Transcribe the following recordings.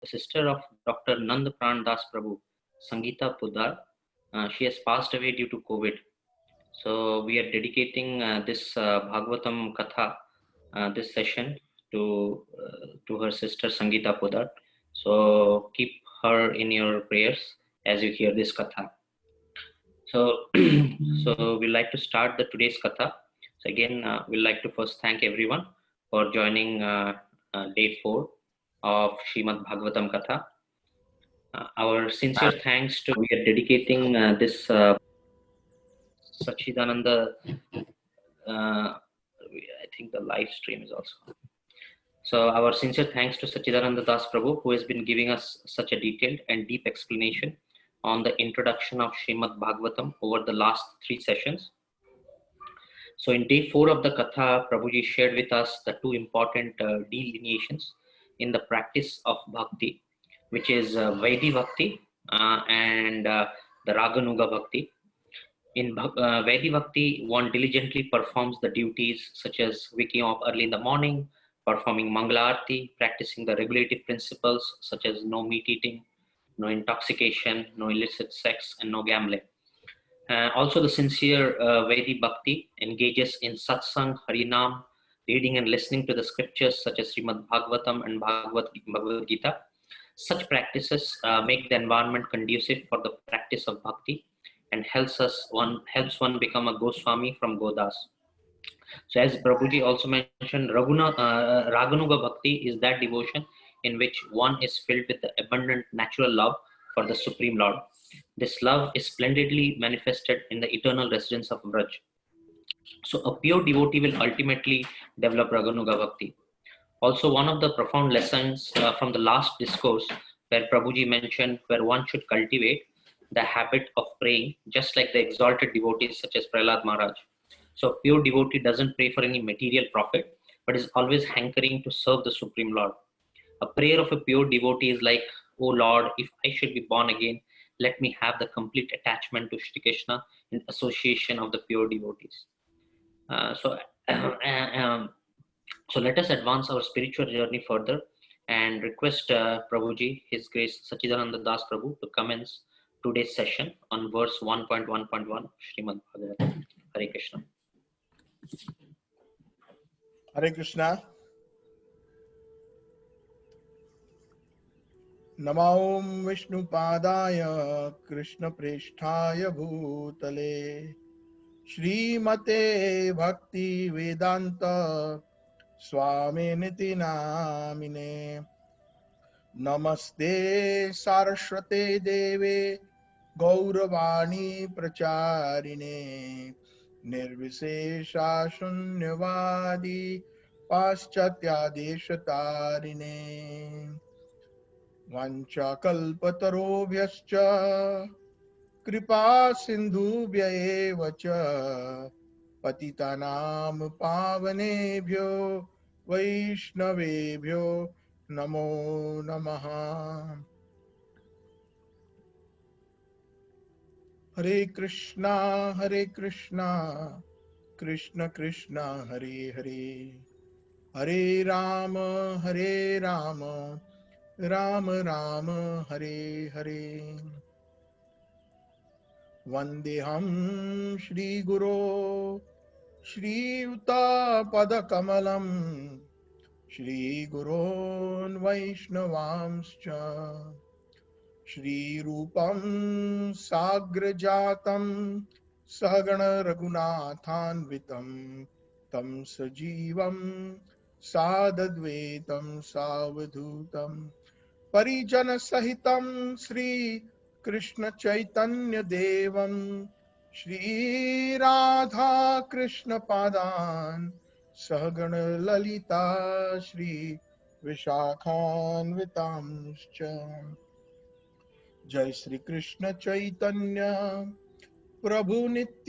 the sister of Dr. Nand Pran Das Prabhu, Sangeeta Pudar. She has passed away due to COVID. So we are dedicating this Bhagavatam Katha, this session to her sister Sangeeta Pudar. So keep her in your prayers as you hear this Katha. So, so we'd like to start the today's Katha. So again, we'd like to first thank everyone for joining day 4 of Srimad-Bhagavatam Katha. Our sincere thanks to, we are dedicating this Sachidananda, I think the live stream is also. So our sincere thanks to Sachidananda Das Prabhu, who has been giving us such a detailed and deep explanation on the introduction of Srimad-Bhagavatam over the last 3 sessions. So in day 4 of the Katha, Prabhuji shared with us the 2 important delineations in the practice of Bhakti, which is Vaidhi Bhakti and the Raganuga Bhakti. In Vaidhi Bhakti, one diligently performs the duties such as waking up early in the morning, performing Mangala Arati, practicing the regulative principles such as no meat eating, no intoxication, no illicit sex, and no gambling. Also, the sincere Vaidhi Bhakti engages in satsang, harinam, reading and listening to the scriptures such as Srimad-Bhagavatam and Bhagavad Gita. Such practices make the environment conducive for the practice of bhakti and helps one become a Goswami from Godas. So as Prabhuji also mentioned, Raganuga Bhakti is that devotion in which one is filled with the abundant natural love for the Supreme Lord. This love is splendidly manifested in the eternal residence of Vraj. So a pure devotee will ultimately develop Raganuga Bhakti. Also, one of the profound lessons from the last discourse where Prabhuji mentioned where one should cultivate the habit of praying just like the exalted devotees such as Prahlad Maharaj. So pure devotee doesn't pray for any material profit, but is always hankering to serve the Supreme Lord. A prayer of a pure devotee is like, "Oh Lord, if I should be born again, let me have the complete attachment to Shri Krishna in association of the pure devotees." So let us advance our spiritual journey further and request Prabhuji, His Grace Sachidananda Das Prabhu, to commence today's session on verse 1.1.1 Srimad Bhagavatam. Hare Krishna. Hare Krishna. Namo Vishnu Padaya Krishna Preshthaya Bhutale Srimate Bhaktivedanta Swami Namine Namaste Saraswate Deve Gauravani Pracharine Nirvisesha Shunyavadi Paschatya Deshatarine Vanchakalpatarobhyascha Kripa Sindhubhya eva cha Patitanam Pavanebhyo Vaishnavebhyo Namo Namaha. Hare Krishna, Krishna Krishna, Hare Hare, Hare Rama, Rama Rama, Hare Hare. Vandeham Shri Guru Shri Yuta Padakamalam Shri Gurun Vaishnavamscha Shri Rupam Sagrajatam Sagana Raghunathanvitam Tam Sajivam Sadadvetam Savadhutam Parijana Sahitam Sri Krishna Chaitanya Devam Shri Radha Krishna Padan Sahagana Lalita Shri Vishakhan Vitamscha Jai Shri Krishna Chaitanya Prabhu Nityananda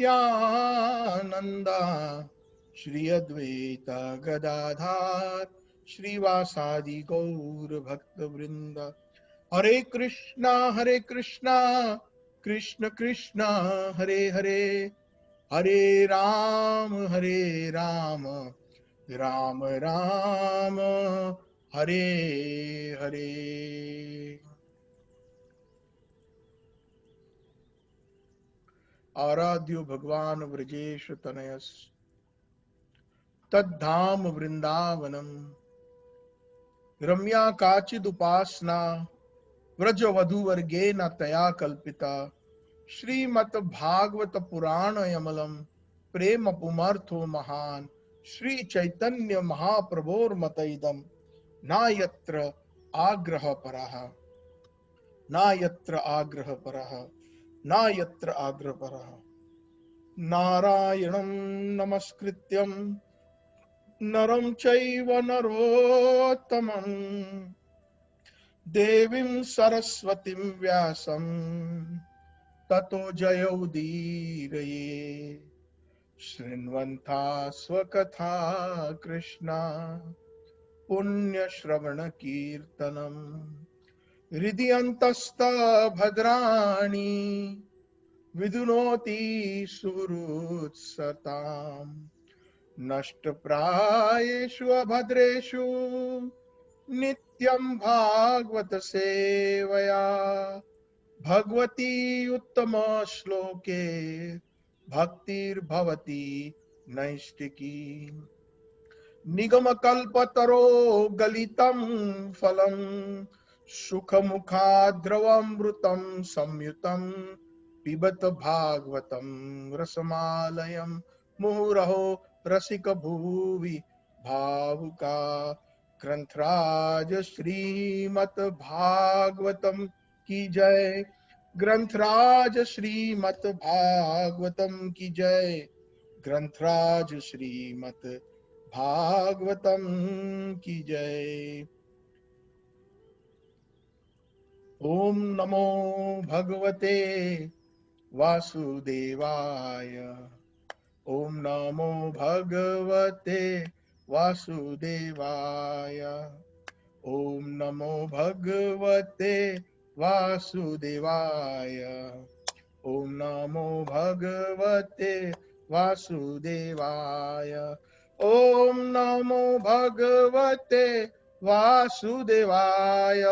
Shri Advaita Gadadhar Shri Vasadi Gaur Bhakta Vrinda Hare Krishna, Krishna Krishna, Hare Hare, Hare Rama, Rama Rama, Hare Hare. Aradhyo Bhagwan Vrajesh Tanayas Tadham Vrindavanam Ramya Kachidupasna Vrajavadhuvargena Taya Kalpita Srimad-Bhagavata Purana Yamalam Prema Pumartho Mahan Sri Chaitanya Mahaprabhor Mataidam Nayatra Agraha Paraha Nayatra Agraha Paraha Nayatra Agraha Paraha Narayanam Namaskrityam Naram Chaiva Narottamam Devim Saraswatim Vyasam Tato Jayodiraye Shrinvanta Swakatha Krishna Punya Shravana Kirtanam Hridiyantasta Bhadrani Vidunoti Surutsatam Nashtaprayeshu Abhadreshu Nityam Bhagavata Sevaya Bhagavati Uttama Shloke Bhaktir Bhavati Naistiki Nigamakalpataro Galitam Phalam Sukhamukhadravam Samyutam Pibata Bhagavatam Rasamalayam Muraho Rasika Bhuvi Bhavuka Granthraja Srimat Bhagavatam Ki Jai Granthraja Srimat Bhagavatam Ki Jai Granthraja Srimat Bhagavatam Ki Jai. Om Namo Bhagavate Vasudevaya. Om Namo Bhagavate Vasudevaya. Om Namo Bhagavate Vasudevaya. Om Namo Bhagavate Vasudevaya. Om Namo Bhagavate Vasudevaya.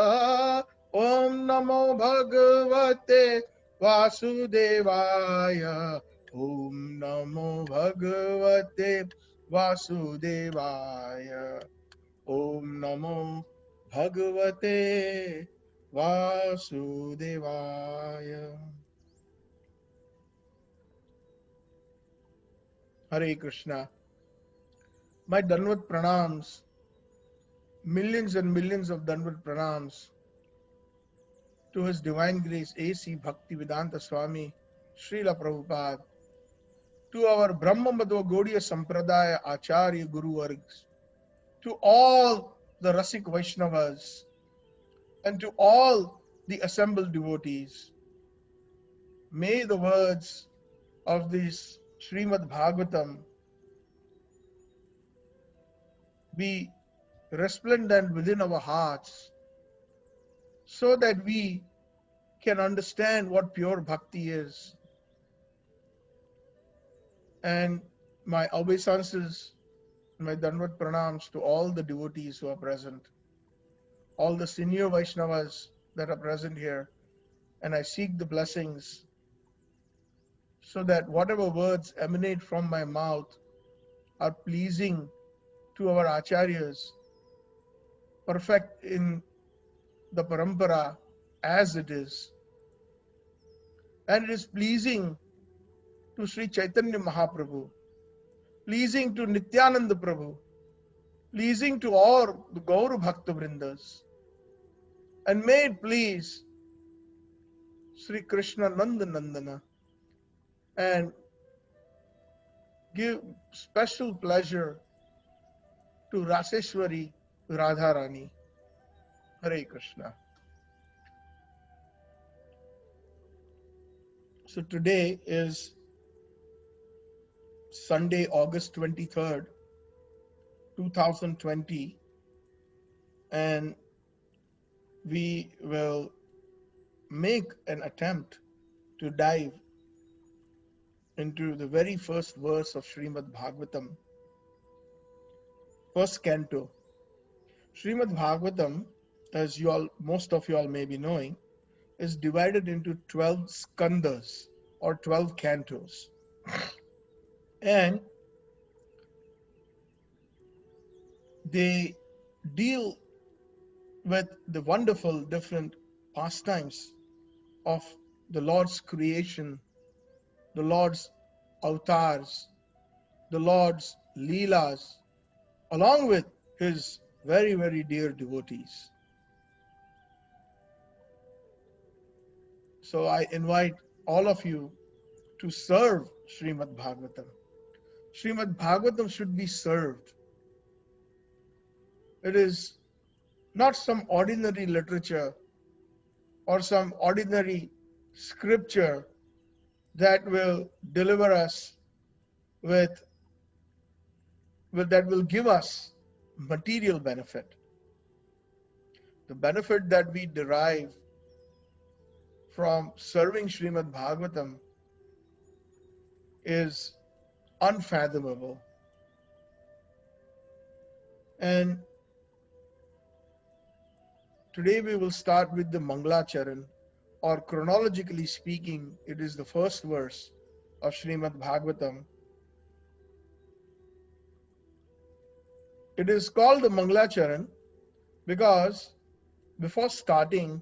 Om Namo Bhagavate Vasudevaya. Om Namo Bhagavate Vasudevaya. Om Namo Bhagavate Vasudevaya. Hare Krishna. My Danvat Pranams, millions and millions of Danvat Pranams to His Divine Grace A.C. Bhaktivedanta Swami Srila Prabhupada, to our Brahma Madhva Gaudiya Sampradaya Acharya Guru Vargs, to all the Rasik Vaishnavas, and to all the assembled devotees. May the words of this Srimad-Bhagavatam be resplendent within our hearts so that we can understand what pure bhakti is. And my obeisances, my Danvat Pranams to all the devotees who are present, all the senior Vaishnavas that are present here, and I seek the blessings so that whatever words emanate from my mouth are pleasing to our acharyas, perfect in the parampara as it is, and it is pleasing to Sri Chaitanya Mahaprabhu, pleasing to Nityananda Prabhu, pleasing to all the Gaura Bhakta Vrindas, and may it please Sri Krishna Nanda Nandana and give special pleasure to Raseshwari Radharani. Hare Krishna. So today is Sunday, August 23rd, 2020, and we will make an attempt to dive into the very first verse of Srimad-Bhagavatam, first canto. Srimad-Bhagavatam, as most of you all may be knowing, is divided into 12 skandhas or 12 cantos. And they deal with the wonderful different pastimes of the Lord's creation, the Lord's avatars, the Lord's leelas, along with his very, very dear devotees. So I invite all of you to serve Srimad Bhagavatam. Srimad Bhagavatam should be served. It is not some ordinary literature or some ordinary scripture that will deliver us that will give us material benefit. The benefit that we derive from serving Srimad Bhagavatam is unfathomable. And today we will start with the Mangalacharan, or chronologically speaking, it is the first verse of Srimad Bhagavatam. It is called the Mangalacharan because before starting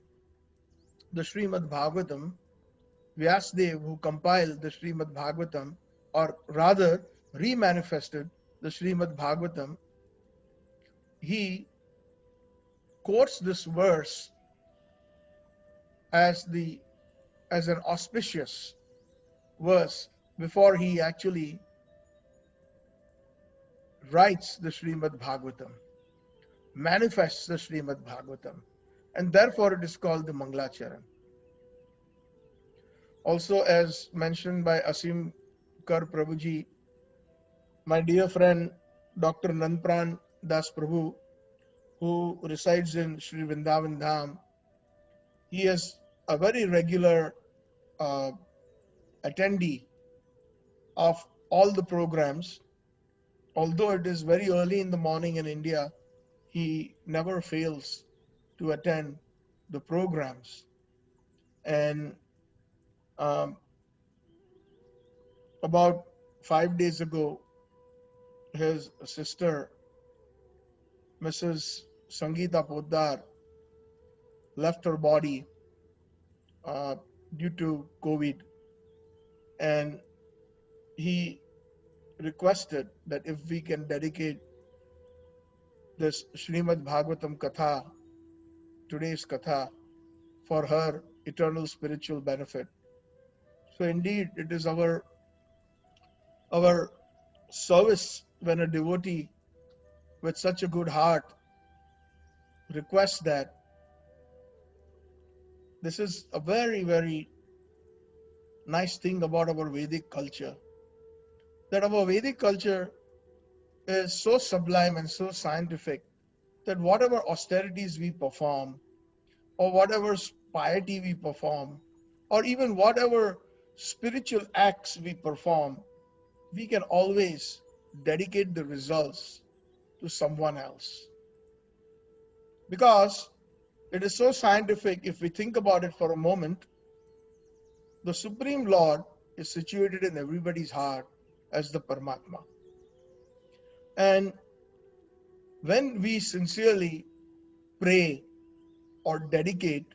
the Srimad Bhagavatam, Vyasadeva, who compiled the Srimad Bhagavatam, or rather remanifested the Srimad Bhagavatam, he quotes this verse as an auspicious verse before he actually writes the Srimad Bhagavatam, manifests the Srimad Bhagavatam, and therefore it is called the Mangalacharan. Also, as mentioned by Asim Kar Prabhuji, my dear friend Dr. Nanpran Das Prabhu, who resides in Sri Vrindavan Dham, he is a very regular attendee of all the programs. Although it is very early in the morning in India, he never fails to attend the programs. And about 5 days ago, his sister, Mrs. Sangeeta Poddar, left her body due to COVID, and he requested that if we can dedicate this Srimad Bhagavatam Katha, today's Katha, for her eternal spiritual benefit. So indeed, it is our service when a devotee with such a good heart requests that. This is a very, very nice thing about our Vedic culture, that our Vedic culture is so sublime and so scientific that whatever austerities we perform, or whatever piety we perform, or even whatever spiritual acts we perform, we can always dedicate the results to someone else. Because it is so scientific, if we think about it for a moment, the Supreme Lord is situated in everybody's heart as the Paramatma. And when we sincerely pray or dedicate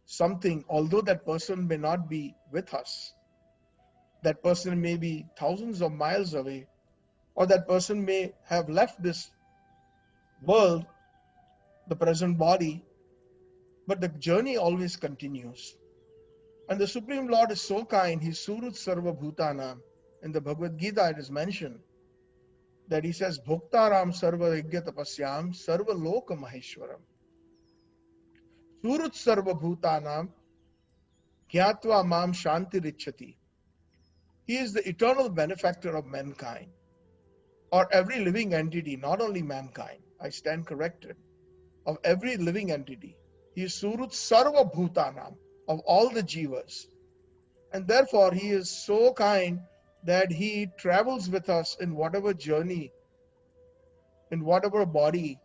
something, although that person may not be with us, that person may be thousands of miles away, or that person may have left this world, the present body, but the journey always continues. And the Supreme Lord is so kind, He's Surut Sarva Bhutanam. In the Bhagavad Gita, it is mentioned that He says, Bhoktaram Sarva Yajna Tapasyam Sarva Loka Maheshwaram. Surut Sarva Bhutanam Gyatva Mam Shanti Richati. He is the eternal benefactor of mankind, or every living entity, not only mankind. I stand corrected. Of every living entity. He is Surut Sarva Bhutanam, of all the jivas. And therefore, He is so kind that He travels with us in whatever journey, in whatever body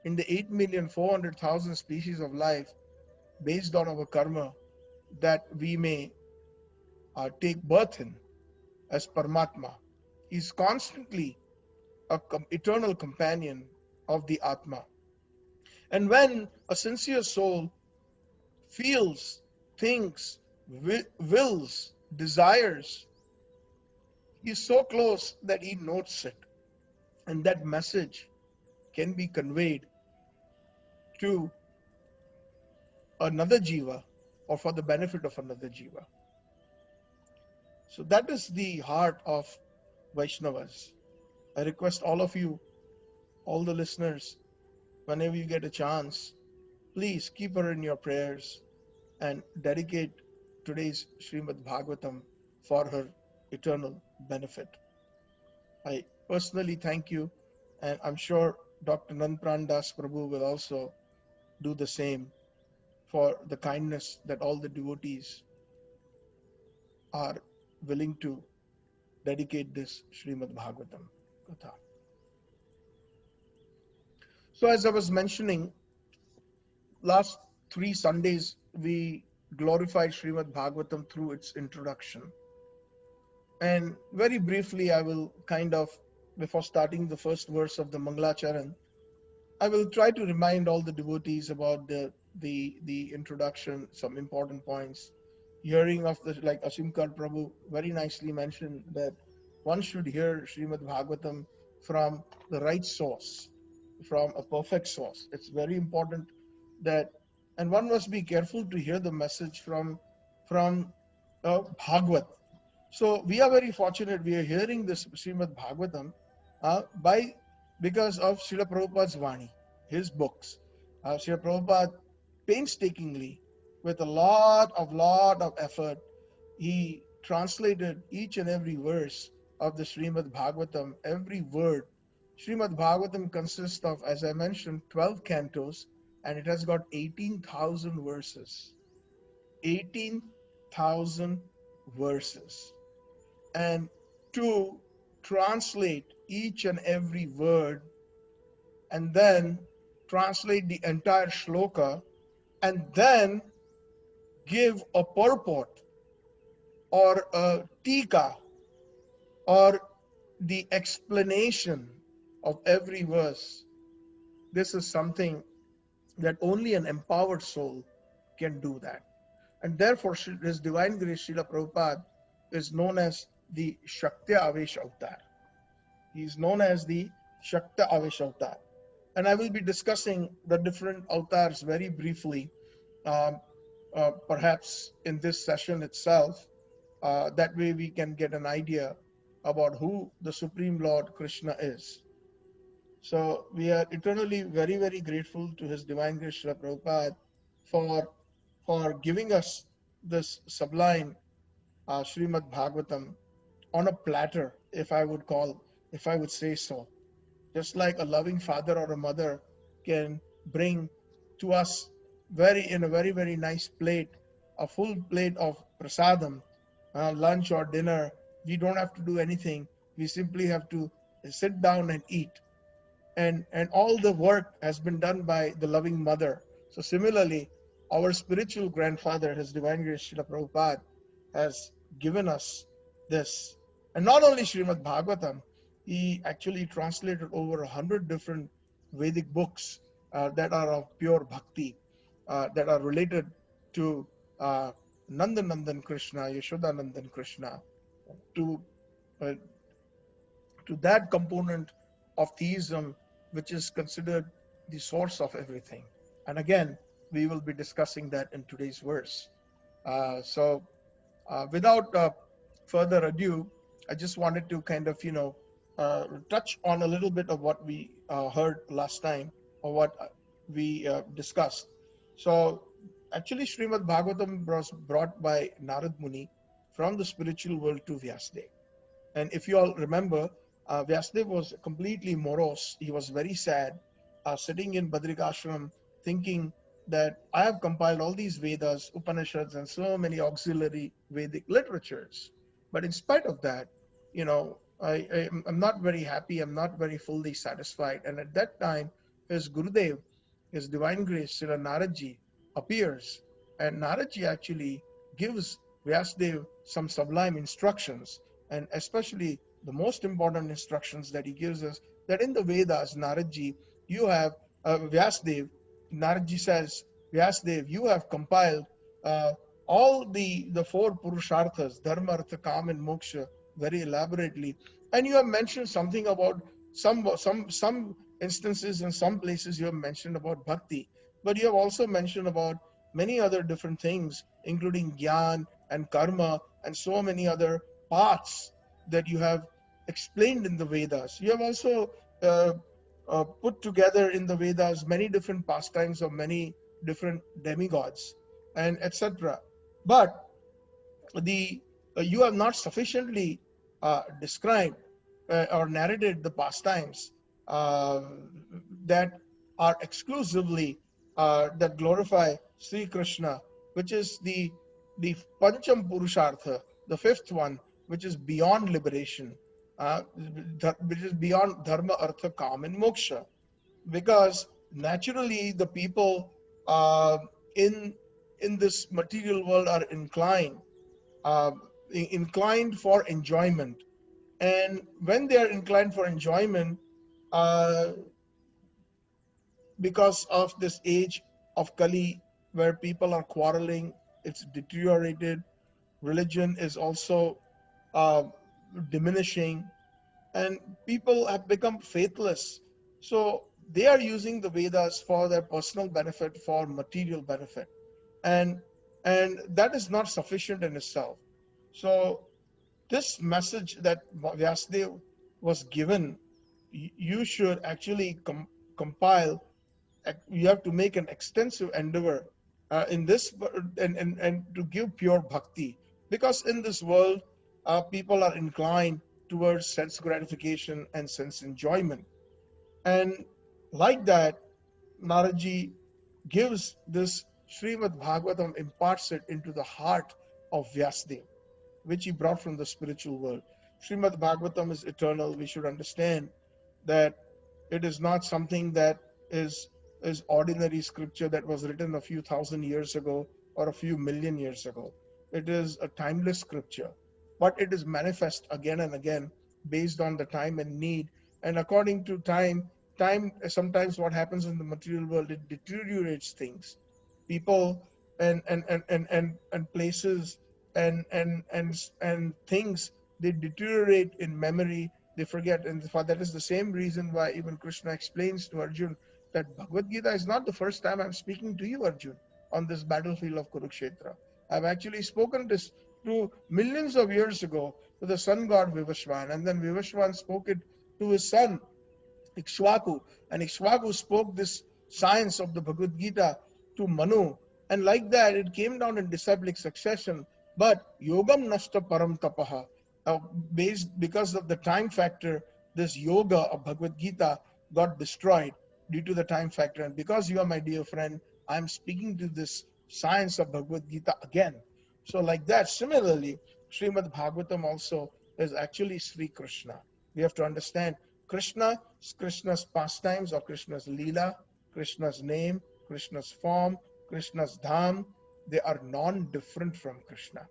in the 8,400,000 species of life based on our karma that we may take birth in as Paramatma. He's constantly a eternal companion of the Atma. And when a sincere soul feels, thinks, wills, desires, he's so close that he notes it. And that message can be conveyed to another jiva or for the benefit of another jiva. So that is the heart of Vaishnavas. I request all of you, all the listeners, whenever you get a chance, please keep her in your prayers and dedicate today's Srimad-Bhagavatam for her eternal benefit. I personally thank you, and I'm sure Dr. Nandpran Das Prabhu will also do the same for the kindness that all the devotees are willing to dedicate this Srimad-Bhagavatam Katha. So as I was mentioning, last 3 Sundays we glorified Srimad-Bhagavatam through its introduction. And very briefly, I will before starting the first verse of the Mangalacharan, I will try to remind all the devotees about the introduction, some important points. Hearing of the, like Asimkar Prabhu very nicely mentioned, that one should hear Srimad Bhagavatam from the right source, from a perfect source. It's very important that, and one must be careful to hear the message from Bhagavat. So we are very fortunate. We are hearing this Srimad Bhagavatam because of Srila Prabhupada's Vani, his books. Srila Prabhupada painstakingly, with a lot of effort, he translated each and every verse of the Srimad Bhagavatam, every word. Srimad Bhagavatam consists of, as I mentioned, 12 cantos, and it has got 18,000 verses. 18,000 verses. And to translate each and every word and then translate the entire shloka and then give a purport or a tika or the explanation of every verse. This is something that only an empowered soul can do that. And therefore, His Divine Grace Srila Prabhupada is known as the Shakti Avesh Avatar. He is known as the Shakti Avesh Avatar. And I will be discussing the different avatars very briefly, perhaps in this session itself. That way we can get an idea about who the Supreme Lord Krishna is. So we are eternally very, very grateful to His Divine Grace Srila Prabhupada for giving us this sublime Srimad Bhagavatam on a platter, if I would say so. Just like a loving father or a mother can bring to us in a very, very nice plate, a full plate of prasadam, lunch or dinner. We don't have to do anything. We simply have to sit down and eat. And all the work has been done by the loving mother. So similarly, our spiritual grandfather, His Divine Grace Srila Prabhupada, has given us this. And not only Srimad Bhagavatam, he actually translated over 100 different Vedic books that are of pure bhakti, that are related to Nandanandan Krishna, Yashodanandan Krishna, to that component of theism which is considered the source of everything. And again, we will be discussing that in today's verse. So without further ado, I just wanted to touch on a little bit of what we heard last time, or what we discussed. So actually, Srimad Bhagavatam was brought by Narad Muni from the spiritual world to Vyasadeva. And if you all remember, Vyasadeva was completely morose. He was very sad, sitting in Badrikashram, thinking that I have compiled all these Vedas, Upanishads, and so many auxiliary Vedic literatures. But in spite of that, I'm not very happy. I'm not very fully satisfied. And at that time, his Gurudev, his Divine Grace, Srila Naradji, appears, and Naradji actually gives Vyasadeva some sublime instructions, and especially the most important instructions that he gives us, that in the Vedas, Naradji, you have Vyasadeva, Naradji says, Vyasadeva, you have compiled uh, all the four Purusharthas, Dharma, Artha, Kam, and Moksha, very elaborately, and you have mentioned something about some instances in some places you have mentioned about bhakti, but you have also mentioned about many other different things, including gyan and karma and so many other paths that you have explained in the Vedas. You have also put together in the Vedas many different pastimes of many different demigods and etc. But the you have not sufficiently described or narrated the pastimes uh, that are exclusively that glorify Sri Krishna, which is the Pancham Purushartha, the fifth one, which is beyond liberation, which is beyond Dharma, Artha, Kam, and Moksha. Because naturally, the people in in this material world are uh, inclined for enjoyment. And when they are inclined for enjoyment, uh, because of this age of Kali, where people are quarreling, it's deteriorated, religion is also uh, diminishing, and people have become faithless. So they are using the Vedas for their personal benefit, for material benefit. And and that is not sufficient in itself. So this message that Vyasadeva was given, you should actually compile. You have to make an extensive endeavor in this, and to give pure bhakti, because in this world, people are inclined towards sense gratification and sense enjoyment, and like that, Naraji gives this Srimad-Bhagavatam, imparts it into the heart of Vyasadeva, which he brought from the spiritual world. Srimad Bhagavatam is eternal. We should understand that it is not something that is is ordinary scripture that was written a few thousand years ago or a few million years ago. It is a timeless scripture, but it is manifest again and again based on the time and need. And according to time sometimes what happens in the material world, it deteriorates things. People and places and things, they deteriorate in memory, they forget. And for that is the same reason why even Krishna explains to Arjun that Bhagavad Gita is not the first time I'm speaking to you, Arjun, on this battlefield of Kurukshetra. I've actually spoken this to millions of years ago to the sun god Vivaswan, and then Vivaswan spoke it to his son Ikshvaku, and Ikshvaku spoke this science of the Bhagavad Gita to Manu, and like that it came down in disciplic succession. But yogam nashta param tapaha, based because of the time factor, this yoga of Bhagavad Gita got destroyed due to the time factor. And because you are my dear friend, I'm speaking to this science of Bhagavad Gita again. So like that, similarly, Srimad Bhagavatam also is actually Sri Krishna. We have to understand Krishna's pastimes or Krishna's Leela, Krishna's name, Krishna's form, Krishna's dham, they are non-different from Krishna.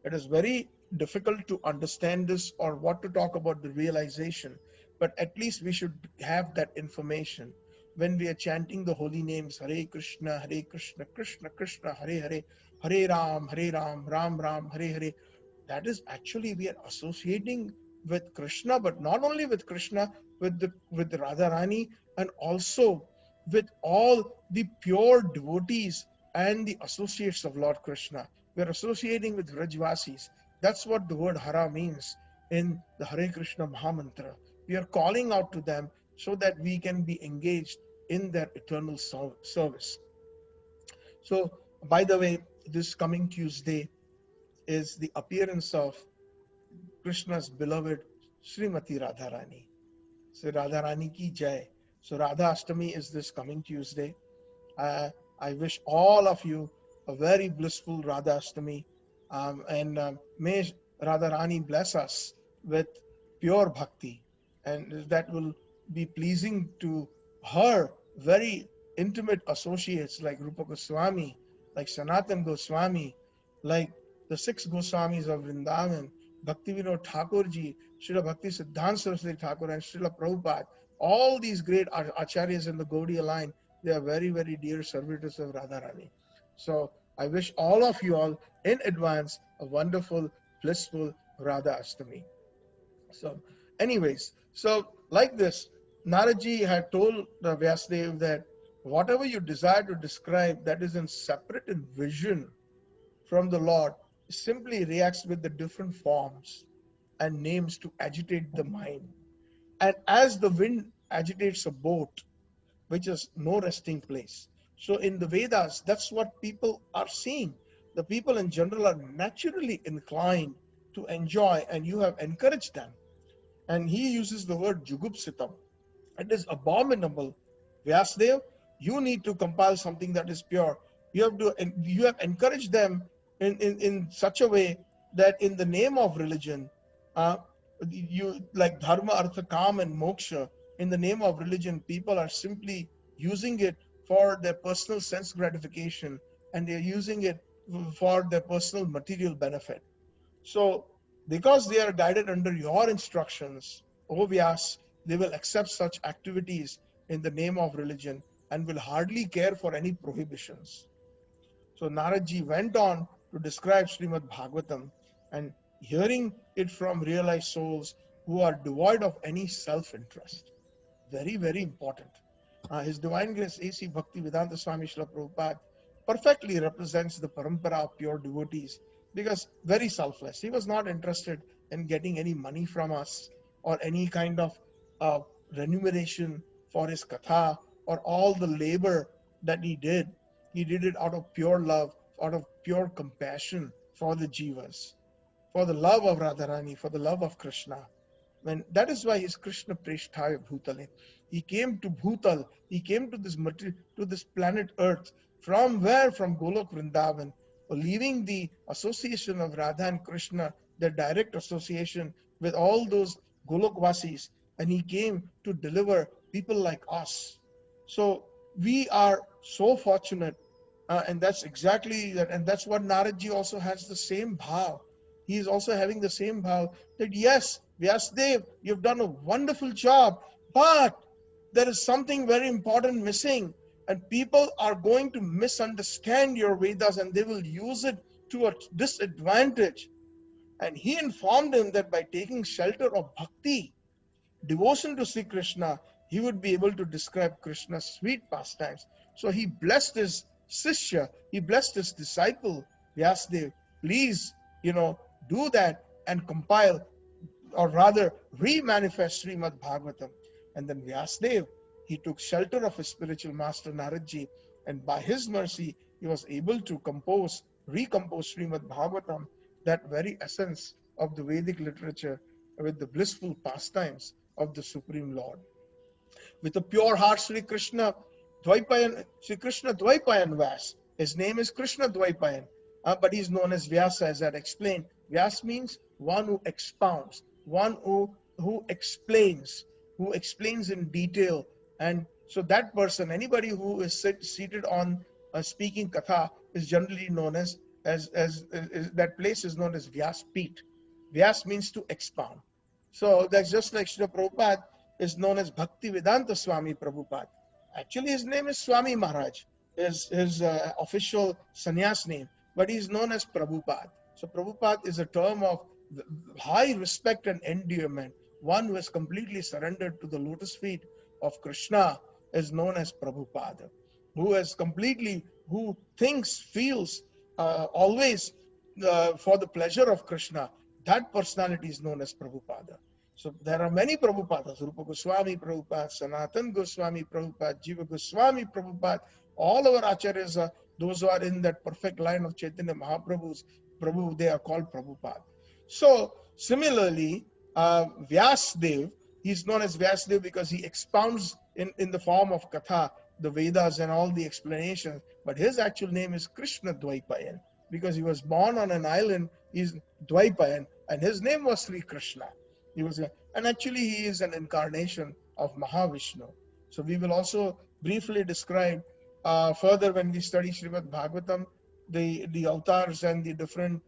It is very difficult to understand this or what to talk about the realization, but at least we should have that information when we are chanting the holy names Hare Krishna, Krishna Krishna, Hare Hare, Hare Ram, Ram Ram, Hare Hare. That is actually we are associating with Krishna, but not only with Krishna, with Radharani, and also with all the pure devotees and the associates of Lord Krishna. We are associating with Vrajvasis. That's what the word Hara means in the Hare Krishna Mahamantra. We are calling out to them so that we can be engaged in their eternal service. So, by the way, this coming Tuesday is the appearance of Krishna's beloved Srimati Radharani. So Radharani ki jai. So Radha Ashtami is this coming Tuesday. I wish all of you a very blissful Radha Ashtami, and may Radharani bless us with pure bhakti, and that will be pleasing to her very intimate associates like Rupa Goswami, like Sanatan Goswami, like the 6 Goswamis of Vrindavan, Bhaktivinoda Thakurji, Srila Bhakti Siddhanta Saraswati Thakur, and Srila Prabhupada. All these great acharyas in the Gaudiya line, they are very, very dear servitors of Radharani. So I wish all of you all in advance a wonderful, blissful Radha Ashtami. So, anyways, so like this, Naraji had told the Vyasadeva that whatever you desire to describe that is in separate in vision from the Lord simply reacts with the different forms and names to agitate the mind. And as the wind agitates a boat, which is no resting place. So in the Vedas, that's what people are seeing. The people in general are naturally inclined to enjoy, and you have encouraged them. And he uses the word jugupsitam. It is abominable. Vyasdev, you need to compile something that is pure. You have encouraged them in such a way that in the name of religion, you like dharma, artha, kam, and moksha, in the name of religion, people are simply using it for their personal sense gratification, and they're using it for their personal material benefit. So, because they are guided under your instructions, O Vyas, they will accept such activities in the name of religion and will hardly care for any prohibitions. So, Naradji went on to describe Srimad-Bhagavatam, and hearing it from realized souls who are devoid of any self-interest. Very, very important. His Divine Grace A.C. Bhaktivedanta Swami Prabhupada perfectly represents the parampara of pure devotees because very selfless. He was not interested in getting any money from us or any kind of remuneration for his katha or all the labor that he did. He did it out of pure love, out of pure compassion for the jivas, for the love of Radharani, for the love of Krishna. And that is why he's Krishna Preshtaya Bhutale. He came to Bhutal, he came to this planet Earth. From where? From Golok Vrindavan, leaving the association of Radha and Krishna, their direct association with all those Golokvasis, and he came to deliver people like us. So we are so fortunate, and that's exactly that, and that's what Naradji also has the same bhav. He is also having the same bhav that yes, Vyasdev, you've done a wonderful job, but there is something very important missing, and people are going to misunderstand your Vedas and they will use it to a disadvantage. And he informed him that by taking shelter of bhakti, devotion to Sri Krishna, he would be able to describe Krishna's sweet pastimes. So he blessed his Sishya, he blessed his disciple, Vyasdev. Please, do that and compile, or rather re-manifest Srimad-Bhagavatam. And then Vyasdev, he took shelter of his spiritual master Naradji, and by his mercy, he was able to recompose Srimad-Bhagavatam, that very essence of the Vedic literature, with the blissful pastimes of the Supreme Lord. With a pure heart, Sri Krishna Dvaipayan Vyas. His name is Krishna Dvaipayan, but he's known as Vyasa, as I explained. Vyas means one who expounds, one who explains in detail. And so that person, anybody who is seated on speaking Katha, is generally known as that place is known as Vyas Peet. Vyas means to expound. So that's just like Srila Prabhupada is known as Bhaktivedanta Swami Prabhupada. Actually, his name is Swami Maharaj, his official sannyas name, but he is known as Prabhupada. So Prabhupada is a term of high respect and endearment. One who has completely surrendered to the lotus feet of Krishna is known as Prabhupada. Who thinks, feels always for the pleasure of Krishna, that personality is known as Prabhupada. So there are many Prabhupadas, Rupa Goswami Prabhupada, Sanatan Goswami Prabhupada, Jiva Goswami Prabhupada, all our acharyas, those who are in that perfect line of Chaitanya Mahaprabhu's Prabhu, they are called Prabhupada. So similarly, Vyasdev, he's known as Vyasdev because he expounds in the form of Katha, the Vedas and all the explanations, but his actual name is Krishna Dvaipayan because he was born on an island, he's Dvaipayan, and his name was Sri Krishna. And actually he is an incarnation of Mahavishnu. So we will also briefly described. Further, when we study Srimad-Bhagavatam, the avatars and the different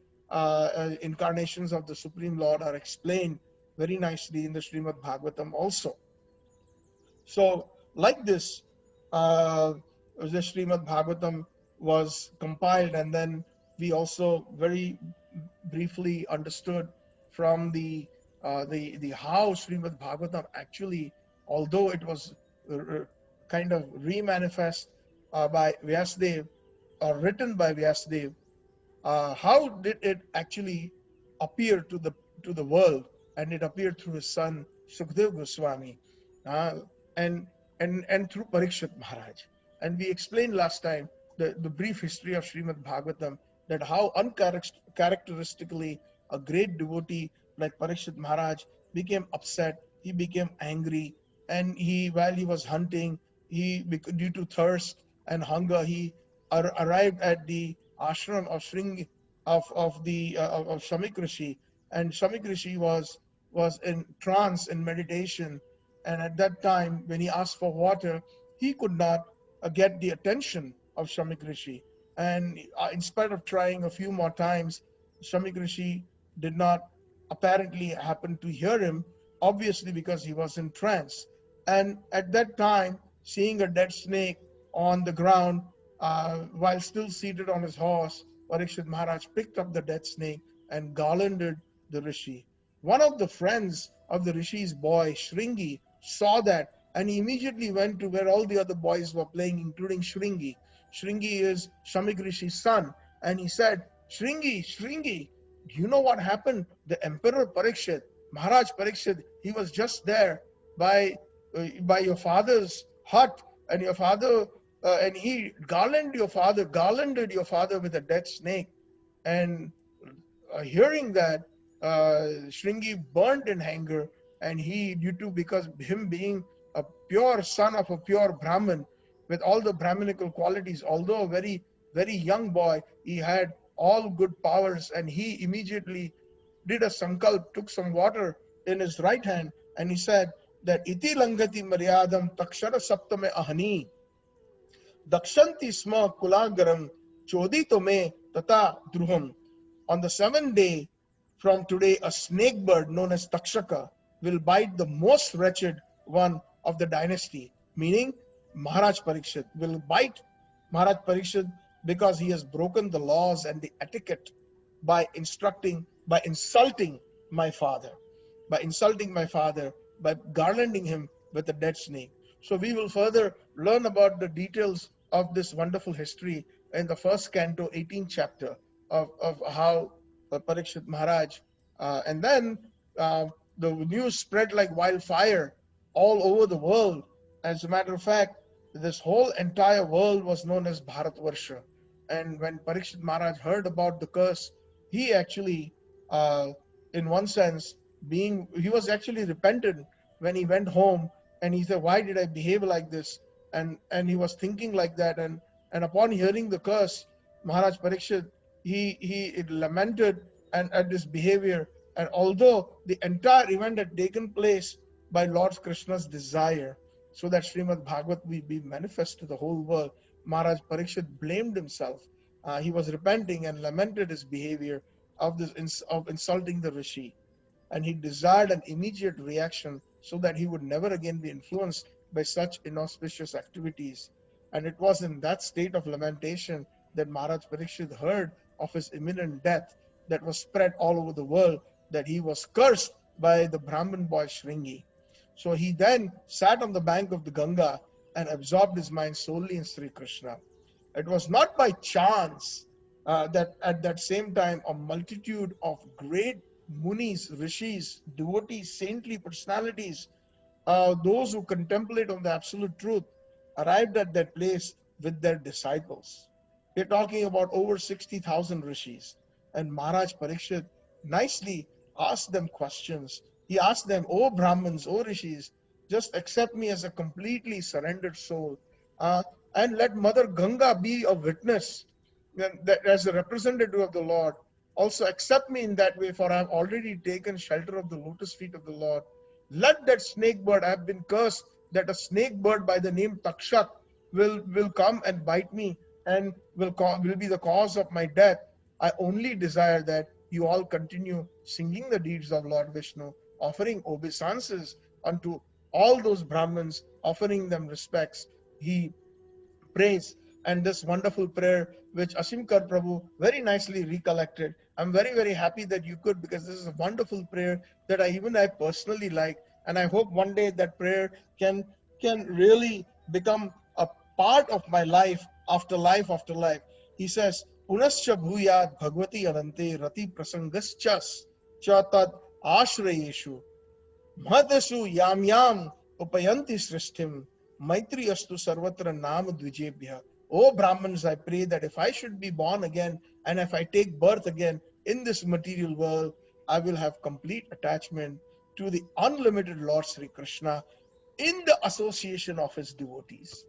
incarnations of the Supreme Lord are explained very nicely in the Srimad-Bhagavatam also. So, like this, the Srimad-Bhagavatam was compiled, and then we also very briefly understood from the how Srimad-Bhagavatam actually, although it was kind of remanifest by Vyasadeva or written by Vyasadeva, how did it actually appear to the world? And it appeared through his son Sukdev Goswami, uh, and and through Parikshit Maharaj. And we explained last time the brief history of Srimad Bhagavatam, that how uncharacteristically a great devotee like Parikshit Maharaj became upset, he became angry, and he, while he was hunting, due to thirst and hunger, he arrived at the ashram of Shringi of Shamik Rishi, and Shamik Rishi was in trance in meditation, and at that time when he asked for water, he could not get the attention of Shamik Rishi, and in spite of trying a few more times, Shamik Rishi did not apparently happen to hear him, obviously because he was in trance. And at that time, seeing a dead snake on the ground, while still seated on his horse, Parikshit Maharaj picked up the dead snake and garlanded the Rishi. One of the friends of the Rishi's boy, Shringi, saw that, and he immediately went to where all the other boys were playing, including Shringi. Shringi is Shamik Rishi's son, and he said, Shringi, Shringi, do you know what happened? The Emperor Parikshit, Maharaj Parikshit, he was just there by your father's hut, and your father and he garlanded your father with a dead snake. And hearing that, Shringi burnt in anger, and he, due to because him being a pure son of a pure Brahmin with all the Brahminical qualities, although a very very young boy, he had all good powers, and he immediately did a sankalp, took some water in his right hand, and he said that iti langati maryadam takshara saptame ahani dakshanti sma kulagaram chodito me tata druham. On the seventh day from today, a snake bird known as Takshaka will bite the most wretched one of the dynasty, meaning Maharaj Parikshit will bite Maharaj Parikshit because he has broken the laws and the etiquette by insulting my father, by garlanding him with a dead snake. So we will further learn about the details of this wonderful history in the first canto, 18th chapter of how Parikshit Maharaj, and then the news spread like wildfire all over the world. As a matter of fact, this whole entire world was known as Bharatvarsha. And when Parikshit Maharaj heard about the curse, he actually, in one sense, he was actually repentant when he went home, and he said, "Why did I behave like this?" And he was thinking like that, and upon hearing the curse, Maharaj Parikshit, he lamented and at this behavior. And although the entire event had taken place by Lord Krishna's desire, so that Srimad Bhagavat will be manifest to the whole world, Maharaj Parikshit blamed himself. He was repenting and lamented his behavior of insulting the rishi, and he desired an immediate reaction so that he would never again be influenced by such inauspicious activities. And it was in that state of lamentation that Maharaj Parikshit heard of his imminent death that was spread all over the world, that he was cursed by the Brahmin boy Shringi. So he then sat on the bank of the Ganga and absorbed his mind solely in Sri Krishna. It was not by chance that at that same time a multitude of great munis, rishis, devotees, saintly personalities, those who contemplate on the absolute truth, arrived at that place with their disciples. We're talking about over 60,000 rishis. And Maharaj Parikshit nicely asked them questions. He asked them, "Oh Brahmins, oh rishis, just accept me as a completely surrendered soul, and let Mother Ganga be a witness that as a representative of the Lord. Also accept me in that way, for I have already taken shelter of the lotus feet of the Lord. Let that snake bird, I have been cursed that a snake bird by the name Takshak will come and bite me and will be the cause of my death. I only desire that you all continue singing the deeds of Lord Vishnu, offering obeisances unto all those Brahmins, offering them respects. He praise. And this wonderful prayer which Asimkar Prabhu very nicely recollected. I'm very, very happy that you could, because this is a wonderful prayer that I personally like. And I hope one day that prayer can really become a part of my life after life after life. He says, Punascha bhuyat bhagavati anante rati prasangaschas cha tad ashrayeshu Mhatasu yam yam upayanti srishtim maitri astu sarvatra nam dvijebhya. O Brahmins, I pray that if I should be born again and if I take birth again in this material world, I will have complete attachment to the unlimited Lord Sri Krishna in the association of his devotees.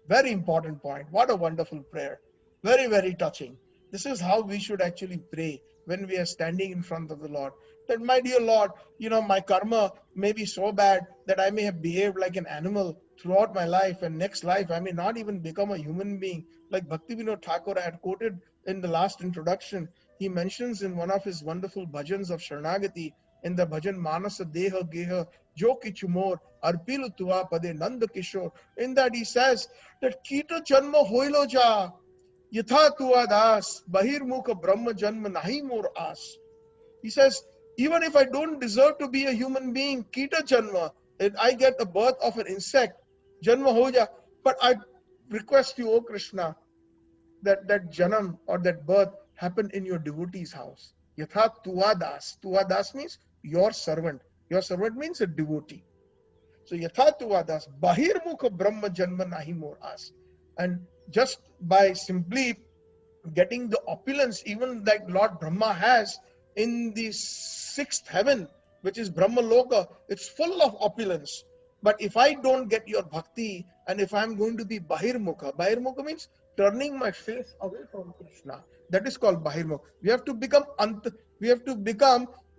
Very important point. What a wonderful prayer. Very, very touching. This is how we should actually pray when we are standing in front of the Lord. That, my dear Lord, my karma may be so bad that I may have behaved like an animal throughout my life, and next life I may not even become a human being. Like Bhaktivedanta Thakur I had quoted in the last introduction, he mentions in one of his wonderful bhajans of Sharanagati, in the bhajan Manasa Deha Geha Jo Kichumor Arpilu Tua Pade Nanda Kishore. In that he says that Kita Janma Hoilo Ja Yatha Tua Das Bahirmukha Brahma Janma Nahi Mor As. He says, even if I don't deserve to be a human being, Kita Janma, and I get a birth of an insect, Janma Hoja, but I request you, O Krishna, that Janam or that birth happen in your devotee's house. Yatha Tua Das. Tua Das means your servant. Your servant means a devotee. So Yatha Tua Das, Bahirmukha Brahma Janma Nahi Mor As. And just by simply getting the opulence even like Lord Brahma has in the sixth heaven, which is Brahma Loka, it's full of opulence. But if I don't get your bhakti, and if I'm going to be Bahirmukha means turning my face away from Krishna. That is called Bahirmukha. We have to become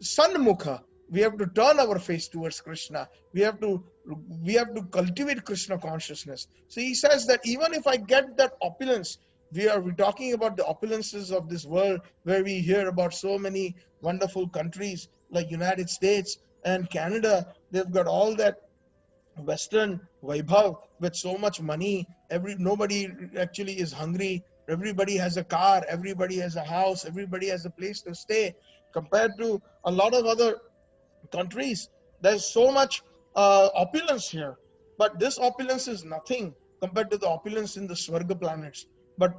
Sanmukha. We have to turn our face towards Krishna. We have to cultivate Krishna consciousness. So he says that even if I get that opulence, we're talking about the opulences of this world, where we hear about so many wonderful countries like United States and Canada. They've got all that Western Vaibhav with so much money. Nobody actually is hungry. Everybody has a car. Everybody has a house. Everybody has a place to stay. Compared to a lot of other countries, there's so much opulence here. But this opulence is nothing compared to the opulence in the Swarga planets. But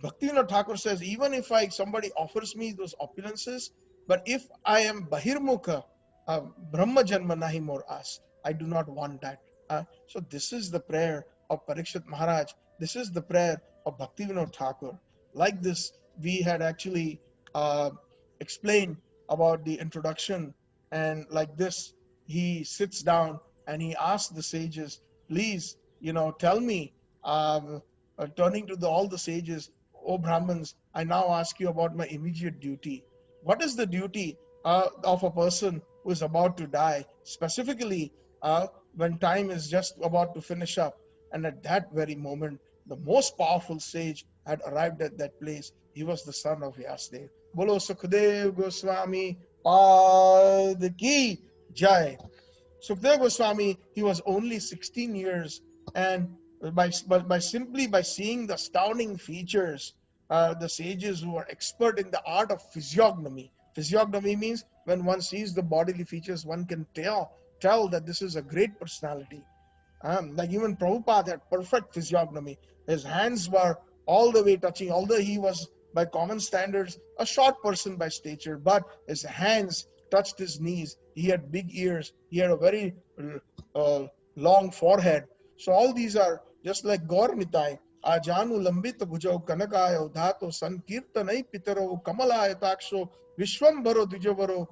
Bhaktivinoda Thakur says, even if somebody offers me those opulences, but if I am Bahirmukha, Brahma Janma Nahi Mor As, I do not want that. So this is the prayer of Parikshit Maharaj. This is the prayer of Bhaktivinoda Thakur. Like this, we had actually explained about the introduction, and like this, he sits down and he asks the sages, please, tell me, turning to all the sages, O Brahmins, I now ask you about my immediate duty. What is the duty of a person who is about to die, specifically when time is just about to finish up? And at that very moment, the most powerful sage had arrived at that place. He was the son of Vyasadeva. Bolo Sukhdev Goswami Pad Ki Jai. Sukhdeva Goswami, he was only 16 years, and by seeing the astounding features, the sages who are expert in the art of physiognomy. Physiognomy means when one sees the bodily features, one can tell that this is a great personality. Like even Prabhupada had perfect physiognomy. His hands were all the way touching, although he was by common standards a short person by stature, but his hands touched his knees. He had big ears. He had a very long forehead. So all these are just like Gaur Nitai. Ajanu lambit bhujau kanakaya udhato sankirtanai pitaro kamalaya taksho vishwambaro dijavaro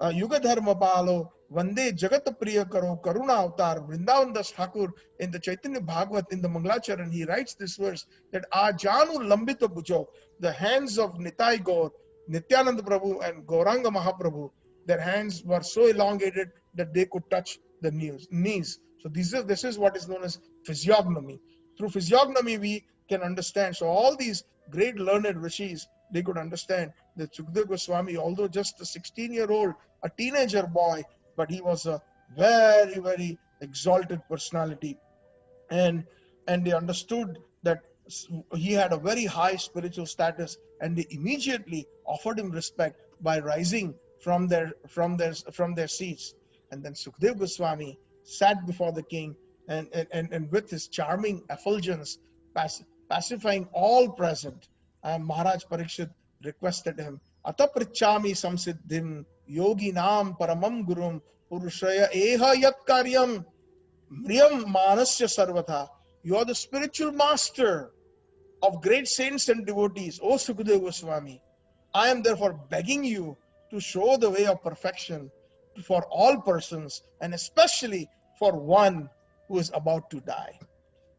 yugadharma palo vande jagat priya karo karuna avatar. Vrindavan Das Thakur in the Chaitanya Bhagavat in the Mangalacharan, he writes this verse that Ajanu lambita bhujau, the hands of Nitai Gaur, Nityananda Prabhu and Gauranga Mahaprabhu, their hands were so elongated that they could touch the knees. So this is what is known as physiognomy. Through physiognomy, we can understand. So all these great learned rishis, they could understand that Sukadeva Goswami, although just a 16-year-old, a teenager boy, but he was a very, very exalted personality. And they understood that he had a very high spiritual status, and they immediately offered him respect by rising from their seats. And then Sukadeva Goswami sat before the king, and with his charming effulgence, pacifying all present, Maharaj Parikshit requested him, Ata prichami samsiddhim yogi nam paramam gurum purushaya eha yat karyam Mriyam Manasya Sarvatha. You are the spiritual master of great saints and devotees, O Sukadeva Goswami. I am therefore begging you to show the way of perfection for all persons, and especially for one who is about to die.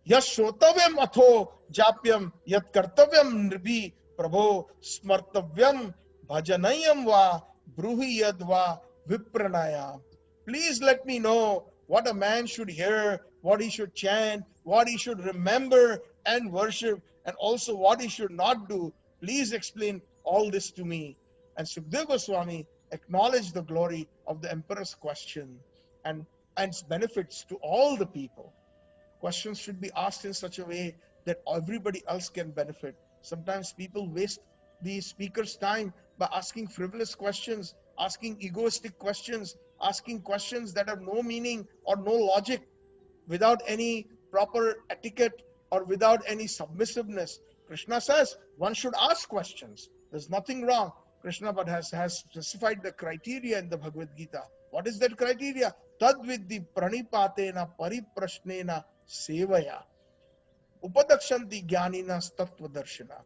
Yashotavyam atho japyam yat kartavyam nribi prabho smartavyam bhajanayam va bruhi yad va vipranaya. Please let me know what a man should hear, what he should chant, what he should remember and worship, and also what he should not do. Please explain all this to me. And Sukadeva Goswami acknowledged the glory of the emperor's question and its benefits to all the people. Questions should be asked in such a way that everybody else can benefit. Sometimes people waste the speaker's time by asking frivolous questions, asking egoistic questions, asking questions that have no meaning or no logic, without any proper etiquette or without any submissiveness. Krishna says one should ask questions. There's nothing wrong. Krishna but has specified the criteria in the Bhagavad Gita. What is that criteria? Tad vidhi pranipatena pariprashnena sevaya upadakshanti jnanina tattva darshana.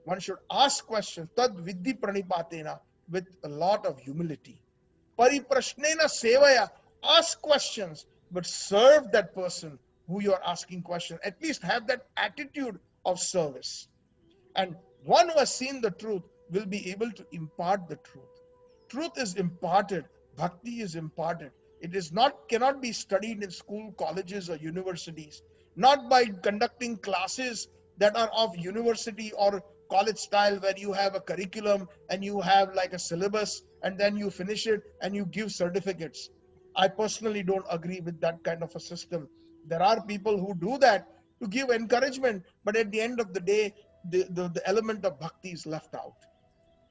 One should ask questions, tad vidhi pranipatena, with a lot of humility. Pariprashnena sevaya, ask questions, but serve that person who you are asking questions. At least have that attitude of service. And one who has seen the truth will be able to impart the truth. Truth is imparted, bhakti is imparted. It is not, cannot be studied in school, colleges, or universities, not by conducting classes that are of university or college style, where you have a curriculum and you have like a syllabus and then you finish it and you give certificates. I personally don't agree with that kind of a system. There are people who do that to give encouragement, but at the end of the day, the element of bhakti is left out.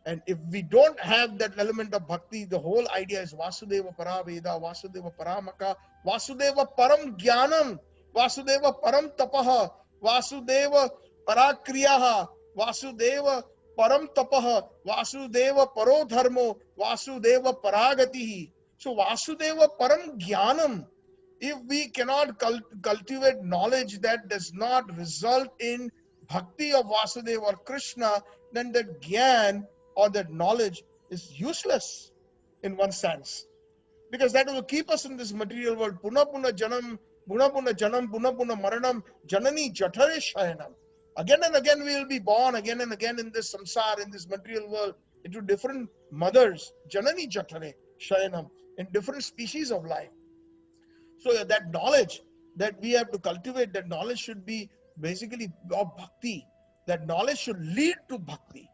And if we don't have that element of bhakti, the whole idea is Vasudeva Paraveda, Vasudeva Paramaka, Vasudeva Param Jnanam, Vasudeva Param Tapaha, Vasudeva Parakriyaha, Vasudeva Param Tapaha, Vasudeva Paro Dharmo, Vasudeva Paragatihi. So Vasudeva Param Jnanam. If we cannot cultivate knowledge that does not result in bhakti of Vasudeva or Krishna, then that jnana or that knowledge is useless in one sense, because that will keep us in this material world. Puna puna janam, puna puna janam, puna puna maranam, janani jathare shayanam. Again and again we will be born, again and again in this samsara, in this material world, into different mothers, janani jathare shayanam, in different species of life. So that knowledge that we have to cultivate, that knowledge should be basically of bhakti. That knowledge should lead to bhakti.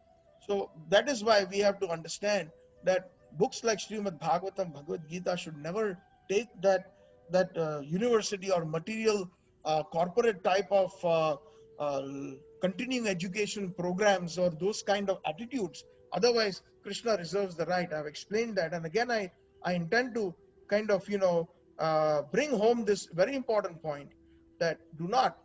So that is why we have to understand that books like Srimad-Bhagavatam, Bhagavad Gita should never take that university or material corporate type of continuing education programs or those kind of attitudes. Otherwise, Krishna reserves the right. I've explained that, and again I intend to kind of bring home this very important point, that do not.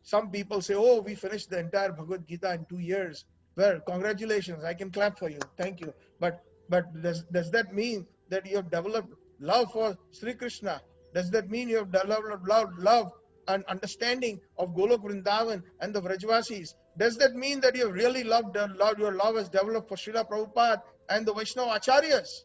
Some people say, oh, we finished the entire Bhagavad Gita in 2 years. Well, congratulations, I can clap for you, thank you. But does that mean that you have developed love for Sri Krishna? Does that mean you have developed love and understanding of Golok Vrindavan and the Vrajvasis? Does that mean that you have really loved, your love has developed for Srila Prabhupada and the Vaishnava Acharyas?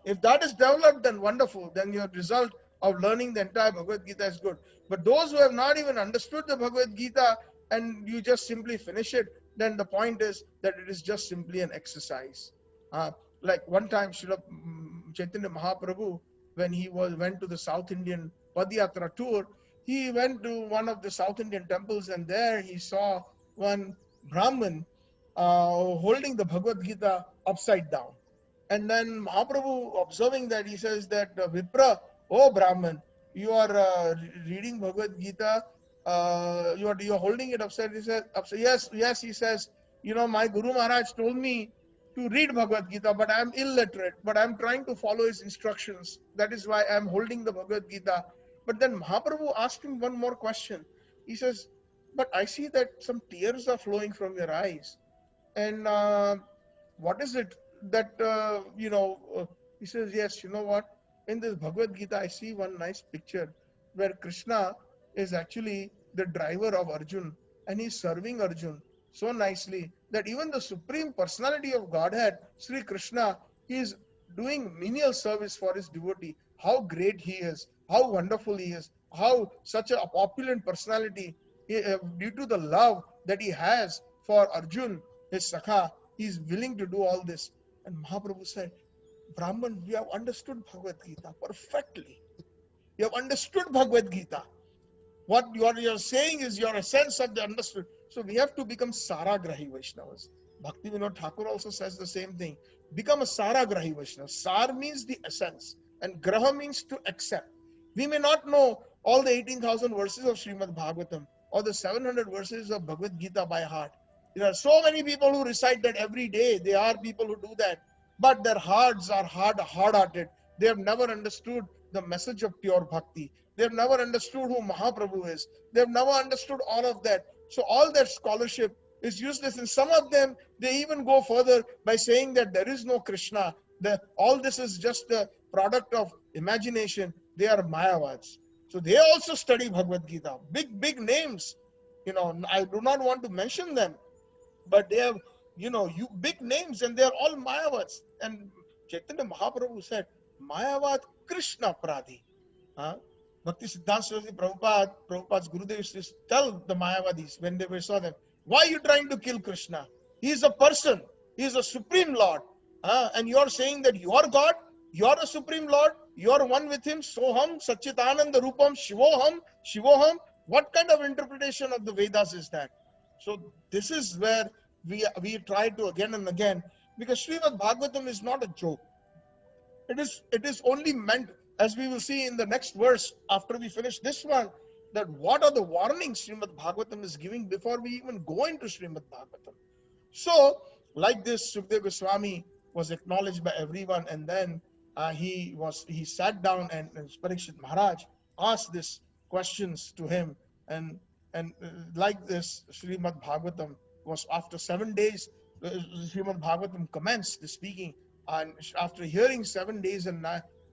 If that is developed, then wonderful. Then your result of learning the entire Bhagavad Gita is good. But those who have not even understood the Bhagavad Gita and you just simply finish it, then the point is that it is just simply an exercise. Like one time, Srila Chaitanya Mahaprabhu, when he went to the South Indian Padayatra tour, he went to one of the South Indian temples, and there he saw one Brahmin holding the Bhagavad Gita upside down. And then Mahaprabhu, observing that, he says that, Vipra, oh Brahman, you are reading Bhagavad Gita, you are holding it upside. He says, yes, he says, my Guru Maharaj told me to read Bhagavad Gita, but I am illiterate, but I am trying to follow his instructions. That is why I am holding the Bhagavad Gita. But then Mahaprabhu asked him one more question. He says, but I see that some tears are flowing from your eyes. And what is it that, he says, yes, you know what? In this Bhagavad Gita, I see one nice picture where Krishna is actually the driver of Arjun, and he's serving Arjun so nicely that even the Supreme Personality of Godhead, Sri Krishna, he is doing menial service for his devotee. How great he is, how wonderful he is, how such a opulent personality, due to the love that he has for Arjun, his Sakha, he is willing to do all this. And Mahaprabhu said, Brahman, you have understood Bhagavad Gita perfectly. You have understood Bhagavad Gita. What you're saying is your essence of the understood. So we have to become Saragrahi Vaishnavas. Bhaktivinoda Thakur also says the same thing. Become a Saragrahi Vaishnava. Sar means the essence, and Graha means to accept. We may not know all the 18,000 verses of Srimad-Bhagavatam or the 700 verses of Bhagavad Gita by heart. There are so many people who recite that every day. There are people who do that. But their hearts are hard-hearted. They have never understood the message of pure bhakti. They have never understood who Mahaprabhu is. They have never understood all of that. So all that scholarship is useless. And some of them, they even go further by saying that there is no Krishna. All this is just a product of imagination. They are Mayavads. So they also study Bhagavad Gita. Big names. I do not want to mention them, but they have, big names, and they are all Mayavads. And Chaitanya Mahaprabhu said, Mayavad Krishna Pradhi. Bhakti Siddhanta Swami Prabhupada's Gurudev used to tell the Mayavadis when they saw them, why are you trying to kill Krishna? He is a person. He is a Supreme Lord. And you are saying that you are God? You are a Supreme Lord? You are one with him? Soham, Satchitananda Rupam, Shivoham. What kind of interpretation of the Vedas is that? So this is where we try to again and again, because Srimad-Bhagavatam is not a joke. It is only meant, as we will see in the next verse after we finish this one, that what are the warnings Srimad-Bhagavatam is giving before we even go into Srimad-Bhagavatam. So, like this, Sukadeva Goswami was acknowledged by everyone, and then he sat down, and Parikshit Maharaj asked these questions to him, and like this, Srimad-Bhagavatam was after 7 days. Srimad-Bhagavatam commenced the speaking, and after hearing 7 days and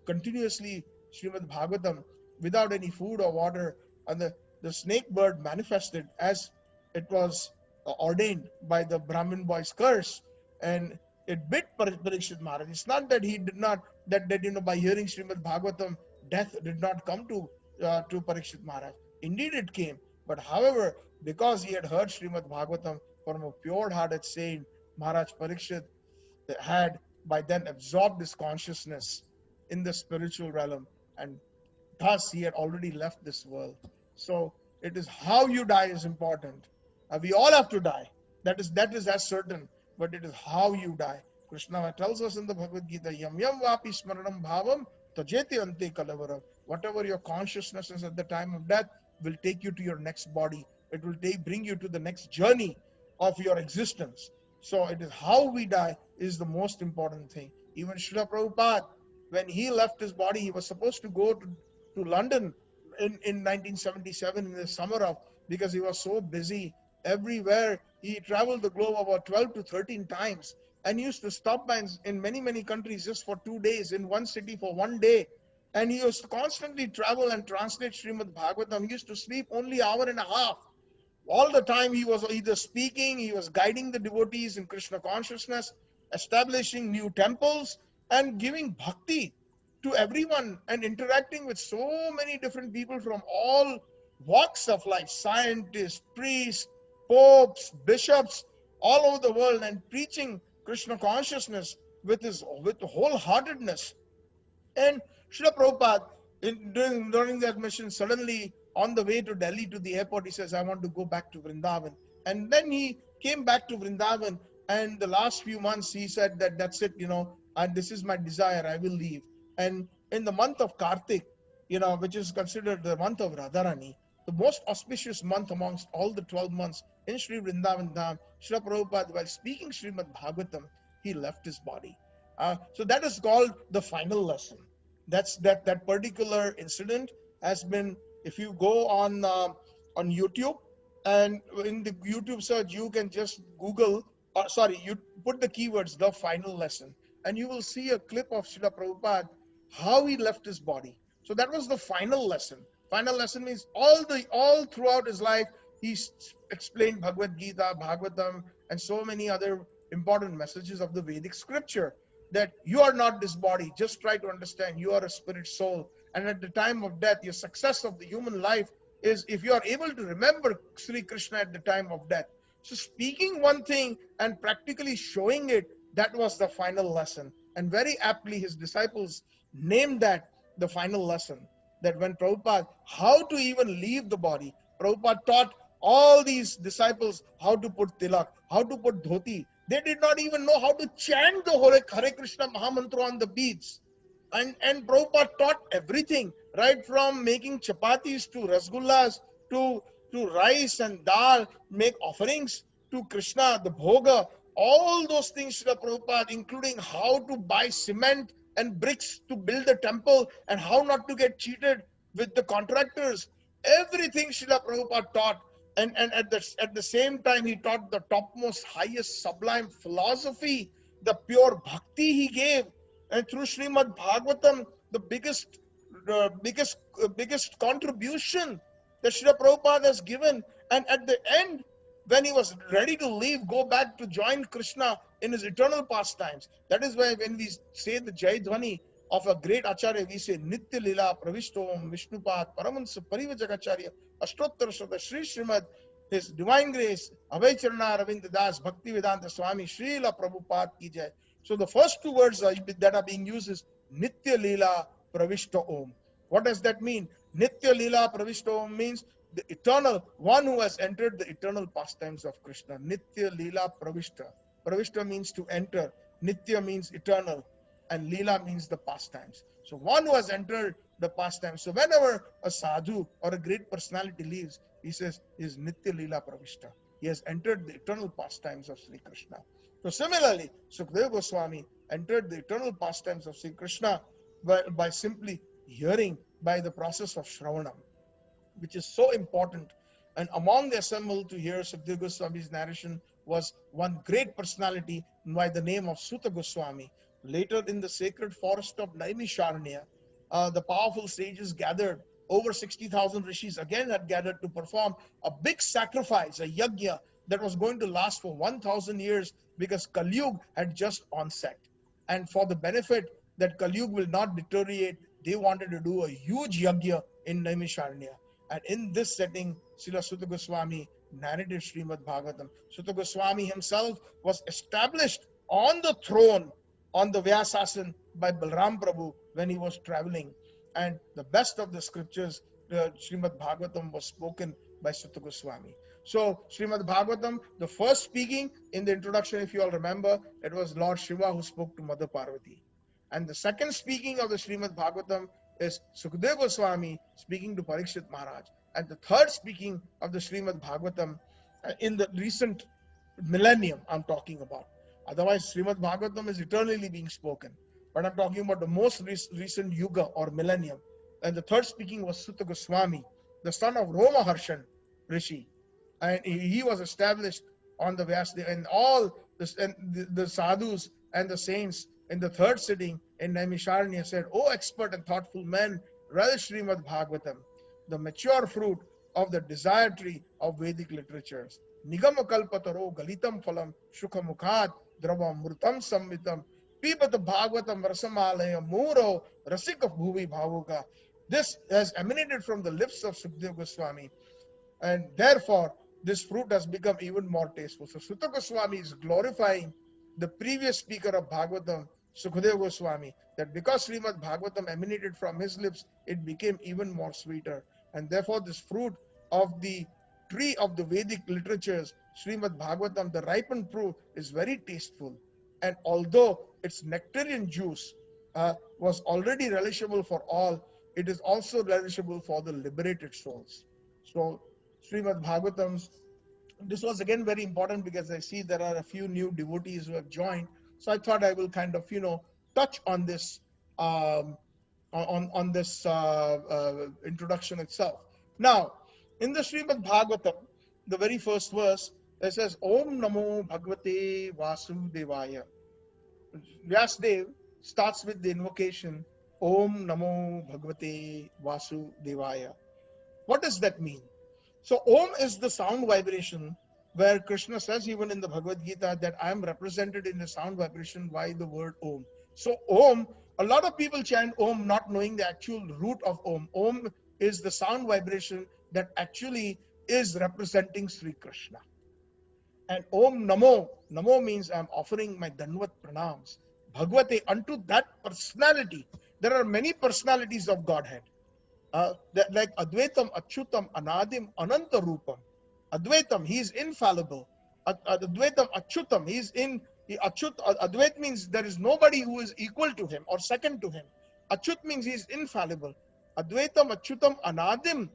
continuously Srimad-Bhagavatam without any food or water, and the snake bird manifested as it was ordained by the Brahmin boy's curse, and it bit Parikshit Maharaj. It's not that he did not, that by hearing Srimad-Bhagavatam, death did not come to Parikshit Maharaj. Indeed it came, but however, because he had heard Srimad-Bhagavatam from a pure-hearted saint, Maharaj Parikshit had by then absorbed his consciousness in the spiritual realm, and thus he had already left this world. So it is how you die is important. We all have to die. That is as certain, but it is how you die. Krishna tells us in the Bhagavad Gita, Yam yam vapi smaranam bhavam tajeti ante kalavaram. Whatever your consciousness is at the time of death will take you to your next body. It will bring you to the next journey of your existence. So it is how we die is the most important thing. Even Srila Prabhupada, when he left his body, he was supposed to go to London in 1977 in the summer of, because he was so busy everywhere. He traveled the globe about 12 to 13 times, and he used to stop by in many countries just for 2 days, in one city for 1 day. And he used to constantly travel and translate Srimad-Bhagavatam. He used to sleep only an hour and a half. All the time he was either speaking, he was guiding the devotees in Krishna consciousness, establishing new temples, and giving bhakti to everyone, and interacting with so many different people from all walks of life, scientists, priests, popes, bishops, all over the world, and preaching Krishna consciousness with wholeheartedness. And Srila Prabhupada, during that mission, suddenly on the way to Delhi to the airport, he says, I want to go back to Vrindavan. And then he came back to Vrindavan, and the last few months he said that that's it, and this is my desire, I will leave. And in the month of Kartik, which is considered the month of Radharani, the most auspicious month amongst all the 12 months in Sri Vrindavan Dham, Srila Prabhupada, while speaking Srimad-Bhagavatam, he left his body. So that is called the final lesson. That particular incident has been, if you go on YouTube, and in the YouTube search, you can just Google, you put the keywords, the final lesson, and you will see a clip of Srila Prabhupada, how he left his body. So that was the final lesson. Final lesson means all throughout his life, he explained Bhagavad Gita, Bhagavatam, and so many other important messages of the Vedic scripture, that you are not this body. Just try to understand you are a spirit soul. And at the time of death, your success of the human life is if you are able to remember Sri Krishna at the time of death. So speaking one thing and practically showing it, that was the final lesson. And very aptly, his disciples named that the final lesson. That when Prabhupada, how to even leave the body, Prabhupada taught all these disciples how to put tilak, how to put dhoti. They did not even know how to chant the Hare Krishna Mahamantra on the beads. And Prabhupada taught everything, right from making chapatis to rasgullas to rice and dal, make offerings to Krishna, the bhoga, all those things, Srila Prabhupada, including how to buy cement and bricks to build the temple and how not to get cheated with the contractors. Everything Srila Prabhupada taught. And at the same time, he taught the topmost, highest, sublime philosophy, the pure bhakti he gave. And through Srimad-Bhagavatam, the biggest contribution that Srila Prabhupada has given. And at the end, when he was ready to leave, go back to join Krishna in his eternal pastimes. That is why when we say the Jai Dhvani of a great Acharya, we say Nitya Lila Pravishtom Vishnupat Paramansa Parivajagacharya Ashtottara Shata Sri Srimad, His Divine Grace Abhaycharana Ravinda Das Bhaktivedanta Swami Srila Prabhupada Ki Jai. So the first two words that are being used is Nitya Lila Pravishta Om. What does that mean? Nitya Lila Pravishta Om means the eternal, one who has entered the eternal pastimes of Krishna. Nitya Lila Pravishta. Pravishta means to enter. Nitya means eternal. And Lila means the pastimes. So one who has entered the pastimes. So whenever a sadhu or a great personality leaves, he says, he is Nitya Lila Pravishta. He has entered the eternal pastimes of Sri Krishna. So similarly, Sukadeva Goswami entered the eternal pastimes of Sri Krishna by simply hearing, by the process of Shravanam, which is so important. And among the assembled to hear Sukadeva Goswami's narration was one great personality by the name of Suta Goswami. Later in the sacred forest of Naimisharanya, the powerful sages gathered. Over 60,000 rishis again had gathered to perform a big sacrifice, a yajna, that was going to last for 1,000 years because Kali Yuga had just onset. And for the benefit that Kali Yuga will not deteriorate, they wanted to do a huge yajna in Naimisharanya. And in this setting, Srila Suta Goswami narrated Srimad-Bhagavatam. Suta Goswami himself was established on the throne, on the Vyasasan by Balram Prabhu when he was traveling. And the best of the scriptures, Srimad-Bhagavatam, was spoken by Suta Goswami. So Srimad-Bhagavatam, the first speaking in the introduction, if you all remember, it was Lord Shiva who spoke to Mother Parvati. And the second speaking of the Srimad-Bhagavatam is Sukadeva Goswami speaking to Parikshit Maharaj. And the third speaking of the Srimad-Bhagavatam in the recent millennium I'm talking about. Otherwise, Srimad-Bhagavatam is eternally being spoken. But I'm talking about the most recent yuga or millennium. And the third speaking was Suta Goswami, the son of Romaharshan Rishi. And he was established on the Vyasdev, and all the sadhus and the saints in the third sitting in Naimisharanya said, "O expert and thoughtful men, relish Srimad-Bhagavatam, the mature fruit of the desire tree of Vedic literatures. Nigama kalpataro galitam phalam shukhamukhat dravam murtam samvitam pibata bhagavatam rasamalaya muro rasika bhuvi bhavuka." This has emanated from the lips of Sukadeva Goswami, and therefore this fruit has become even more tasteful. So Suta Goswami is glorifying the previous speaker of Bhagavatam, Sukadeva Goswami, that because Srimad Bhagavatam emanated from his lips, it became even more sweeter. And therefore, this fruit of the tree of the Vedic literatures, Srimad-Bhagavatam, the ripened fruit, is very tasteful. And although its nectarian juice was already relishable for all, it is also relishable for the liberated souls. So, Srimad-Bhagavatam's, this was again very important because I see there are a few new devotees who have joined. So I thought I will kind of, touch on this on this introduction itself. Now, in the Srimad Bhagavatam, the very first verse, it says, Om Namo Bhagavate Vasudevaya. Vyasdev starts with the invocation, Om Namo Bhagavate Vasudevaya. What does that mean? So Om is the sound vibration, where Krishna says even in the Bhagavad Gita that I am represented in the sound vibration by the word Om. So Om, a lot of people chant Om not knowing the actual root of Om. Om is the sound vibration that actually is representing Sri Krishna. And Om Namo, Namo means I am offering my Danvat Pranams. Bhagavate, unto that personality. There are many personalities of Godhead. Like Advaitam, Achyutam, Anadim, Ananta Rupam. Advaitam, he is infallible. Advaitam, Achyutam, he is in. Advait means there is nobody who is equal to him or second to him. Achyut means he is infallible. Advaitam, Achyutam, Anadim.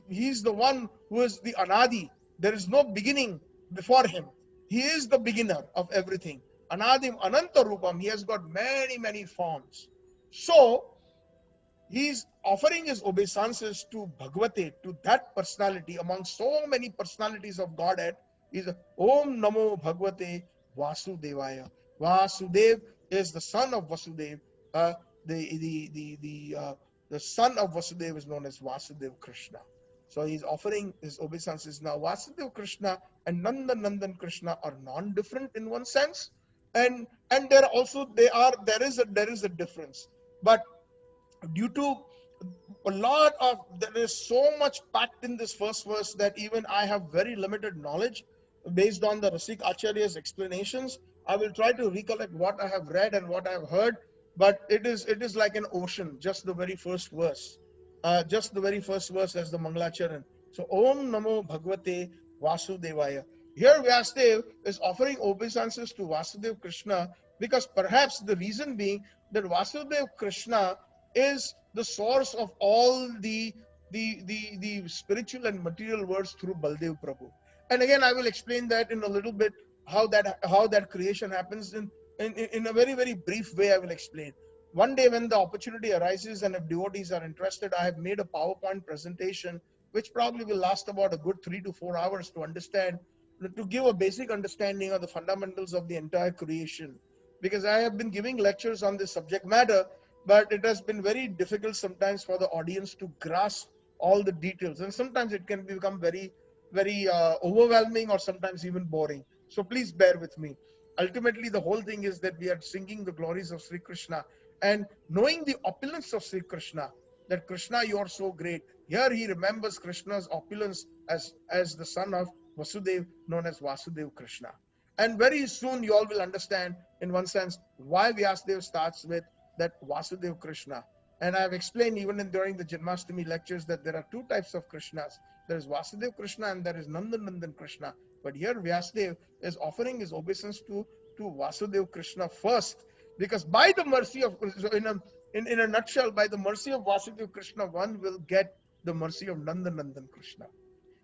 He is the one who is the Anadi. There is no beginning before him. He is the beginner of everything. Anadim, Ananta Rupam. He has got many, many forms. So, he's offering his obeisances to Bhagavate, to that personality among so many personalities of Godhead. Is Om Namo Bhagavate Vasudevaya. Vasudev is the son of Vasudev. The son of Vasudev is known as Vasudev Krishna. So he's offering his obeisances. Now Vasudev Krishna and Nandan Krishna are non-different in one sense, and there also there is a difference, but due to there is so much packed in this first verse that even I have very limited knowledge based on the Rasik Acharya's explanations. I will try to recollect what I have read and what I have heard, but it is like an ocean, just the very first verse. As the Mangalacharan. So Om Namo Bhagavate Vasudevaya. Here Vyasadev is offering obeisances to Vasudev Krishna because perhaps the reason being that Vasudev Krishna is the source of all the spiritual and material worlds through Baldev Prabhu. And again, I will explain that in a little bit how that creation happens in a very, very brief way. I will explain. One day when the opportunity arises and if devotees are interested, I have made a PowerPoint presentation which probably will last about a good 3 to 4 hours to give a basic understanding of the fundamentals of the entire creation. Because I have been giving lectures on this subject matter, but it has been very difficult sometimes for the audience to grasp all the details. And sometimes it can become very, very overwhelming or sometimes even boring. So please bear with me. Ultimately, the whole thing is that we are singing the glories of Sri Krishna and knowing the opulence of Sri Krishna, that Krishna, you are so great. Here he remembers Krishna's opulence as the son of Vasudev, known as Vasudev Krishna. And very soon you all will understand, in one sense, why Vyasadev starts with that Vasudev Krishna. And I have explained even during the Janmashtami lectures that there are two types of Krishnas. There is Vasudev Krishna and there is Nandan Krishna. But here Vyasadev is offering his obeisance to Vasudev Krishna first, because by the mercy of, in a nutshell, by the mercy of Vasudev Krishna, one will get the mercy of Nandan Krishna.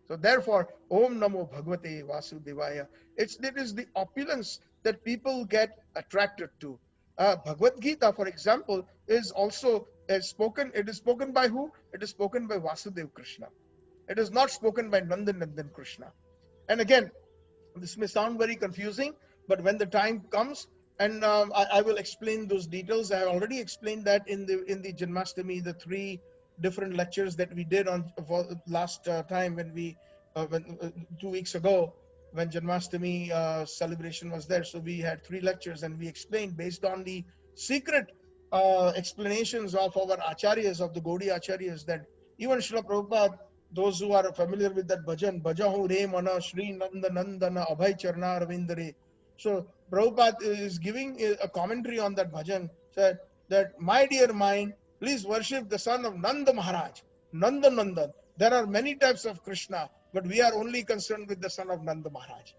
So therefore, Om Namo Bhagavate Vasudevaya. It is the opulence that people get attracted to. Bhagavad Gita, for example, is also spoken. It is spoken by who? It is spoken by Vasudev Krishna. It is not spoken by Nandan Krishna. And again, this may sound very confusing, but when the time comes, and I will explain those details. I have already explained that in the Janmashtami, the 3 different lectures that we did on last time when 2 weeks ago, when Janmashtami celebration was there. So we had 3 lectures and we explained based on the secret explanations of our acharyas, of the Gaudiya acharyas, that even Srila Prabhupada, those who are familiar with that bhajan, Bhajahu Re Mana Shri Nanda Nandana Abhay Charna Ravindare. So Prabhupada is giving a commentary on that bhajan, said that, my dear mind, please worship the son of Nanda Maharaj. Nanda Nandan. There are many types of Krishna, but we are only concerned with the son of Nanda Maharaj.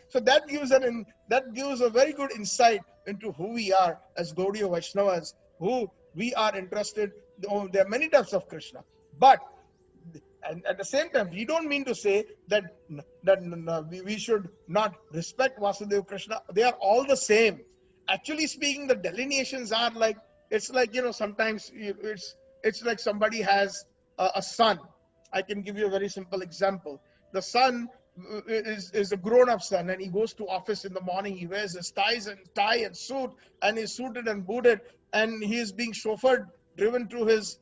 So that gives a very good insight into who we are as Gaudiya Vaishnavas, who we are interested. There are many types of Krishna, but and at the same time, we don't mean to say that we should not respect Vasudeva Krishna. They are all the same. Actually speaking, the delineations are like, it's like, sometimes it's like somebody has a son. I can give you a very simple example. The son is a grown-up son, and he goes to office in the morning. He wears his tie and suit, and he's suited and booted, and he is being chauffeured, driven to his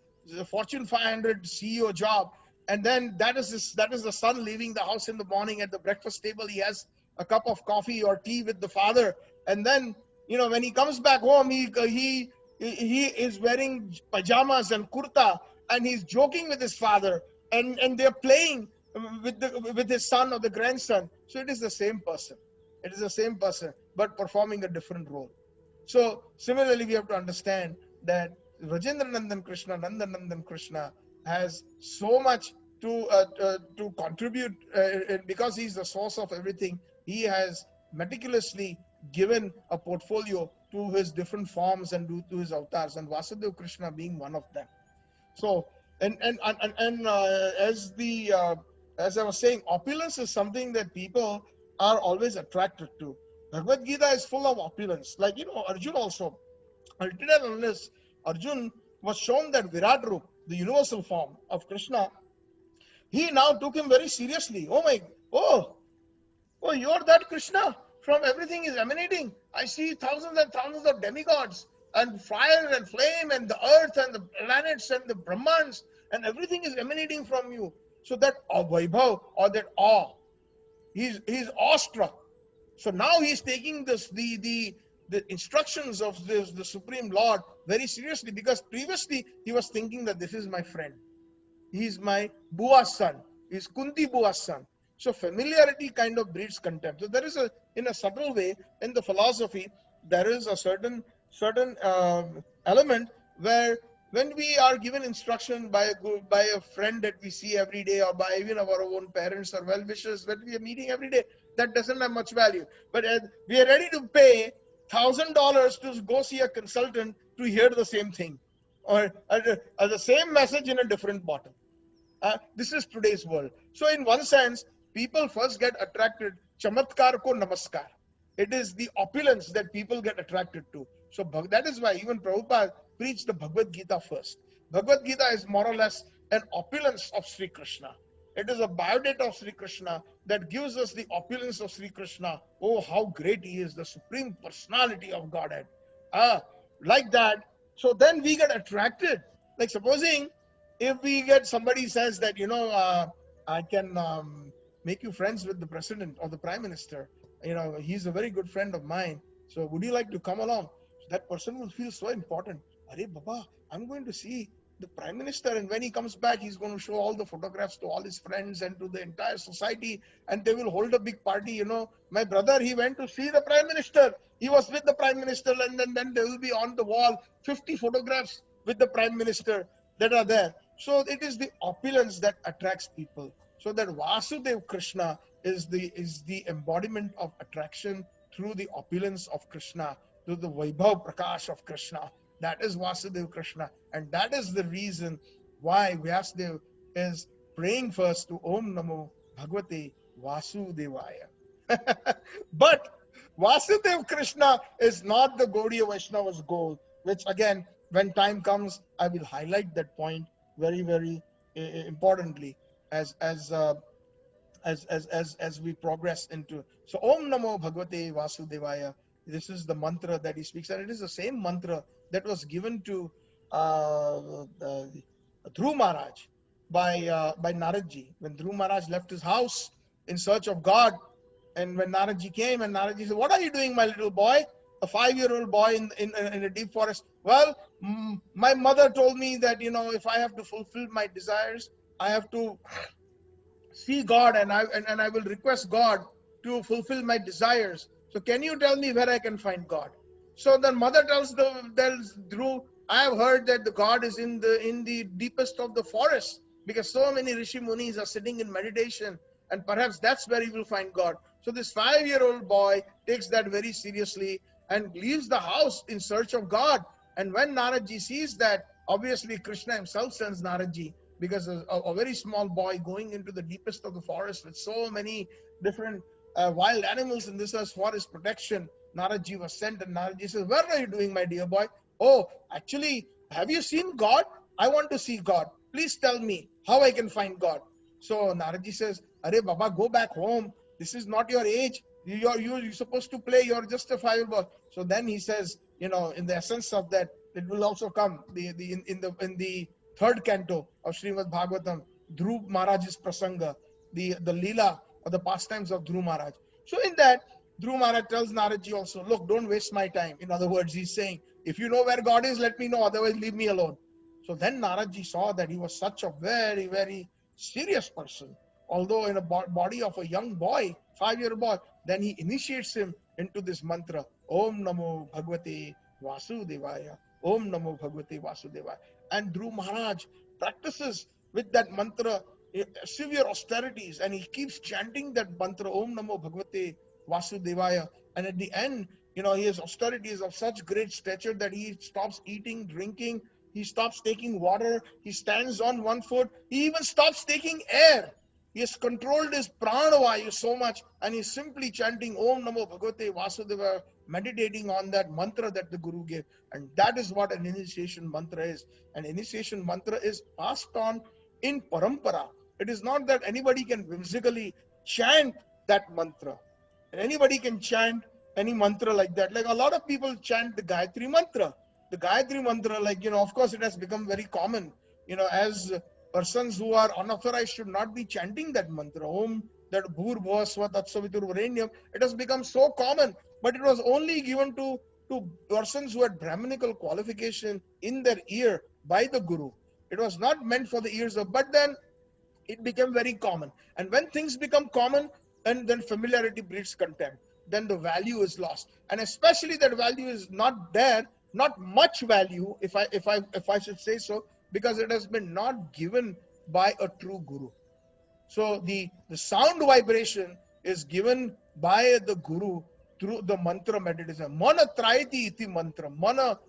Fortune 500 CEO job. And then that is the son leaving the house in the morning. At the breakfast table, he has a cup of coffee or tea with the father, and then when he comes back home, he is wearing pajamas and kurta, and he's joking with his father, and they're playing with his son or the grandson. So it is the same person. It is the same person, but performing a different role. So similarly, we have to understand that Rajendra Nandan Krishna, Nanda Nandan Krishna, has so much to contribute, because he's the source of everything. He has meticulously given a portfolio to his different forms and to his avatars, and Vasudeva Krishna being one of them. So, as I was saying, opulence is something that people are always attracted to. Bhagavad Gita is full of opulence. Like, Arjun also, until and unless Arjun was shown that Virat Rup, the universal form of Krishna, he now took him very seriously. Oh, you're that Krishna. From everything is emanating. I see thousands and thousands of demigods, and fire and flame, and the earth and the planets and the Brahmans, and everything is emanating from you. So that Vaibhav, or that awe, he's awestruck. So now he's taking the instructions of the Supreme Lord very seriously, because previously he was thinking that this is my friend. He's my Bua's son. He's Kunti Bua's son. So familiarity kind of breeds contempt. So there is in a subtle way, in the philosophy, there is a certain element where, when we are given instruction by a friend that we see every day, or by even our own parents or well-wishers that we are meeting every day, that doesn't have much value. But we are ready to pay $1,000 to go see a consultant to hear the same thing, or the same message in a different bottle. This is today's world. So in one sense, people first get attracted. Chamatkar ko namaskar. It is the opulence that people get attracted to. So that is why even Prabhupada preached the Bhagavad Gita first. Bhagavad Gita is more or less an opulence of Sri Krishna. It is a biodata of Sri Krishna that gives us the opulence of Sri Krishna. Oh, how great he is, the supreme personality of Godhead. Like that. So then we get attracted. Like supposing if we get somebody says that, I can make you friends with the president or the prime minister. He's a very good friend of mine. So would you like to come along? So that person will feel so important. Arey Baba, I'm going to see the prime minister, and when he comes back, he's going to show all the photographs to all his friends and to the entire society, and they will hold a big party. My brother, he went to see the prime minister. He was with the prime minister, and then there will be on the wall 50 photographs with the prime minister that are there. So it is the opulence that attracts people. So that Vasudeva Krishna is the embodiment of attraction through the opulence of Krishna, through the Vaibhav Prakash of Krishna. That is Vasudeva Krishna. And that is the reason why Vyasadeva is praying first to Om Namo Bhagavate Vasudevaya. But Vasudeva Krishna is not the Gaudiya Vaishnava's goal, which again, when time comes, I will highlight that point very, very importantly as we progress into. So Om Namo Bhagavate Vasudevaya. This is the mantra that he speaks, and it is the same mantra that was given to Dhruv Maharaj by Naradji. When Dhruv Maharaj left his house in search of God, and when Naradji came, and Naradji said, "What are you doing, my little boy?" A 5-year-old boy in a deep forest. Well, my mother told me that, if I have to fulfill my desires, I have to see God, and I will request God to fulfill my desires. So can you tell me where I can find God? So the mother tells Dhruv I have heard that the God is in the deepest of the forest, because so many Rishi Munis are sitting in meditation, and perhaps that's where he will find God. So this 5-year-old boy takes that very seriously and leaves the house in search of God. And when Naradji sees that, obviously Krishna himself sends Naradji, because a very small boy going into the deepest of the forest with so many different wild animals, in this was for his protection. Naradji was sent, and Naradji says, "Where are you doing, my dear boy?" "Oh, actually, have you seen God? I want to see God. Please tell me how I can find God." So Naradji says, "Arey Baba, go back home. This is not your age. You're supposed to play. You're just a 5-year-old." So then he says, in the essence of that, it will also come in the third canto of Srimad-Bhagavatam, Dhruv Maharaj's Prasanga, the Leela or the pastimes of Dhruv Maharaj. So in that, Dhruv Maharaj tells Naradji also, "Look, don't waste my time." In other words, he's saying, if you know where God is, let me know, otherwise leave me alone. So then Naradji saw that he was such a very, very serious person. Although in a body of a young boy, 5-year boy, then he initiates him into this mantra, Om Namo Bhagavate Vasudevaya, Om Namo Bhagavate Vasudevaya. And Dhruv Maharaj practices with that mantra severe austerities, and he keeps chanting that mantra, Om Namo Bhagavate Vasudevaya. And at the end, his austerity is of such great stature that he stops eating, drinking, he stops taking water, he stands on one foot, he even stops taking air. He has controlled his pranavayu so much, and he's simply chanting Om Namo Bhagavate Vasudevaya, meditating on that mantra that the Guru gave. And that is what an initiation mantra is. An initiation mantra is passed on in parampara. It is not that anybody can whimsically chant that mantra. Anybody can chant any mantra like that. Like a lot of people chant the Gayatri mantra. The Gayatri mantra, of course, it has become very common. As persons who are unauthorized should not be chanting that mantra. Om, that Bhur Bhuva Sva Tat Savitur Varenyam. It has become so common, but it was only given to persons who had Brahminical qualification in their ear by the Guru. It was not meant for the ears of, but then it became very common. And when things become common, and then familiarity breeds contempt, then the value is lost. And especially that value is not there, not much value, if I should say so, because it has been not given by a true Guru. So the sound vibration is given by the Guru through the mantra meditation. Mana trayati iti mantra. Mana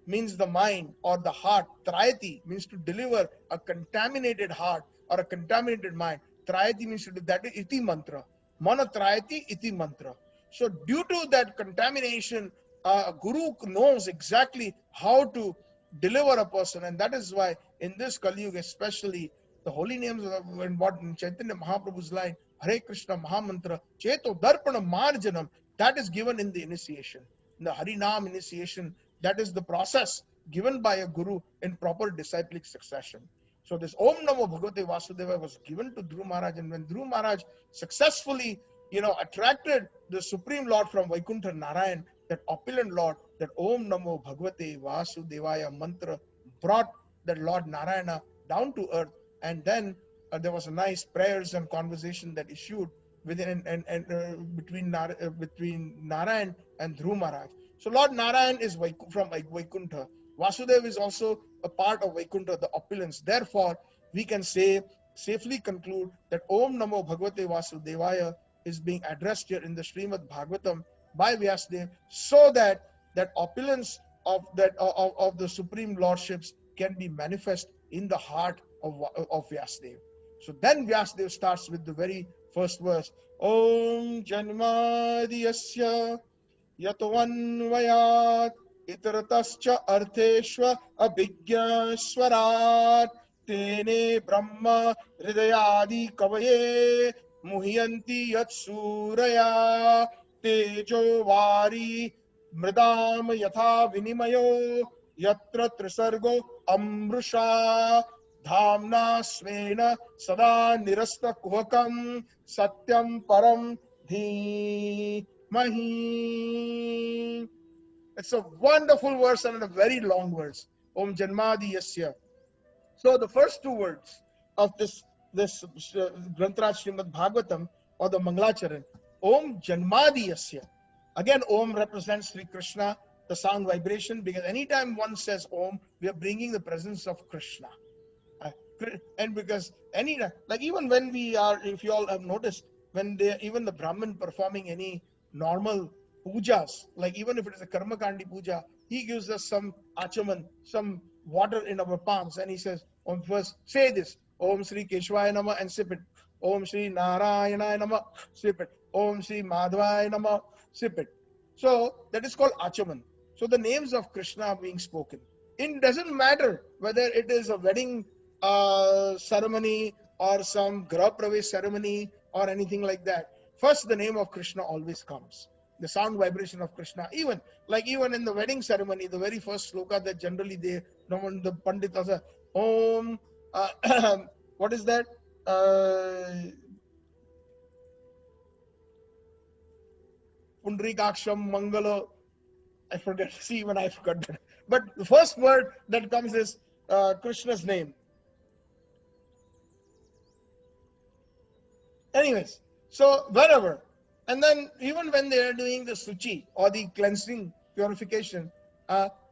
means the mind or the heart. Trayati means to deliver a contaminated heart or a contaminated mind. Trayati means to do that is iti mantra. Mana trayati iti mantra. So due to that contamination, Guru knows exactly how to deliver a person, and that is why in this Kali Yuga especially, the holy names and what in Chaitanya Mahaprabhu's line, Hare Krishna Mahamantra, Cheto Darpana Marjanam, that is given in the initiation. In the Harinam initiation, that is the process given by a Guru in proper disciplic succession. So this Om Namo Bhagavate Vasudeva was given to Dhruv Maharaj, and when Dhruv Maharaj successfully, attracted the Supreme Lord from Vaikuntha Narayan, that opulent Lord, that Om Namo Bhagavate Vasudevaya mantra brought that Lord Narayana down to earth. And then there was a nice prayers and conversation that issued within between Narayan and Dhruv Maharaj. So Lord Narayan is from Vaikuntha. Vasudeva is also a part of Vaikuntha, the opulence. Therefore, we can safely conclude that Om Namo Bhagavate Vasudevaya is being addressed here in the Srimad-Bhagavatam by Vyasadeva, so that opulence of the Supreme Lordships can be manifest in the heart of Vyasadeva. So then Vyasadeva starts with the very first verse. Om Janmadiyasya Yatavanvayat Itaratascha Artheshva Abhigyaswarat Tene Brahma Hridayadi Kavaye Muhyanti Yat Suraya Tejo Vari Mridam Yatha Vinimayo Yatra Trisargo Amrusha Dhamna Svena Sada Nirasta Kuhakam Satyam Param Dhimahi. It's a wonderful verse and a very long verse. Om Janmadi Yasya. So the first two words of this Grantraj Srimad-Bhagavatam or the Mangalacharan, Om Janmadi Yasya. Again, Om represents Sri Krishna, the sound vibration, because anytime one says Om, we are bringing the presence of Krishna. And because like even when we are, if you all have noticed, when they, even the Brahmin performing any normal pujas, like even if it is a karma kandi puja, he gives us some achaman, some water in our palms, and he says, Om, first say this, Om Sri Keshwaya Nama, and sip it. Om Sri Narayana Nama, sip it. Om Sri Madhvaya Nama, sip it. So that is called achaman. So the names of Krishna are being spoken. It doesn't matter whether it is a wedding ceremony or some Graha Pravesh ceremony or anything like that. First, the name of Krishna always comes. The sound vibration of Krishna. Even in the wedding ceremony, the very first sloka that generally the Pandita says, Om, what is that? Pundrikaksham Mangala. I forget. See, even I forgot that. But the first word that comes is Krishna's name. Anyways, so wherever, and then even when they are doing the suchi or the cleansing purification,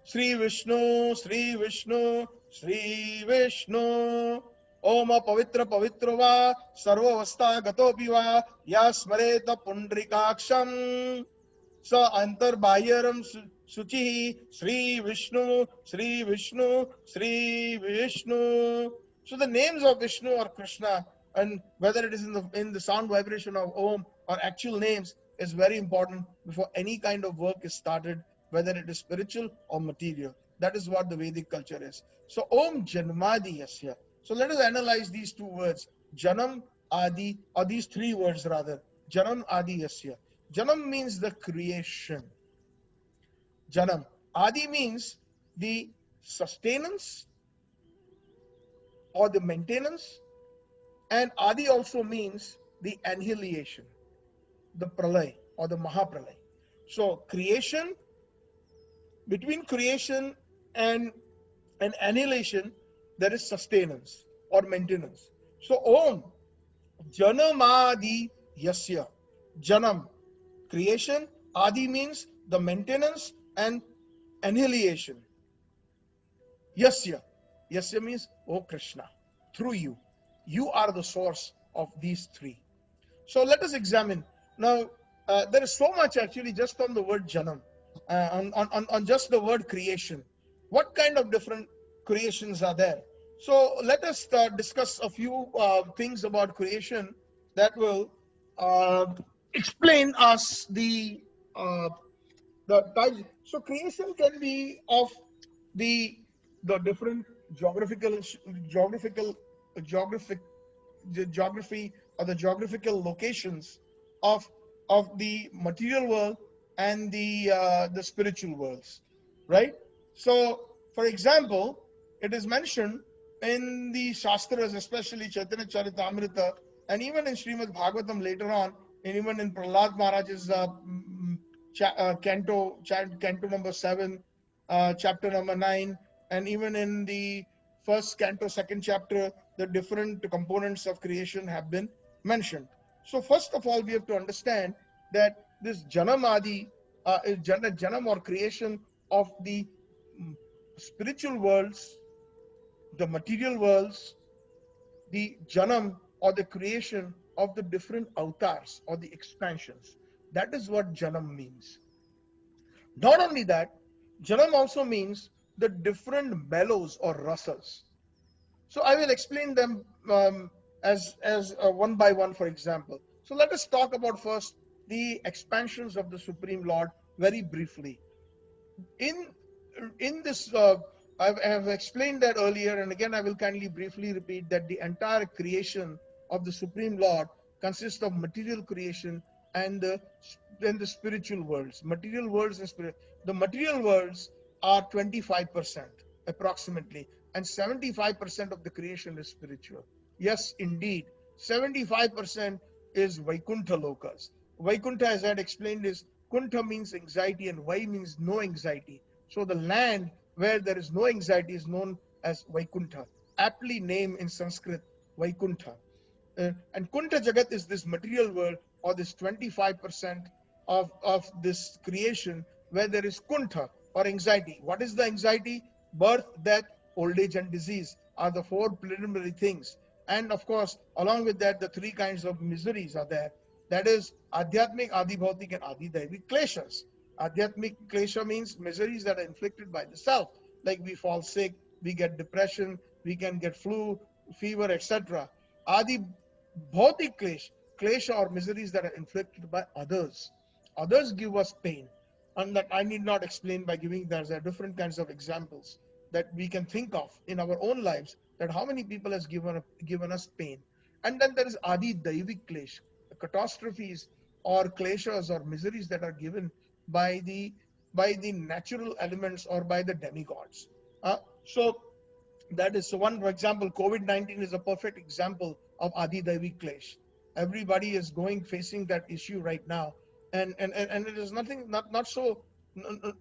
Sri Vishnu, Sri Vishnu, Sri Vishnu, Oma Pavitra Pavitra Va, Sarva Vasta Gatopi Va, Yasmareta Pundrikaksham. So antar bahyaram suchi Sri Vishnu, Sri Vishnu, Sri Vishnu. So the names of Vishnu or Krishna, and whether it is in the sound vibration of Om or actual names, is very important before any kind of work is started, whether it is spiritual or material. That is what the Vedic culture is. So Om Janmadi Yasya. So let us analyze these two words, Janam, Adi, or these three words rather. Janam, Adi, Yasya. Janam means the creation. Janam. Adi means the sustenance or the maintenance. And Adi also means the annihilation, the pralay or the mahapralay. So creation, between creation and annihilation, there is sustenance or maintenance. So Om, Janamadi Yasya. Janam, creation. Adi means the maintenance and annihilation. Yasya. Yasya means, oh Krishna, through you. You are the source of these three. So let us examine. Now, there is so much actually just on the word Janam, on just the word creation. What kind of different creations are there? So let us discuss a few things about creation that will explain us the types. So creation can be of the different geography or the geographical locations of the material world and the spiritual worlds, right? So, for example, it is mentioned in the Shastras, especially Chaitanya Charitamrita, and even in Srimad-Bhagavatam later on, and even in Prahlad Maharaj's canto number 7, chapter number 9, and even in the first canto, second chapter, the different components of creation have been mentioned. So first of all, we have to understand that this Janamadi is Janam or creation of the spiritual worlds, the material worlds, the Janam or the creation of the different avatars or the expansions. That is what Janam means. Not only that, Janam also means the different bellows or rasas. So I will explain them as one by one, for example. So let us talk about first the expansions of the Supreme Lord very briefly. In this, I have explained that earlier, and again I will kindly briefly repeat that the entire creation of the Supreme Lord consists of material creation and the spiritual worlds. Material worlds and spirit. The material worlds are 25% approximately, and 75% of the creation is spiritual. Yes, indeed, 75% is Vaikuntha Lokas. Vaikuntha, as I had explained, is Kuntha means anxiety and Vai means no anxiety. So the land where there is no anxiety is known as Vaikuntha, aptly named in Sanskrit Vaikuntha. And Kunta Jagat is this material world, or this 25% of this creation where there is Kuntha or anxiety. What is the anxiety? Birth, death, old age, and disease are the four preliminary things. And of course, along with that, the three kinds of miseries are there. That is Adhyatmic, Adi Bhautik, and Adi Daivik kleshas. Adhyatmic klesha means miseries that are inflicted by the self, like we fall sick, we get depression, we can get flu, fever, etc. Adi Bhautik klesha or miseries that are inflicted by others. Others give us pain, and that I need not explain by giving there are different kinds of examples that we can think of in our own lives, that how many people has given us pain. And then there is Adi Daivik klesh, catastrophes or kleshas or miseries that are given by the natural elements or by the demigods. So that is, so one example, COVID-19 is a perfect example of Adi Daivik Klesh. Everybody is facing that issue right now. And it is nothing, not so,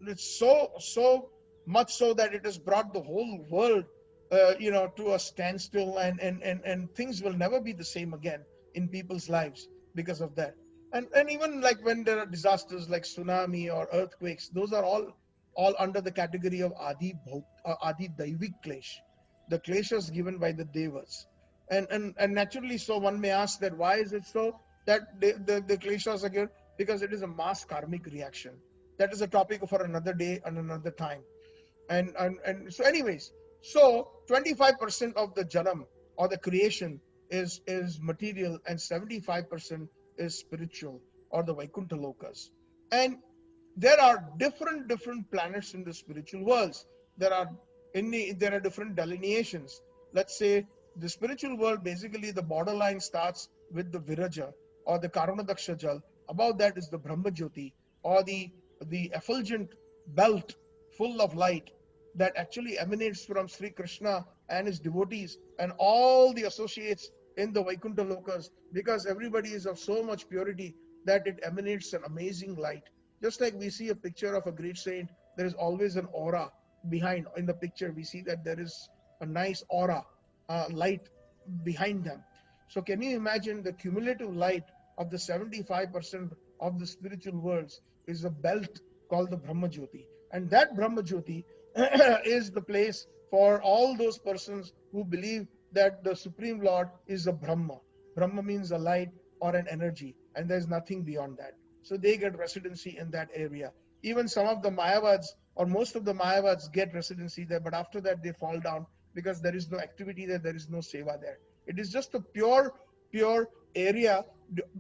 it's so much so that it has brought the whole world, to a standstill, and things will never be the same again in people's lives because of that. And even like when there are disasters like tsunami or earthquakes, those are all under the category of Adi Daivik Klesh, the kleshas given by the devas. And naturally, so one may ask that why is it so that the kleshas are given? Because it is a mass karmic reaction. That is a topic for another day and another time. And so anyways, so 25% of the janam or the creation is material, and 75% is spiritual, or the Vaikuntha lokas. And there are different planets in the spiritual worlds. There are different delineations. Let's say the spiritual world, basically the borderline starts with the Viraja or the Karunadaksha Jal. Above that is the Brahma Jyoti, or the effulgent belt full of light that actually emanates from Sri Krishna and his devotees and all the associates in the Vaikuntha lokas, because everybody is of so much purity that it emanates an amazing light. Just like we see a picture of a great saint, there is always an aura behind. In the picture, we see that there is a nice aura, light behind them. So can you imagine the cumulative light of the 75% of the spiritual worlds is a belt called the Brahma Jyoti. And that Brahma Jyoti is the place for all those persons who believe that the Supreme Lord is a Brahma. Brahma means a light or an energy, and there's nothing beyond that. So they get residency in that area. Even some of the Mayavads, or most of the Mayavads, get residency there, but after that they fall down because there is no activity there is no seva there. It is just a pure area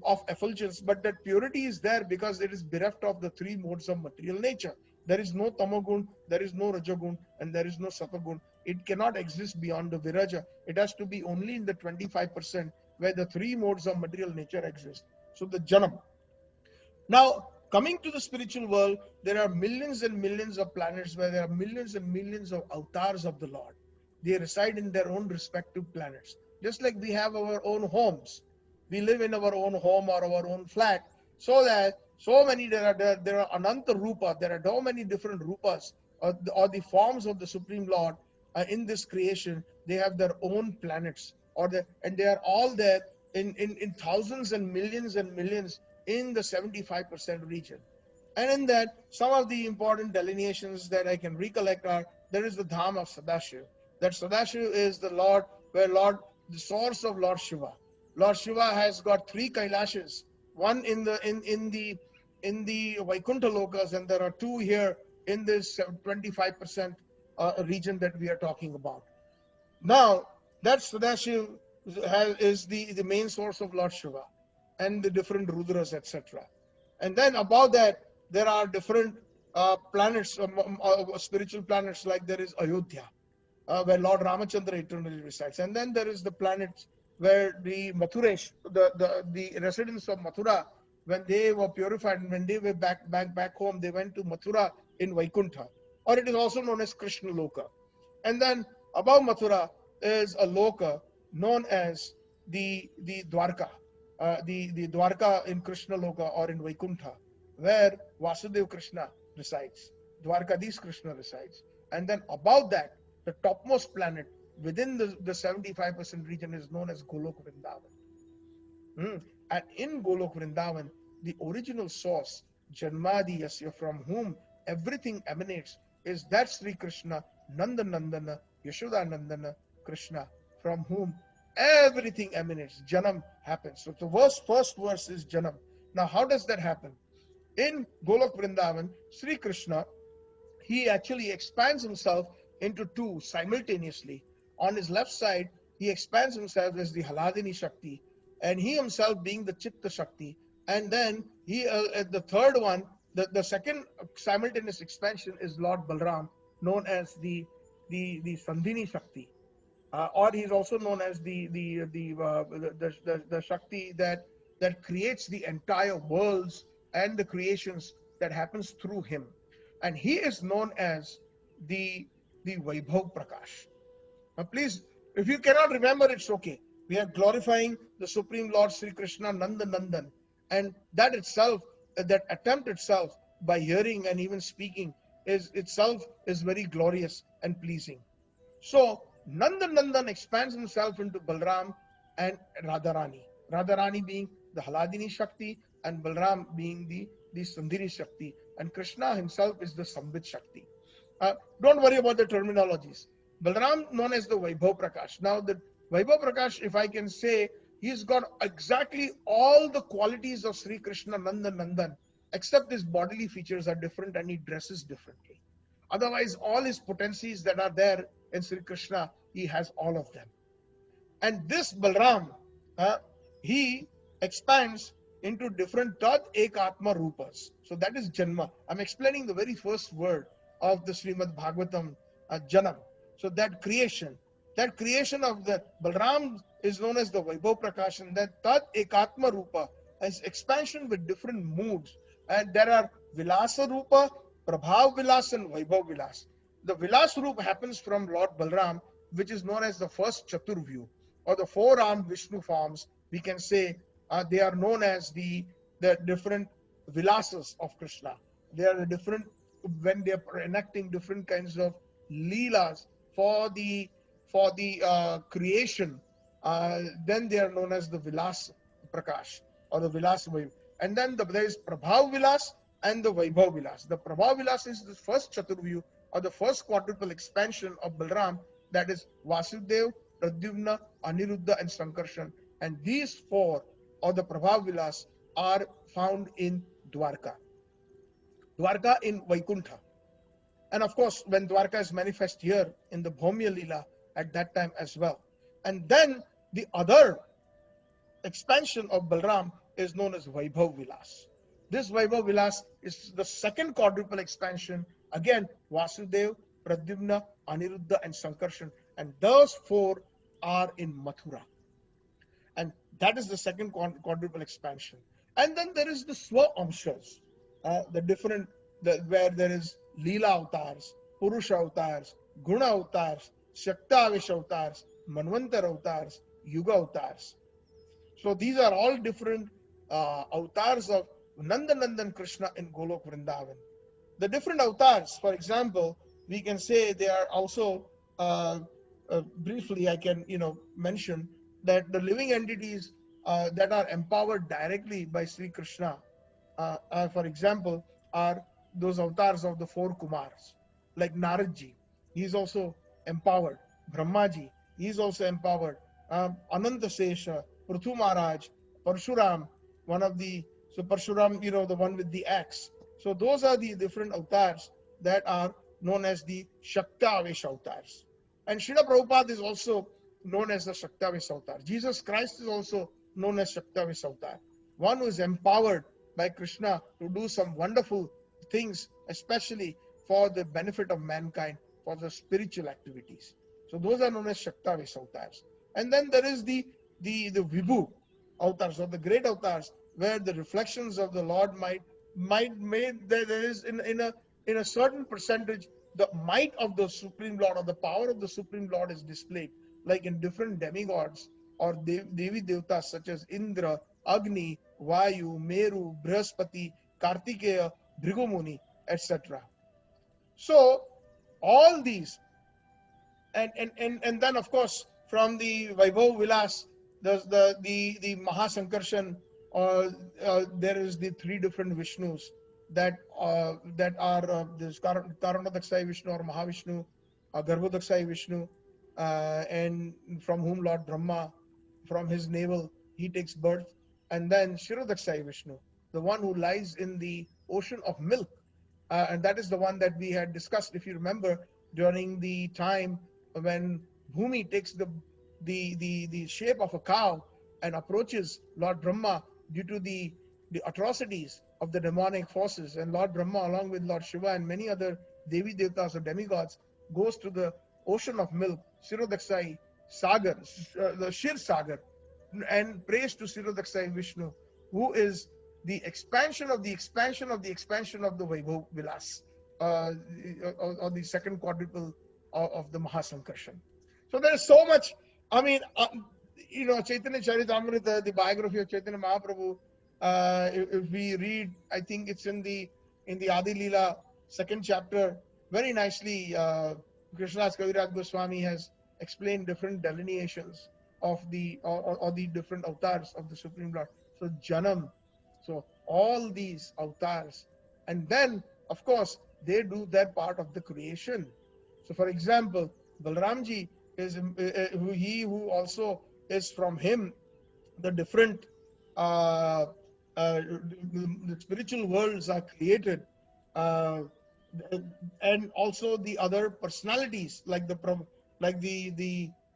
of effulgence, but that purity is there because it is bereft of the three modes of material nature. There is no tamagun, there is no rajagun, and there is no satagun. It cannot exist beyond the viraja. It has to be only in the 25% where the three modes of material nature exist. So the janam. Now, coming to the spiritual world, there are millions and millions of planets where there are millions and millions of avatars of the Lord. They reside in their own respective planets. Just like we have our own homes. We live in our own home or our own flat. So that so many there are ananta rupa, there are so many different rupas, or the forms of the Supreme Lord in this creation. They have their own planets, and they are all there in thousands and millions in the 75% region. And in that, some of the important delineations that I can recollect are, there is the Dham of Sadashiv. That Sadashiv is the Lord, the source of Lord Shiva. Lord Shiva has got three Kailashas, one in the Vaikuntha lokas, and there are two here in this 25% region that we are talking about. Now, that Sadashiv is the main source of Lord Shiva and the different Rudras, etc. And then above that, there are different planets, spiritual planets, like there is Ayodhya, where Lord Ramachandra eternally resides. And then there is the planets where the Mathuresh, the residents of Mathura, when they were purified and when they were back home, they went to Mathura in Vaikuntha, or it is also known as Krishna Loka. And then above Mathura is a loka known as the Dwarka, the Dwarka in Krishna Loka or in Vaikuntha, where Vasudev Krishna resides. Dwarkadis Krishna resides. And then above that, the topmost planet within the 75% region is known as Golok Vrindavan. And in Golok Vrindavan, the original source, Janmadi Yasya, from whom everything emanates, is that Sri Krishna, Nanda Nandana, Yashoda Nandana, Krishna, from whom everything emanates. Janam happens. So the first verse is Janam. Now, how does that happen? In Golok Vrindavan, Sri Krishna, he actually expands himself into two simultaneously. On his left side, he expands himself as the Haladini Shakti, and he himself being the Chitta Shakti. And then the third one, the second simultaneous expansion is Lord Balram, known as the Sandhini Shakti, or he's also known as the Shakti that creates the entire worlds and the creations that happens through him, and he is known as the Vaibhav Prakash. Now, please, if you cannot remember, it's okay. We are glorifying the Supreme Lord Sri Krishna Nanda Nandan, and that itself, that attempt itself, by hearing and even speaking, is itself is very glorious and pleasing. So Nanda Nandan expands himself into Balram and Radharani. Radharani being the Haladini Shakti and Balram being the Sandhini Shakti, and Krishna himself is the Sambit Shakti. Don't worry about the terminologies. Balram known as the Vaibhav Prakash. Now the Vaibhav Prakash, if I can say, he's got exactly all the qualities of Sri Krishna Nanda Nandan, except his bodily features are different and he dresses differently. Otherwise, all his potencies that are there in Sri Krishna, he has all of them. And this Balram, he expands into different Tat Ekatma Rupas. So that is Janma. I'm explaining the very first word of the Srimad-Bhagavatam, Janam. So that creation of the Balram is known as the Vaibhav Prakash, and that Tat Ekatma Rupa is expansion with different moods. And there are Vilasa Rupa, Prabhav Vilas, and Vaibhav Vilas. The Vilas Rupa happens from Lord Balram, which is known as the first Chaturvyu, or the four-armed Vishnu forms. We can say they are known as the different Vilasas of Krishna. They are the different, when they are enacting different kinds of Leelas for the creation, then they are known as the Vilas Prakash or the Vilas Vaibhav. And then there is Prabhav Vilas and the Vaibhav Vilas. The Prabhav Vilas is the first Chaturvyu or the first quadruple expansion of Balram, that is Vasudev, Pradyumna, Aniruddha, and Sankarshan. And these four, or the Prabhav Vilas, are found in Dwarka. Dwarka in Vaikuntha. And of course, when Dwarka is manifest here in the Bhaumya Leela at that time as well. And then the other expansion of Balram is known as Vaibhav Vilas. This Vaibhav Vilas is the second quadruple expansion. Again, Vasudev, Pradyumna, Aniruddha, and Sankarshan. And those four are in Mathura. And that is the second quadruple expansion. And then there is the Swa Amshas, the different, where there is Leela avatars, Purusha avatars, Guna avatars, Shaktavesh avatars, Manvantar avatars, Yuga avatars. So these are all different avatars of Nanda Nandan Krishna in Golok Vrindavan. The different avatars, for example, we can say they are also, briefly I can mention that the living entities that are empowered directly by Sri Krishna, for example, are those avatars of the four Kumars, like Naradji. He is also empowered. Brahmaji, he is also empowered. Ananta Sesha, Prithu Maharaj, Parshuram, so Parshuram, the one with the axe. So those are the different avatars that are known as the Shaktavesh avatars. And Srila Prabhupada is also known as the Shaktavesh avatar. Jesus Christ is also known as Shaktavesh avatar. One who is empowered by Krishna to do some wonderful things, especially for the benefit of mankind, for the spiritual activities. So those are known as Shaktavesh avatars. And then there is the Vibhu avatars, or the great avatars, where the reflections of the Lord there is in a certain percentage the might of the Supreme Lord or the power of the Supreme Lord is displayed, like in different demigods or Devi Devtas such as Indra, Agni, Vayu, Meru, Brihaspati, Kartikeya, Bhrigumuni, etc. So all these, and then of course from the Vaibhav Vilas, the Mahasankarshan, there is the three different Vishnus that that are this Karanadaksai Vishnu or Mahavishnu, Garbhodaksai Vishnu, and from whom Lord Brahma, from his navel, he takes birth, and then Shirodaksai Vishnu, the one who lies in the ocean of milk, and that is the one that we had discussed, if you remember, during the time when Bhumi takes the shape of a cow and approaches Lord Brahma due to the atrocities of the demonic forces, and Lord Brahma, along with Lord Shiva and many other Devi Devtas or demigods, goes to the ocean of milk, Sirodaksai Sagar, the Shir Sagar, and prays to Sirodaksai Vishnu, who is the expansion of the expansion of the expansion of the Vaibhav Vilas, or the second quadruple of the Mahasankarshan. So there is so much. I mean, Chaitanya Charitamrita, the biography of Chaitanya Mahaprabhu. If we read, I think it's in the Adi Leela second chapter, very nicely. Krishnadas Kaviraj Goswami has explained different delineations of the or the different avatars of the Supreme Lord. So Janam, so all these avatars, and then of course they do their part of the creation. So for example, Balramji is he who also is from him the different the spiritual worlds are created, uh, and also the other personalities like the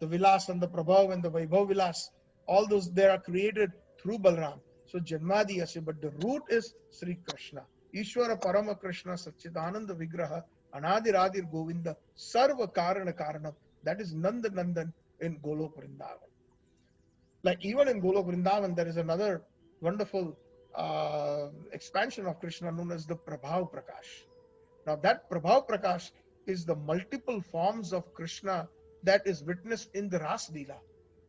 Vilas and the Prabhav and the Vaibhav Vilas, all those they are created through Balram. So Janmadi Yasya, but the root is Sri Krishna. Ishvara Parama Krishna Satchidananda Vigraha Anadiradir Govinda Sarva Karana Karanam. That is Nanda Nandan in Golok Vrindavan. Like even in Golok Vrindavan, there is another wonderful expansion of Krishna known as the Prabhav Prakash. Now that Prabhav Prakash is the multiple forms of Krishna that is witnessed in the Ras Leela.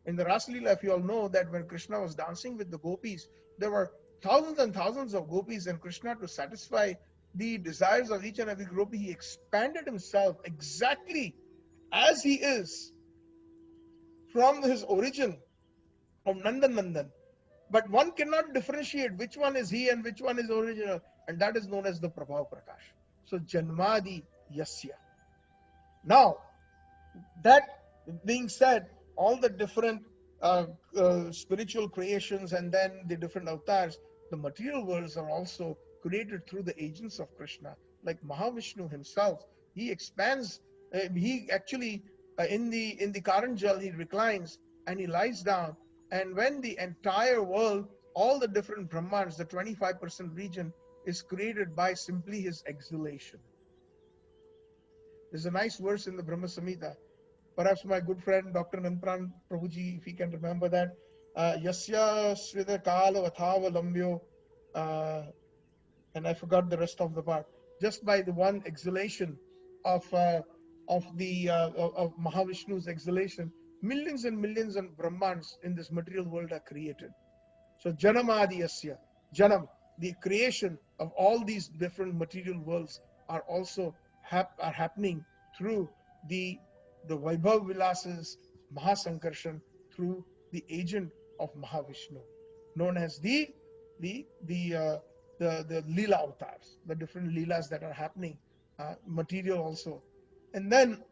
In the Ras Leela, if you all know that when Krishna was dancing with the gopis, there were thousands and thousands of gopis, and Krishna, to satisfy the desires of each and every gopi, he expanded himself exactly as he is from his origin of Nandan Nandan. But one cannot differentiate which one is he and which one is original, and that is known as the Prabhav Prakash. So Janmadi Yasya. Now, that being said, all the different spiritual creations and then the different avatars, the material worlds are also created through the agents of Krishna. Like Mahavishnu himself, he expands. He actually in the Karanjal he reclines and he lies down. And when the entire world, all the different Brahmans, the 25% region, is created by simply his exhalation. There's a nice verse in the Brahma Samhita. Perhaps my good friend Dr. Nandpran Prabhuji, if he can remember that. Yasya Svida Kala Vathava Lambyo, and I forgot the rest of the part. Just by the one exhalation of Mahavishnu's exhalation, millions and millions of Brahmans in this material world are created. So Janamadi Yasya, Janam, the creation of all these different material worlds are also happening through the Vaibhav Vilas's Mahasankarshan, through the agent of Mahavishnu, known as the Leela avatars, the different Leelas that are happening, material also. And then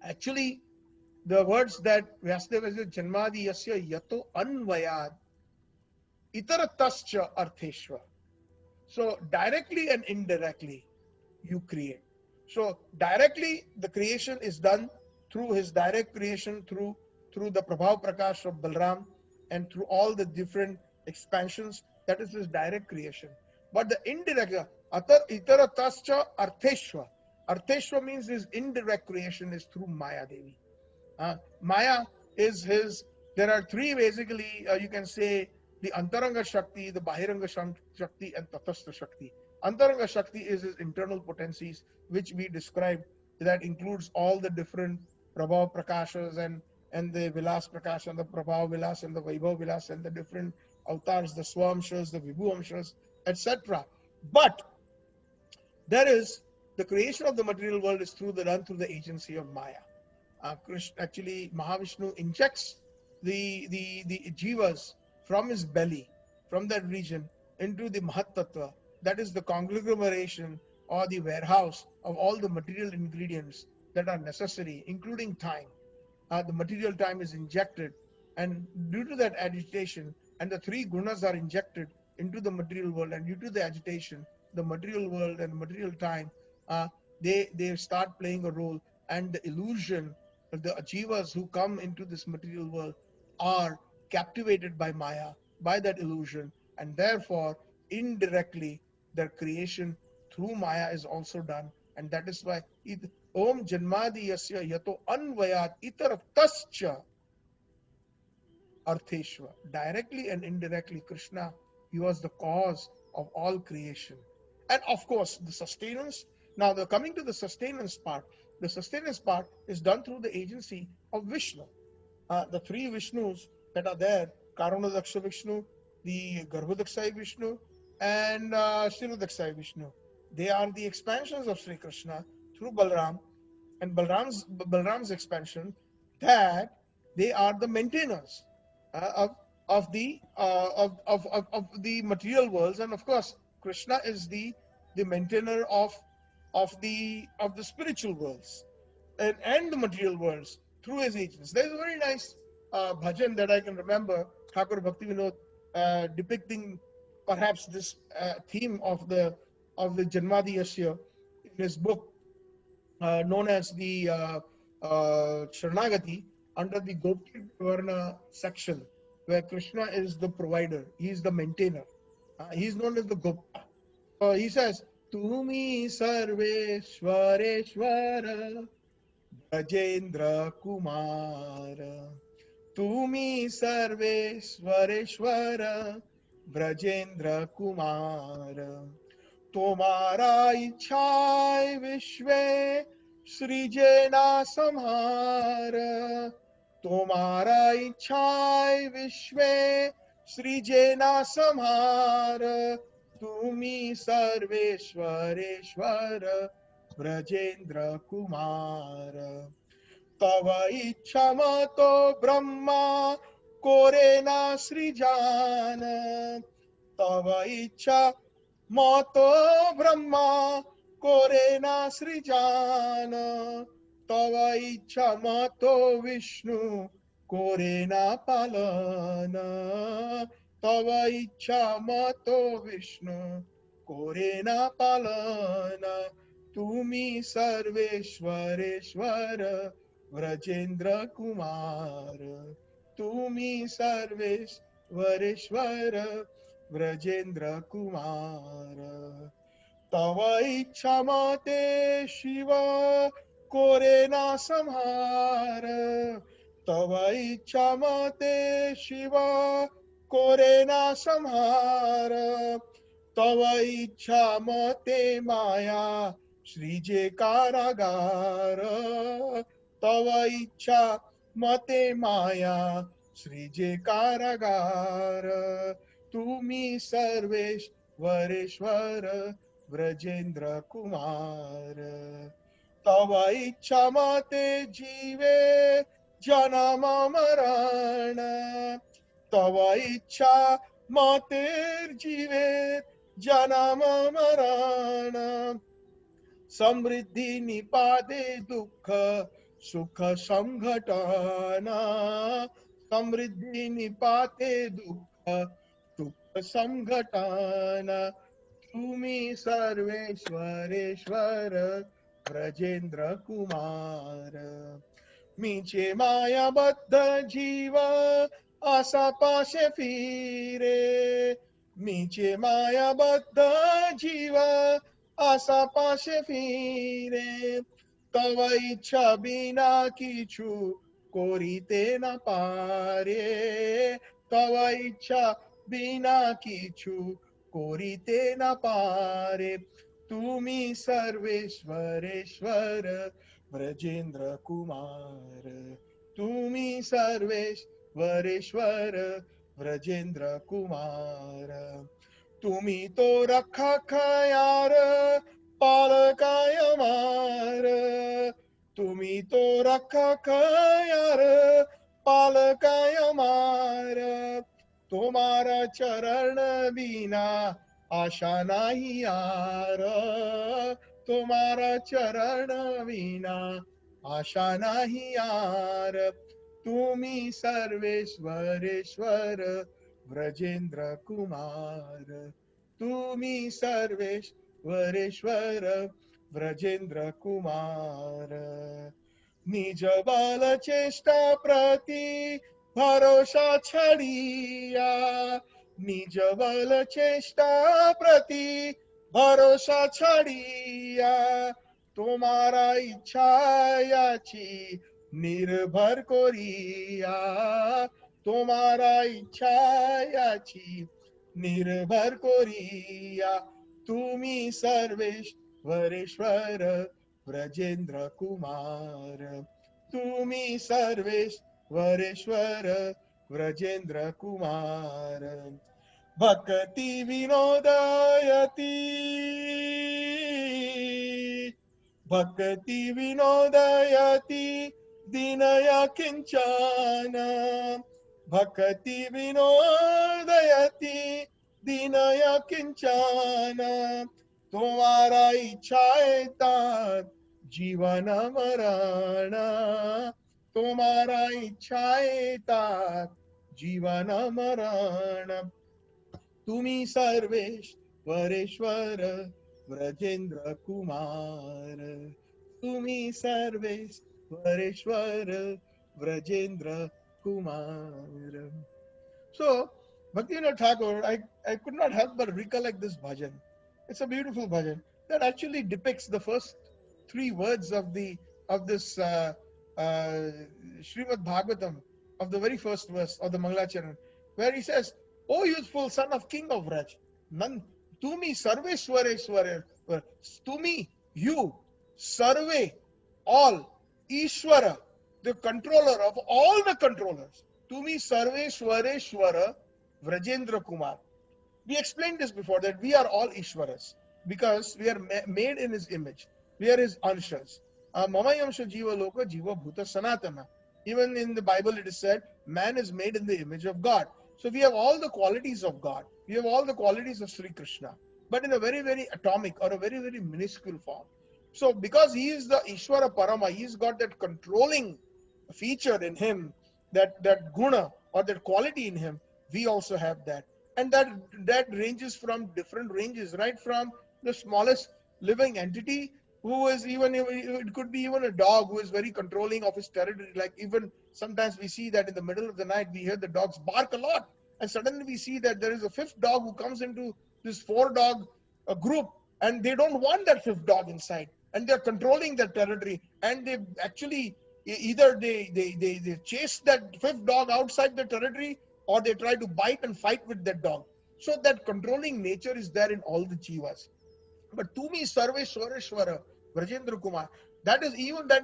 actually the words that Vyasdeva says, Janmadi Yasya Yato Anvayad Itaratascha Artheshva. So directly and indirectly you create. So directly the creation is done through his direct creation, through the Prabhav Prakash of Balram, and through all the different expansions. That is his direct creation. But the indirect, Itaratascha Artheshva. Artheshva means his indirect creation is through Maya Devi. Maya is his. There are three basically, you can say, the Antaranga Shakti, the Bahiranga Shakti, and Tathastha Shakti. Antaranga Shakti is his internal potencies, which we described, that includes all the different Prabhav Prakashas and the Vilas Prakash and the Prabhav Vilas and the Vaibhav Vilas and the different avatars, the Swamshas, the Vibhuamshas, etc. But there is the creation of the material world is done through the agency of Maya. Actually, Mahavishnu injects the jivas from his belly, from that region, into the Mahat Tattva, that is the conglomeration or the warehouse of all the material ingredients that are necessary, including time. The material time is injected, and due to that agitation, and the three gunas are injected into the material world, and due to the agitation, the material world and material time, uh, they start playing a role, and the illusion of the achievers who come into this material world are captivated by Maya, by that illusion, and therefore indirectly their creation through Maya is also done, and that is why Om Janmadi Yasya Yato Anvayat Itaratascha Artheshva. Directly and indirectly, Krishna, he was the cause of all creation. And of course, the sustenance. Now, coming to the sustenance part, the sustenance part is done through the agency of Vishnu. The three Vishnus that are there, Karunadaksha Vishnu, the Garbhodakshai Vishnu, and Shirodakshai Vishnu. They are the expansions of Sri Krishna through Balram, and Balram's expansion, that they are the maintainers of the material worlds, and of course Krishna is the maintainer of the spiritual worlds and the material worlds through his agents. There's a very nice bhajan that I can remember, Thakur Bhaktivedanta depicting perhaps this theme of the Janmadi Yasya in his book known as the Sharanagati, under the Bhagavata Purana section, where Krishna is the provider, he is the maintainer. He is known as the Gopta. He says, Tumi Sarveshwareshwara Brajendra Kumara. Tumi Sarveshwareshwara Brajendra Kumara. तुम्हारा इच्छाय विश्वे सृजना संहार. तुम्हारा इच्छाय विश्वे सृजना संहार. तुम्ही सर्वेश्वरेश्वर ब्रजेंद्र कुमार. तव इच्छा मतो ब्रह्मा कोरेना सृजान. तव इच्छा मतो ब्रह्मा कोरेना सृजान. तव इच्छा मतो विष्णु कोरेना पालन. तव इच्छा मतो विष्णु कोरेना पालन. तुम्ही सर्वेश्वरेश्वर व्रजेंद्र कुमार. तुम्ही सर्वेश्वरेश्वर व्रजेंद्र कुमार. तव इच्छा मते शिव कोरेना संहार. तव इच्छा मते शिव कोरेना संहार. तव इच्छा मते माया श्रीजे कारागार. तव इच्छा मते माया श्रीजे कारागार. तुम्ही सर्वेश्वरेश्वर व्रजेंद्र कुमार. तव इच्छा मते जीवे जन्म मरण. तव इच्छा मते जीवे जन्म मरण. समृद्धि निपाते दुःख सुख संघटन. समृद्धि निपाते दुःख सुख संघटन. तुम्ही सर्वेश्वरेश्वर व्रजेंद्र कुमार. मीचे मायाबद्ध जीव असा पाशे फिरे. मीचे मायाबद्ध जीव असा पाशे फिरे. तव इच्छा बिना किछु कोरिते न पारे. तव इच्छा बिना किछु कोरिते न पारे. तुम्ही सर्वेश्वरेश्वर व्रजेंद्र कुमार. तुम्ही सर्वेश्वरेश्वर व्रजेंद्र कुमार. तुम्ही तो रखा खयार पालकाय मार. तुम्ही तो रखा खयार पालकाय मार. तुम्हारा चरण बिना आशा नहीं यार तुम्हारा चरण विना, आशा नहीं यार तुम्ही सर्वेश्वरेश्वर व्रजेंद्र कुमार, तुम्ही सर्वेश्वरेश्वर व्रजेंद्र कुमार, निज बल चेष्टा प्रति भरोसा छड़िया, निज बल चेष्टा प्रति भरोसा छड़िया, तुम्हारा इच्छा याची निर्भर कोरिया, तुम्हारा इच्छा याची निर्भर कोरिया, तुम्ही सर्वेश्वरेश्वर व्रजेंद्र कुमार, तुम्ही सर्वेश्वरेश्वर व्रजेंद्र कुमार, भक्ति विनोदयती, भक्ति विनोदयती दीनया किंचन, भक्ति विनोदयती दीनया किंचन, तुम्हारा इच्छा तात जीवन मरण, तुम्हारा इच्छा तात जीवन मरण, तुम्ही सर्वेश्वरेश्वर व्रजेंद्र कुमार, तुम्ही सर्वेश्वरेश्वर व्रजेंद्र Kumar. So, Bhaktivinoda Thakur, I could not help but recollect this bhajan. It's a beautiful bhajan that actually depicts the first three words of this Srimad-Bhagavatam, of the very first verse of the Mangalacharan, where he says, "O youthful son of King of Raj, Tumi Sarveshwareswara, Tumi, you, Sarve, all, Ishwara, the controller of all the controllers, Tumi Sarveshwareshwara Vrajendra Kumar." We explained this before, that we are all Ishwaras because we are made in his image. We are his anshas. Mamayamsha Jiva Loka Jiva Bhuta Sanatana. Even in the Bible it is said, man is made in the image of God. So we have all the qualities of God. We have all the qualities of Sri Krishna, but in a very, very atomic or a very, very minuscule form. So because he is the Ishwara Parama, he's got that controlling feature in him, that guna or that quality in him, we also have that. And that ranges from different ranges, right from the smallest living entity, who is even, it could be even a dog who is very controlling of his territory. Like even sometimes we see that in the middle of the night, we hear the dogs bark a lot. And suddenly we see that there is a fifth dog who comes into this four dog group, and they don't want that fifth dog inside. And they're controlling their territory. And they actually, either they chase that fifth dog outside the territory, or they try to bite and fight with that dog. So that controlling nature is there in all the jivas. But Tumi Sarveshwareshwara Vrajendra Kumar, that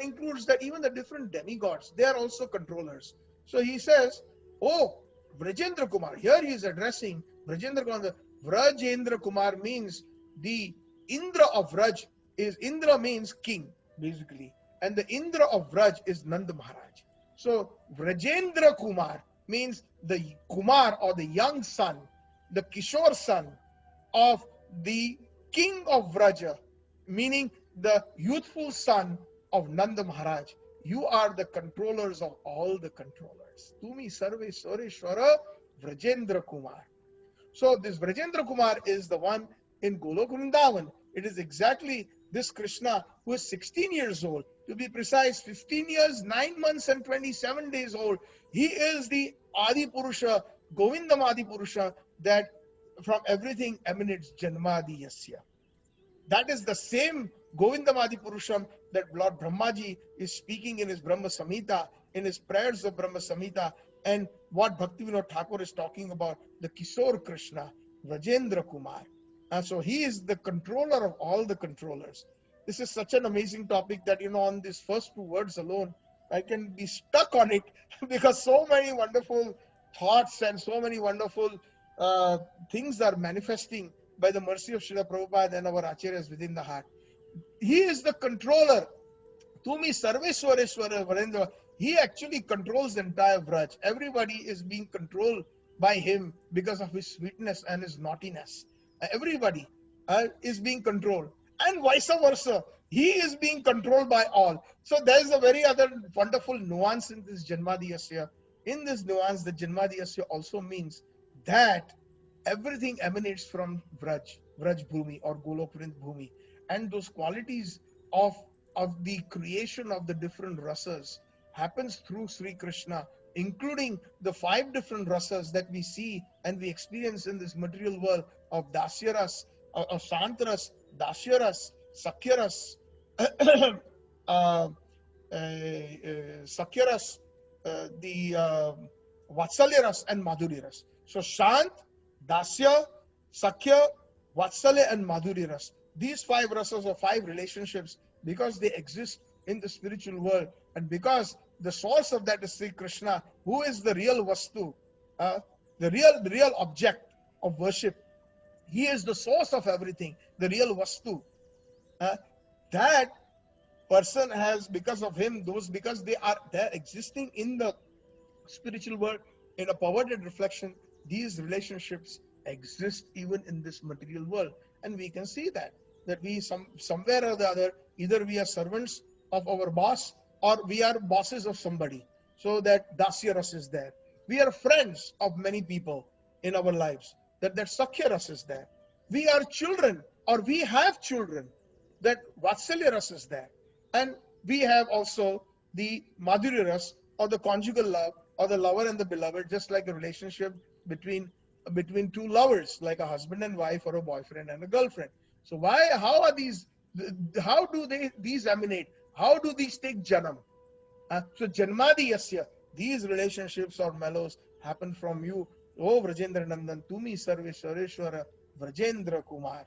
includes that even the different demigods, they are also controllers. So he says, "Oh, Vrajendra Kumar," here he is addressing Vrajendra Kumar. Vrajendra Kumar means the Indra of Vraj is, Indra means king, basically. And the Indra of Vraj is Nanda Maharaj. So Vrajendra Kumar means the Kumar or the young son, the Kishore son of the king of Vraja, meaning the youthful son of Nanda Maharaj. You are the controllers of all the controllers. Tumi Sarve Soreshwara Vrajendra Kumar. So this Vrajendra Kumar is the one in Golok Vrindavan. It is exactly this Krishna who is 16 years old. To be precise, 15 years, 9 months and 27 days old. He is the Adi Purusha, Govindam Adi Purusha, that from everything emanates Janmadi Yasya. That is the same Govindam Adi Purusham that Lord Brahmaji is speaking in his Brahma Samhita, in his prayers of Brahma Samhita, and what Bhaktivinoda Thakur is talking about, the Kishore Krishna, Vrajendra Kumar. So he is the controller of all the controllers. This is such an amazing topic that, on these first two words alone, I can be stuck on it because so many wonderful thoughts and so many wonderful things are manifesting by the mercy of Srila Prabhupada and our Acharyas within the heart. He is the controller. Tumi Sarveshwareshwara Varendra. He actually controls the entire Vraj. Everybody is being controlled by him because of his sweetness and his naughtiness. Everybody is being controlled, and vice versa. He is being controlled by all. So there is a very other wonderful nuance in this Janmadiyasya. In this nuance, the Janmadiyasya also means that everything emanates from Vraj Bhumi or Golokvrint Bhumi, and those qualities of the creation of the different rasas happens through Sri Krishna, including the 5 different rasas that we see and we experience in this material world of Dasyaras, of Shantaras, Dasyaras, Sakyaras, uh, Sakyaras, the Vatsalyaras and Madhuriras. So Shant, Dasya, Sakya, Vatsalya and Madhuriras. These 5 rasas or 5 relationships, because they exist in the spiritual world and because the source of that is Sri Krishna, who is the real Vastu, the real object of worship. He is the source of everything, the real Vastu. That person has, because of him, because they're existing in the spiritual world in a perverted reflection, these relationships exist even in this material world. And we can see that we somewhere or the other, either we are servants of our boss or we are bosses of somebody. So that Dasyaras is there. We are friends of many people in our lives. That Sakyaras is there. We are children or we have children. That Vatsalyaras is there. And we have also the Madhuryaras or the conjugal love or the lover and the beloved, just like a relationship between 2 lovers, like a husband and wife or a boyfriend and a girlfriend. So how do these emanate? How do these take janam? So Janmadiyasya, these relationships or mellows happen from you. Oh Vrajendra Nandan, Tumi Sarveshwareshwara, Vrajendra Kumar.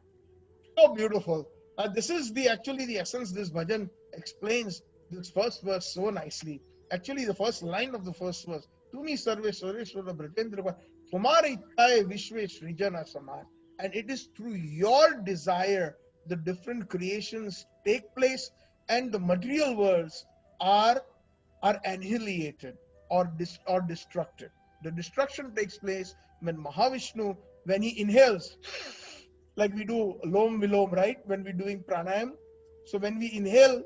So beautiful. This is actually the essence. This bhajan explains this first verse so nicely. Actually, the first line of the first verse, Tumi Sarve Sarveshwara Brajendra Tumari Chai Vishwe Srijana Samar. And it is through your desire the different creations take place and the material worlds are annihilated or destructed. The destruction takes place when Mahavishnu, when he inhales, like we do lom vilom, right? When we're doing pranayam. So when we inhale,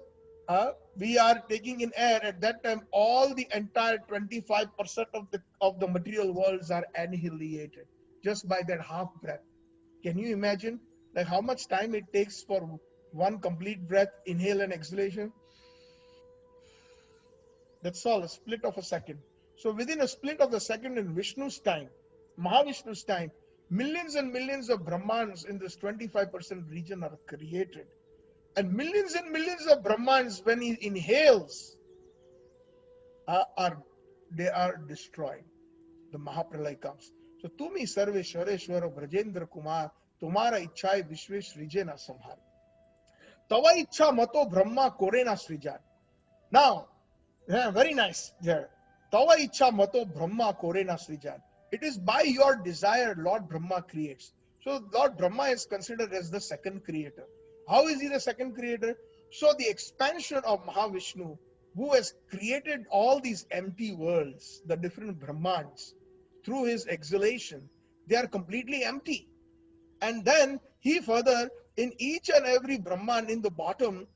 we are taking in air. At that time, all the entire 25% of the material worlds are annihilated just by that half breath. Can you imagine like how much time it takes for one complete breath, inhale and exhalation? That's all, a split of a second. So within a split of a second in Vishnu's time, Mahavishnu's time, millions and millions of Brahmans in this 25% region are created. And millions of Brahmans, when he inhales, they are destroyed. The Mahapralay comes. So Tumi Sarve Shwareshwara Brajendra Kumar, Tumara Ichai Vishwesh Rijena Samhar. Tava Icha Mato Brahma Korena Srijan. Now, yeah, very nice there. Tava Icha Mato Brahma Korena Srijan. It is by your desire Lord Brahma creates. So Lord Brahma is considered as the second creator. How is he the second creator? So the expansion of Mahavishnu, who has created all these empty worlds, the different Brahmans, through his exhalation, they are completely empty. And then he further, in each and every Brahman in the bottom,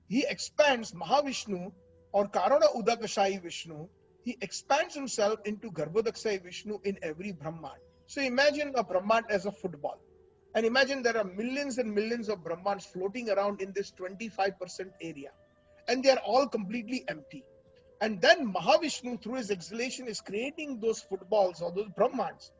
he expands Mahavishnu or Karana Udakashayi Vishnu. He expands himself into Garbhodakashayi Vishnu in every Brahman. So imagine a Brahman as a football. And imagine there are millions and millions of Brahmans floating around in this 25% area. And they are all completely empty. And then Mahavishnu, through his exhalation, is creating those footballs or those Brahmans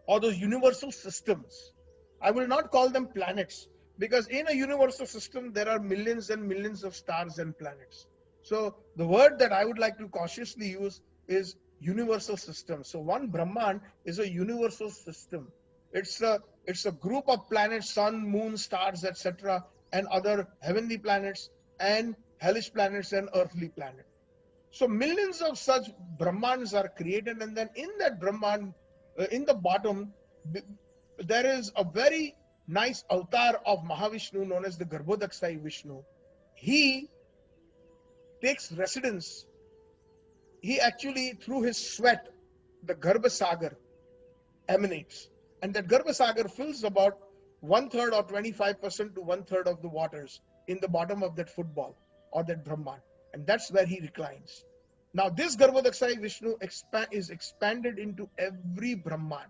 or those universal systems. I will not call them planets because in a universal system, there are millions and millions of stars and planets. So the word that I would like to cautiously use is universal system. So one Brahman is a universal system. It's a group of planets, sun, moon, stars, etc., and other heavenly planets and hellish planets and earthly planets. So millions of such Brahmans are created, and then in that Brahman, in the bottom, there is a very nice avatar of Mahavishnu known as the Garbhodakashayi Vishnu. He takes residence. He actually, through his sweat, the Garbha Sagar emanates. And that Garbhasagar fills about 1/3 or 25% to 1/3 of the waters in the bottom of that football or that Brahman. And that's where he reclines. Now, this Garbhodakshai Vishnu is expanded into every Brahman.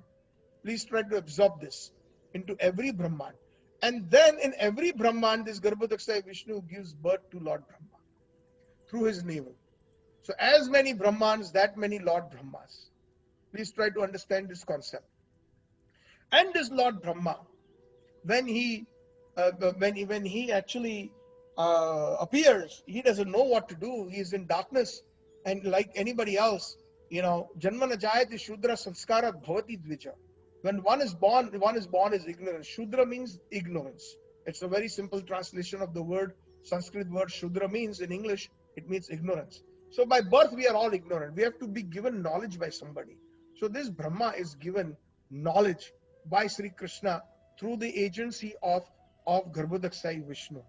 Please try to absorb this into every Brahman. And then in every Brahman, this Garbhodakshai Vishnu gives birth to Lord Brahma through his navel. So as many Brahmans, that many Lord Brahmas. Please try to understand this concept. And this Lord Brahma, when he actually appears, he doesn't know what to do. He is in darkness, and like anybody else, janmana jayati shudra sanskarat bhavati dvija. When one is born as ignorant. Shudra means ignorance. It's a very simple translation of the word. Sanskrit word shudra means, in English, it means ignorance. So by birth we are all ignorant. We have to be given knowledge by somebody. So this Brahma is given knowledge by Sri Krishna through the agency of Garbhodakshai Vishnu.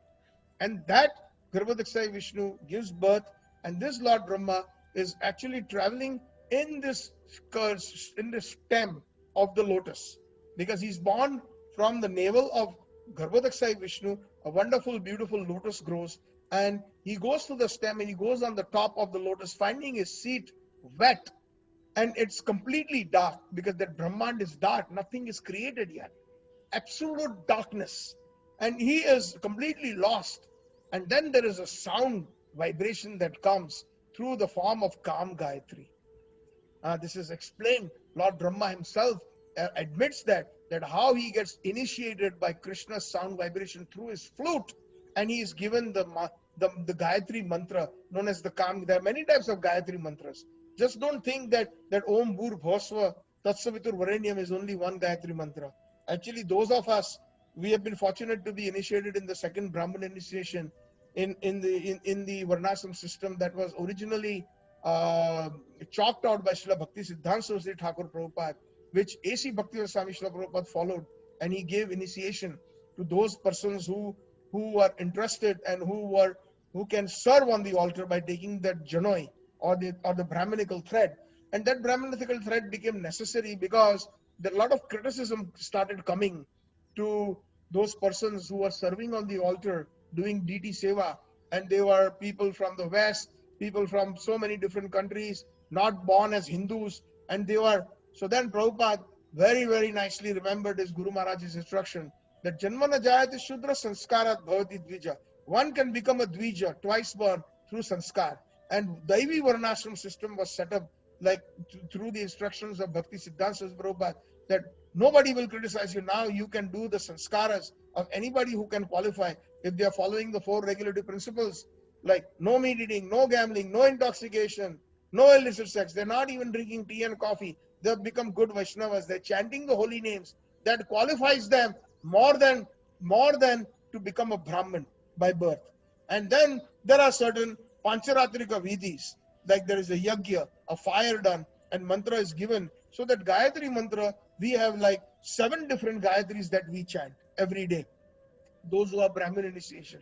And that Garbhodakshai Vishnu gives birth, and this Lord Brahma is actually traveling in this stem of the lotus, because he's born from the navel of Garbhodakshai Vishnu. A wonderful, beautiful lotus grows, and he goes to the stem and he goes on the top of the lotus, finding his seat wet, and it's completely dark, because that Brahmand is dark. Nothing is created yet. Absolute darkness. And he is completely lost. And then there is a sound vibration that comes through the form of Kam Gayatri. This is explained. Lord Brahma himself admits that how he gets initiated by Krishna's sound vibration through his flute, and he is given the Gayatri mantra known as the Kam. There are many types of Gayatri mantras. Just don't think that Om Bhur Bhosva Tatsavitur Varenyam is only one Gayatri mantra. Actually, those of us, we have been fortunate to be initiated in the second Brahman initiation in the Varnashram system that was originally chalked out by Srila Bhaktisiddhanta Swami Prabhupada, which A.C. Bhaktivedanta Swami Prabhupada followed, and he gave initiation to those persons who are interested and who can serve on the altar by taking that janoi or the Brahminical thread. And that Brahminical thread became necessary because a lot of criticism started coming to those persons who were serving on the altar doing deity seva, and they were people from the West, people from so many different countries, not born as Hindus, and they were. So then Prabhupada very, very nicely remembered his Guru Maharaj's instruction that Janmana Jayati Shudra Sanskarat Bhavati Dvija. One can become a Dvija, twice born, through Sanskar. And Daivi Varnashram system was set up like through the instructions of Bhakti Siddhanta Swami Prabhupada, that nobody will criticize you. Now you can do the sanskaras of anybody who can qualify if they are following the 4 regulative principles, like no meat eating, no gambling, no intoxication, no illicit sex. They're not even drinking tea and coffee. They've become good Vaishnavas. They're chanting the holy names. That qualifies them more than to become a Brahmin by birth. And then there are certain Pancharatrika Vidhis, like there is a yagya, a fire done, and mantra is given. So that Gayatri mantra, we have like 7 different Gayatris that we chant every day. Those who are Brahmin initiation.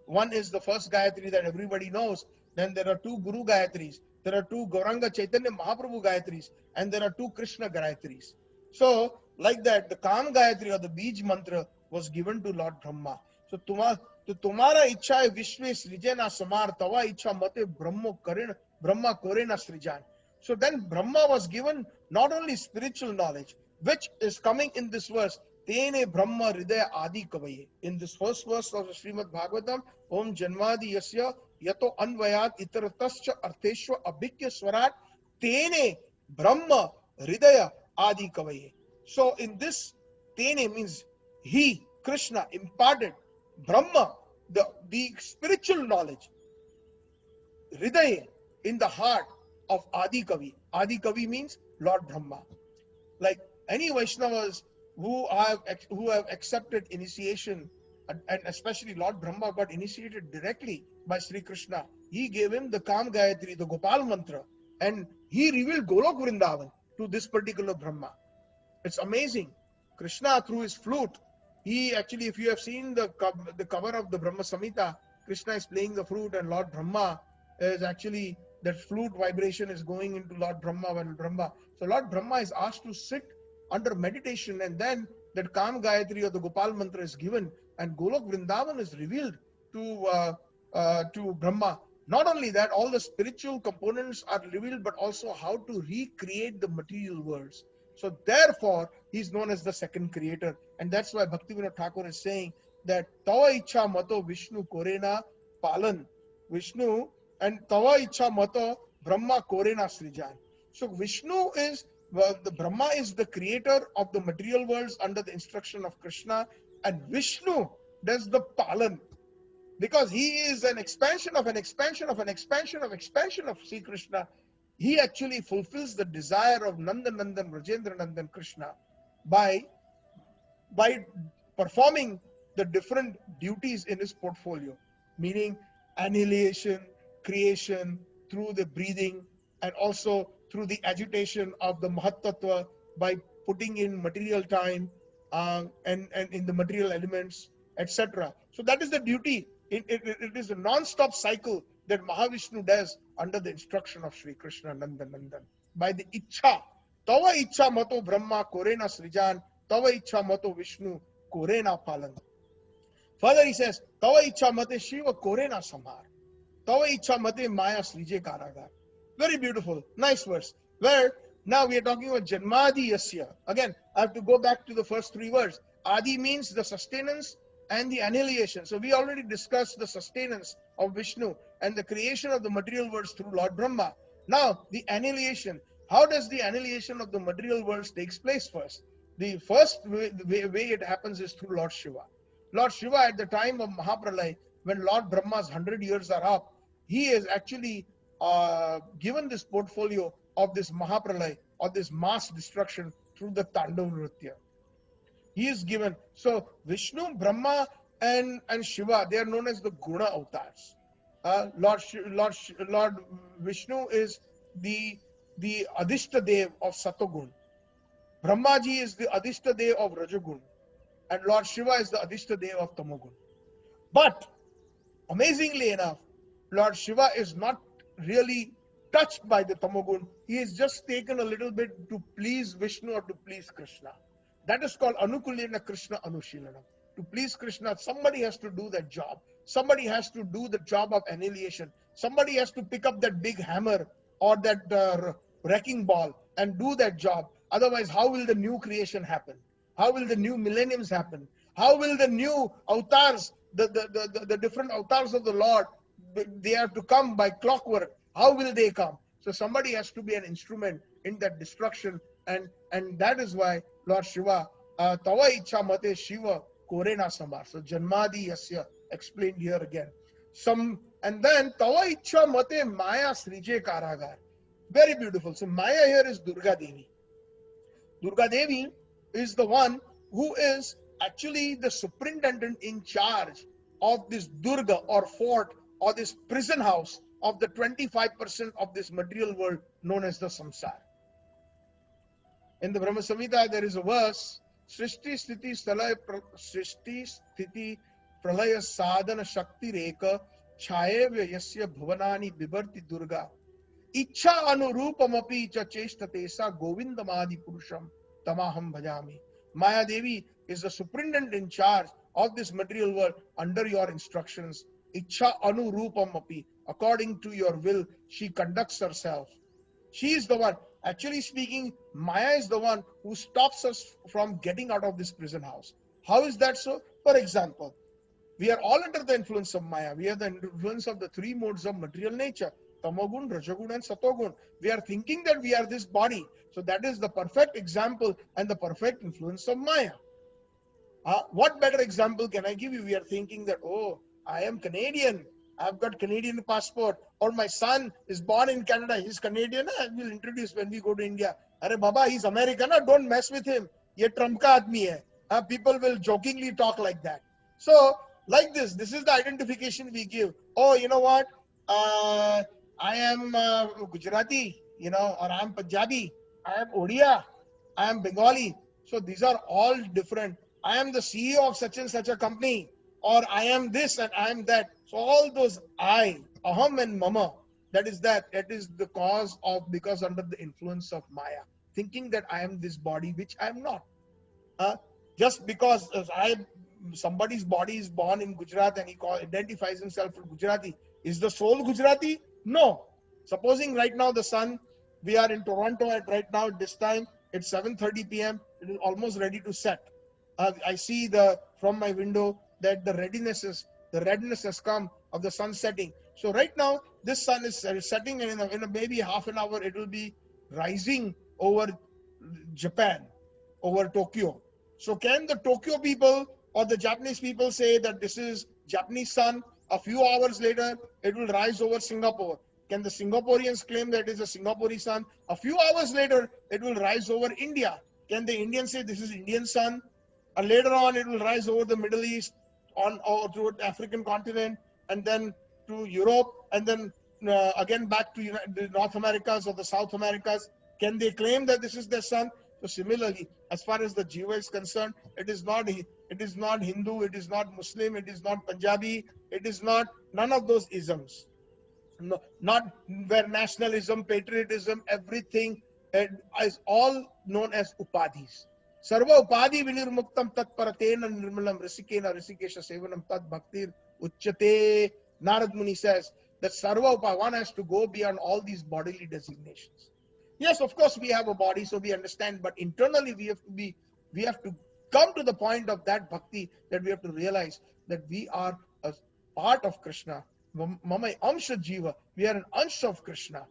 One is the first Gayatri that everybody knows. Then there are 2 Guru Gayatris. There are 2 Gauranga Chaitanya Mahaprabhu Gayatris. And there are 2 Krishna Gayatris. So like that, the Kam Gayatri or the Bij mantra was given to Lord Brahma. So तुम्हारा इच्छा है विश्व सृजना समार तवा इच्छा मते Brahma kore na srijan. So then Brahma was given not only spiritual knowledge, which is coming in this verse, Tene Brahma Hridaya Adi Kavaye. In this first verse of the Srimad-Bhagavatam, Om Janmadi Yasya Yato Anvayat Itaratascha Artheshwa Abhikya Swarat Tene Brahma Hridaya Adi Kavaye. So in this, Tene means he, Krishna, imparted Brahma, the spiritual knowledge, Hridaya, in the heart of Adi Kavi. Adi Kavi means Lord Brahma. Like any Vaishnavas who have accepted initiation, and especially Lord Brahma got initiated directly by Sri Krishna. He gave him the Kam Gayatri, the Gopal mantra, and he revealed Golok Vrindavan to this particular Brahma. It's amazing. Krishna, through his flute, he actually, if you have seen the cover of the Brahma Samhita, Krishna is playing the flute, and Lord Brahma is actually, that flute vibration is going into Lord Brahma. So Lord Brahma is asked to sit under meditation, and then that Kam Gayatri or the Gopal mantra is given, and Golok Vrindavan is revealed to Brahma. Not only that, all the spiritual components are revealed, but also how to recreate the material worlds. So therefore, he's known as the second creator. And that's why Bhaktivinoda Thakur is saying that Tava Ichha Mato Vishnu Korena Palan. Vishnu and Tava Ichha Mato Brahma Korena Srijan. So Vishnu is, the Brahma is the creator of the material worlds under the instruction of Krishna, and Vishnu does the Palan, because he is an expansion of an expansion of an expansion of expansion of Sri Krishna. He actually fulfills the desire of Nandan Nandan, Rajendra Nandan Krishna by performing the different duties in his portfolio, meaning annihilation, creation, through the breathing, and also through the agitation of the Mahattattva by putting in material time and in the material elements, etc. So that is the duty. It is a non-stop cycle that Mahavishnu does under the instruction of Sri Krishna Nandan Nandan. By the Ichha, Tava Ichha Mato Brahma Korena Srijan, Tava Ichha Mato Vishnu Korena Palan. Further he says, Tava Ichha Mate Shiva Korena Samhar, Tava Ichha Mate Maya Srije Karagar. Very beautiful, nice verse. Where now we are talking about Janmadi Yasya. Again, I have to go back to the first three words. Adi means the sustenance and the annihilation. So we already discussed the sustenance of Vishnu and the creation of the material worlds through Lord Brahma. Now the annihilation. How does the annihilation of the material worlds takes place first? The first way it happens is through Lord Shiva. Lord Shiva, at the time of Mahapralay, when Lord Brahma's 100 years are up, he is actually given this portfolio of this Mahapralay, or this mass destruction through the Tandav Nritya. He is given. So Vishnu, Brahma, and Shiva, they are known as the Guna avatars. Lord Vishnu is the Adishta Dev of Satogun. Brahmaji is the Adishta Dev of Rajagun. And Lord Shiva is the Adishta Dev of Tamogun. But amazingly enough, Lord Shiva is not really touched by the Tamogun. He is just taken a little bit to please Vishnu or to please Krishna. That is called Anukulena Krishna Anushilanam. To please Krishna, somebody has to do that job. Somebody has to do the job of annihilation. Somebody has to pick up that big hammer or that wrecking ball and do that job. Otherwise, how will the new creation happen? How will the new millenniums happen? How will the new avatars, the different avatars of the Lord, they have to come by clockwork? How will they come? So somebody has to be an instrument in that destruction, and that is why Lord Shiva, Tava Ichha Mate Shiva Korena Samar. So Janmadi Yasya explained here again. And then Tava Ichha Mate Maya Srije Karagar. Very beautiful. So Maya here is Durga Devi. Durga Devi is the one who is actually the superintendent in charge of this Durga or fort or this prison house of the 25% of this material world known as the samsara. In the Brahma Samhita, there is a verse, Srishti Sthiti Pralaya Sadhana Shakti Reka Chayevya Yasya Bhuvanani Bibarti Durga Ichha Anurupamapi Cha Cheshtatesa Govindamadi Purusham Tamaham Bhajami. Maya Devi is the superintendent in charge of this material world under your instructions. Ichha Anurupamapi. According to your will, she conducts herself. She is the one. Actually speaking, Maya is the one who stops us from getting out of this prison house. How is that so? For example, we are all under the influence of Maya. We are the influence of the three modes of material nature. Tamogun, Rajagun, and Satogun. We are thinking that we are this body. So that is the perfect example and the perfect influence of Maya. What better example can I give you? We are thinking that, oh, I am Canadian. I've got Canadian passport. Or my son is born in Canada. He's Canadian. I will introduce when we go to India. Arey Baba, he's American. Don't mess with him. Ye Trump ka aadmi hai. People will jokingly talk like that. So, like this is the identification we give. Oh, you know what? I am Gujarati, or I am Punjabi. I am Odia. I am Bengali. So these are all different. I am the CEO of such and such a company, or I am this and I am that. So all those I, aham and mama, that is the cause of, because under the influence of Maya. thinking that I am this body, which I am not. Just because somebody's body is born in Gujarat and he identifies himself as Gujarati, is the soul Gujarati? No. Supposing right now the sun, we are in Toronto at right now at this time, it's 7:30 p.m. It is almost ready to set. I see from my window that the redness has come of the sun setting. So right now this sun is setting, and in a maybe half an hour it will be rising over Japan, over Tokyo. So can the Tokyo people or the Japanese people say that this is Japanese sun? A few hours later, it will rise over Singapore. Can the Singaporeans claim that it is a Singaporean sun? A few hours later, it will rise over India. Can the Indians say this is Indian sun? And later on, it will rise over the Middle East, or to the African continent, and then to Europe, and then again back to the North Americas or the South Americas. Can they claim that this is their sun? So similarly, as far as the Jiva is concerned, it is not Hindu, it is not Muslim, it is not Punjabi, it is not none of those isms. No, not where nationalism, patriotism, everything is all known as upadhis. Sarva upadhi vinirmuktam tat paratena nirmalam risikena risikesha sevanam tat bhaktir uchyate. Narad Muni says that sarva upadhi, one has to go beyond all these bodily designations. Yes, of course we have a body, so we understand, but internally we have to come to the point of that bhakti, that we have to realize that we are a part of Krishna. Mamai Amsha Jiva, we are an Ansha of Krishna,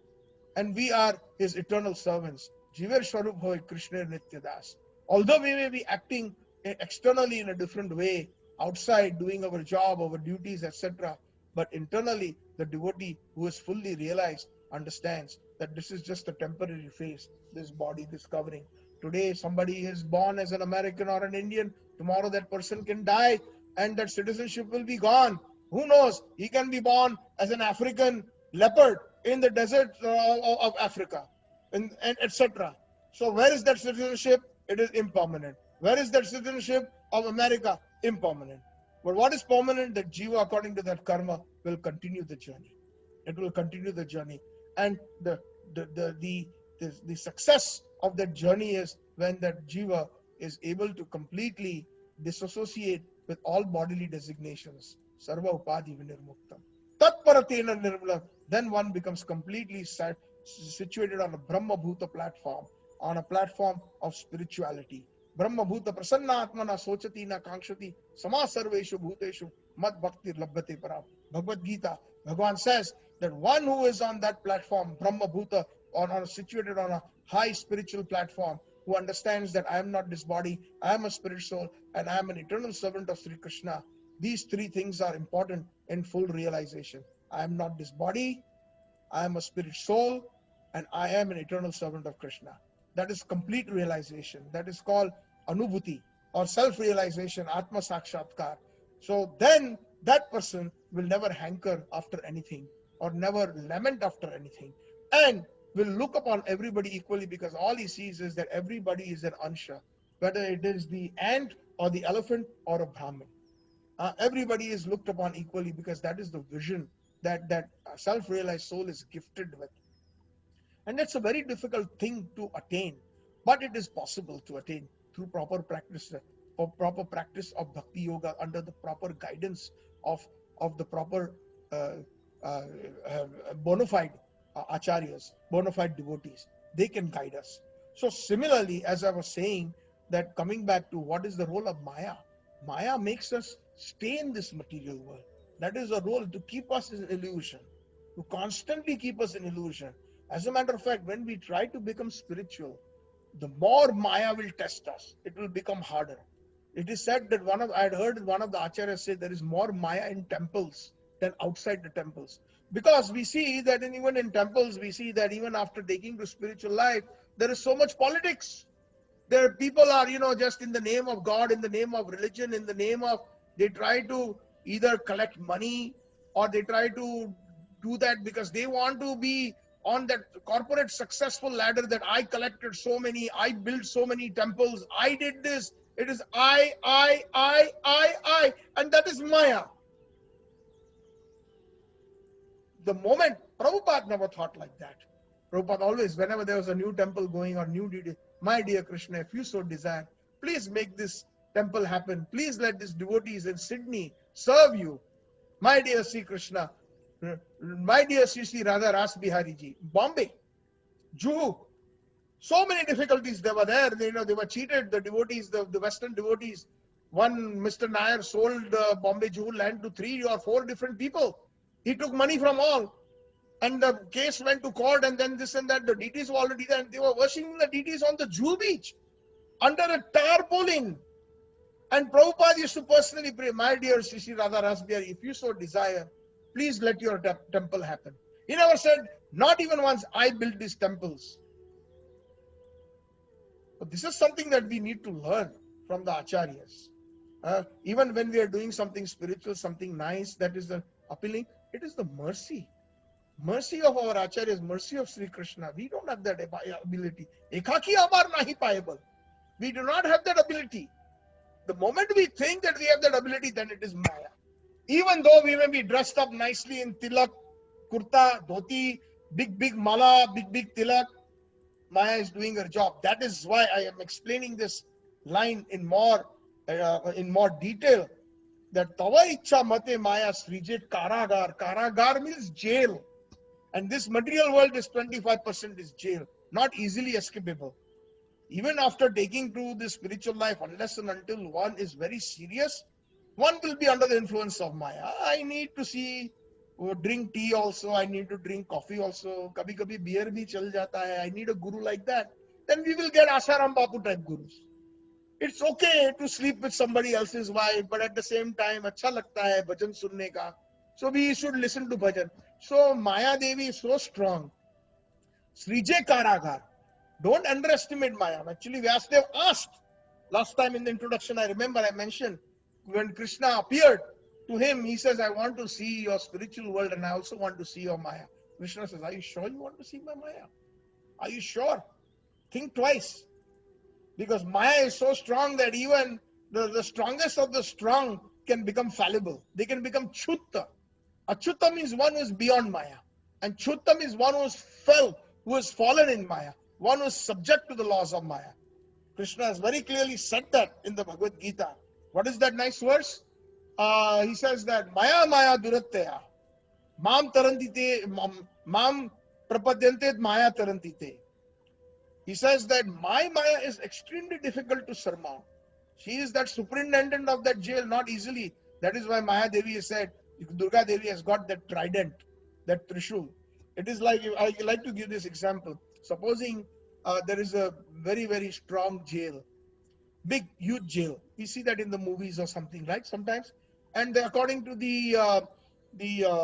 and we are his eternal servants. Jiver Swarup Hoy Krishna Nityadas. Although we may be acting externally in a different way, outside doing our job, our duties, etc., but internally the devotee who is fully realized understands that this is just a temporary phase, this body, this covering. Today somebody is born as an American or an Indian, tomorrow that person can die and that citizenship will be gone. Who knows? He can be born as an African leopard in the desert of Africa, and etc. So where is that citizenship? It is impermanent. Where is that citizenship of America? Impermanent. But what is permanent? That Jiva, according to that karma, will continue the journey. It will continue the journey, and the success of that journey is when that Jiva is able to completely disassociate with all bodily designations. Sarva upadhi vinirmuktam. Tatparatena nirmalam. Then one becomes completely situated on a Brahma Bhuta platform, on a platform of spirituality. Brahma Bhuta prasanna atmana sochati na kankshati sama sarveshu bhuteshu mad bhakti labhyate param. Bhagavad Gita, Bhagavan says that one who is on that platform, Brahma Bhuta, or situated on a high spiritual platform, who understands that I am not this body, I am a spirit soul, and I am an eternal servant of Sri Krishna. These three things are important in full realization. I am not this body, I am a spirit soul, and I am an eternal servant of Krishna. That is complete realization. That is called anubhuti, or self-realization, atma sakshatkar. So then that person will never hanker after anything or never lament after anything, and will look upon everybody equally, because all he sees is that everybody is an ansha, whether it is the ant or the elephant or a Brahmin. Everybody is looked upon equally, because that is the vision that self-realized soul is gifted with. And that's a very difficult thing to attain, but it is possible to attain through proper practice of bhakti yoga, under the proper guidance of the proper bona fide acharyas, bona fide devotees. They can guide us. So similarly, as I was saying, that coming back to what is the role of Maya, Maya makes us stay in this material world. That is a role to keep us in illusion, to constantly keep us in illusion. As a matter of fact, when we try to become spiritual, the more Maya will test us, it will become harder. It is said that I had heard one of the acharyas say there is more Maya in temples than outside the temples. Because we see that even in temples, we see that even after taking to spiritual life, there is so much politics. There people are, just in the name of God, in the name of religion, in the name of, they try to either collect money, or they try to do that because they want to be on that corporate successful ladder, that I collected so many, I built so many temples, I did this. It is I, and that is Maya. The moment, Prabhupada never thought like that. Prabhupada always, whenever there was a new temple going or new deity, my dear Krishna, if you so desire, please make this temple happen. Please let these devotees in Sydney serve you. My dear Sri Krishna, my dear Sri Radha Ras Bihari Ji, Bombay, Juhu, so many difficulties they were there. They were cheated, the devotees, the Western devotees. One Mr. Nair sold Bombay Juhu land to 3 or 4 different people. He took money from all. And the case went to court, and then this and that. The deities were already there, and they were worshiping the deities on the Juhu beach under a tarpaulin. And Prabhupada used to personally pray, my dear Sri Radha Rasbihari, if you so desire, please let your temple happen. He never said, not even once, I built these temples. But this is something that we need to learn from the acharyas. Even when we are doing something spiritual, something nice, that is the appealing, it is the mercy. Mercy of our acharyas, mercy of Sri Krishna. We don't have that ability. Ekaki amar nahi payable. We do not have that ability. The moment we think that we have that ability, then it is Maya. Even though we may be dressed up nicely in tilak, kurta, dhoti, big mala, big tilak, Maya is doing her job. That is why I am explaining this line in more detail. That tava ichha mate Maya srijit karagar. Karagar means jail. And this material world is 25% is jail. Not easily escapable. Even after taking to the spiritual life, unless and until one is very serious, one will be under the influence of Maya. I need to drink tea also. I need to drink coffee also. Kabhi kabhi beer bhi chal jata hai. I need a guru like that. Then we will get Asaram Bapu type gurus. It's okay to sleep with somebody else's wife, but at the same time, acha lagta hai bhajan sunne ka. So we should listen to bhajan. So Maya Devi is so strong. Srije Karagar. Don't underestimate Maya. Actually, Vyasdev asked last time in the introduction, I remember I mentioned when Krishna appeared to him, he says, I want to see your spiritual world and I also want to see your Maya. Krishna says, are you sure you want to see my Maya? Are you sure? Think twice. Because Maya is so strong that even the strongest of the strong can become fallible. They can become Chutta. Achutta means one who is beyond Maya. And Chutta means one who has fallen in Maya. One who is subject to the laws of Maya. Krishna has very clearly said that in the Bhagavad Gita. What is that nice verse? He says that Maya duratteya mam tarantite mam prapadyante Maya tarantite. He says that my Maya is extremely difficult to surmount. She is that superintendent of that jail, not easily. That is why Maya Devi has said, Durga Devi has got that trident, that trishul. It is like, I like to give this example. Supposing there is a very, very strong jail, big, huge jail. We see that in the movies or something, right? Sometimes. And according to the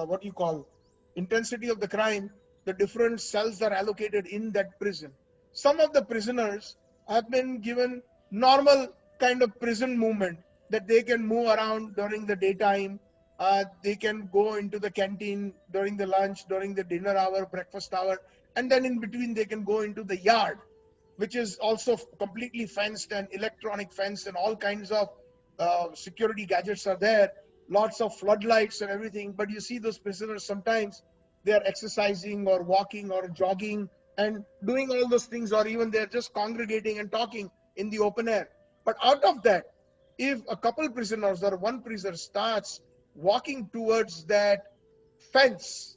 what you call, intensity of the crime, the different cells are allocated in that prison. Some of the prisoners have been given normal kind of prison movement, that they can move around during the daytime. They can go into the canteen during the lunch, during the dinner hour, breakfast hour, and then in between they can go into the yard, which is also completely fenced and electronic fence and all kinds of security gadgets are there, lots of floodlights and everything. But you see those prisoners, sometimes they are exercising or walking or jogging and doing all those things, or even they're just congregating and talking in the open air. But out of that, if a couple prisoners or one prisoner starts walking towards that fence,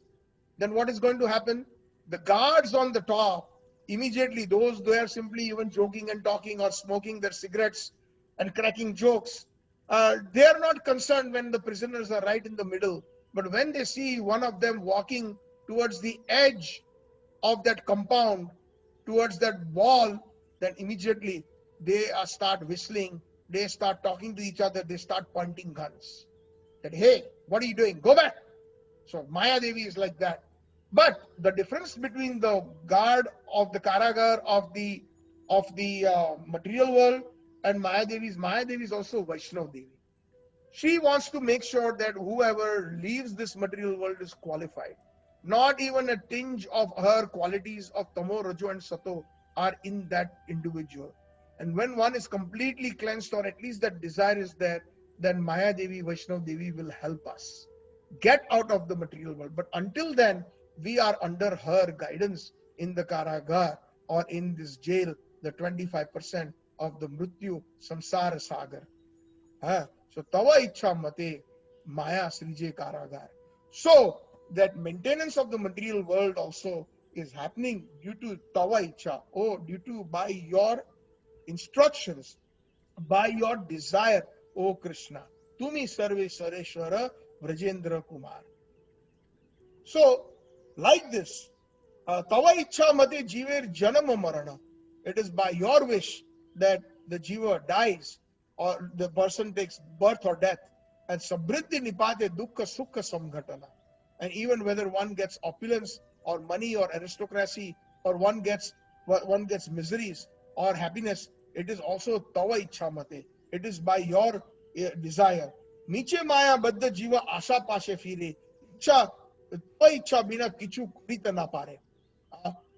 then what is going to happen? The guards on the top, immediately those who are simply even joking and talking or smoking their cigarettes and cracking jokes, they are not concerned when the prisoners are right in the middle. But when they see one of them walking towards the edge of that compound, towards that wall, then immediately they start whistling, they start talking to each other, they start pointing guns. That, hey, what are you doing? Go back. So Maya Devi is like that. But the difference between the guard of the Karagar of the material world and Maya Devi is also Vaishnav Devi. She wants to make sure that whoever leaves this material world is qualified. Not even a tinge of her qualities of Tamo, Rajo and Sato are in that individual. And when one is completely cleansed, or at least that desire is there, then Maya Devi, Vaishnav Devi will help us get out of the material world. But until then, we are under her guidance. in the Karagar or in this jail, the 25% of the Mrityu Samsara Sagar. So Tava Ichha Mate Maya Srije Karagar. So that maintenance of the material world also is happening due to Tava Ichha, due to by your instructions, by your desire, O Krishna. Tumi Sarve Sareshwara Vrajendra Kumar. So, like this, Tava Ichha Mate Jiver Janama Marana. It is by your wish that the jiva dies or the person takes birth or death. And Sabriddhi Nipate Dukkha Sukha Samghatana. And even whether one gets opulence or money or aristocracy or one gets miseries or happiness, it is also Tava Ichha Mate. It is by your desire. Niche Maya Baddha Jiva Asha Pashe Fire. Ichha Ichha Bina Kichu Kurita Na Pare.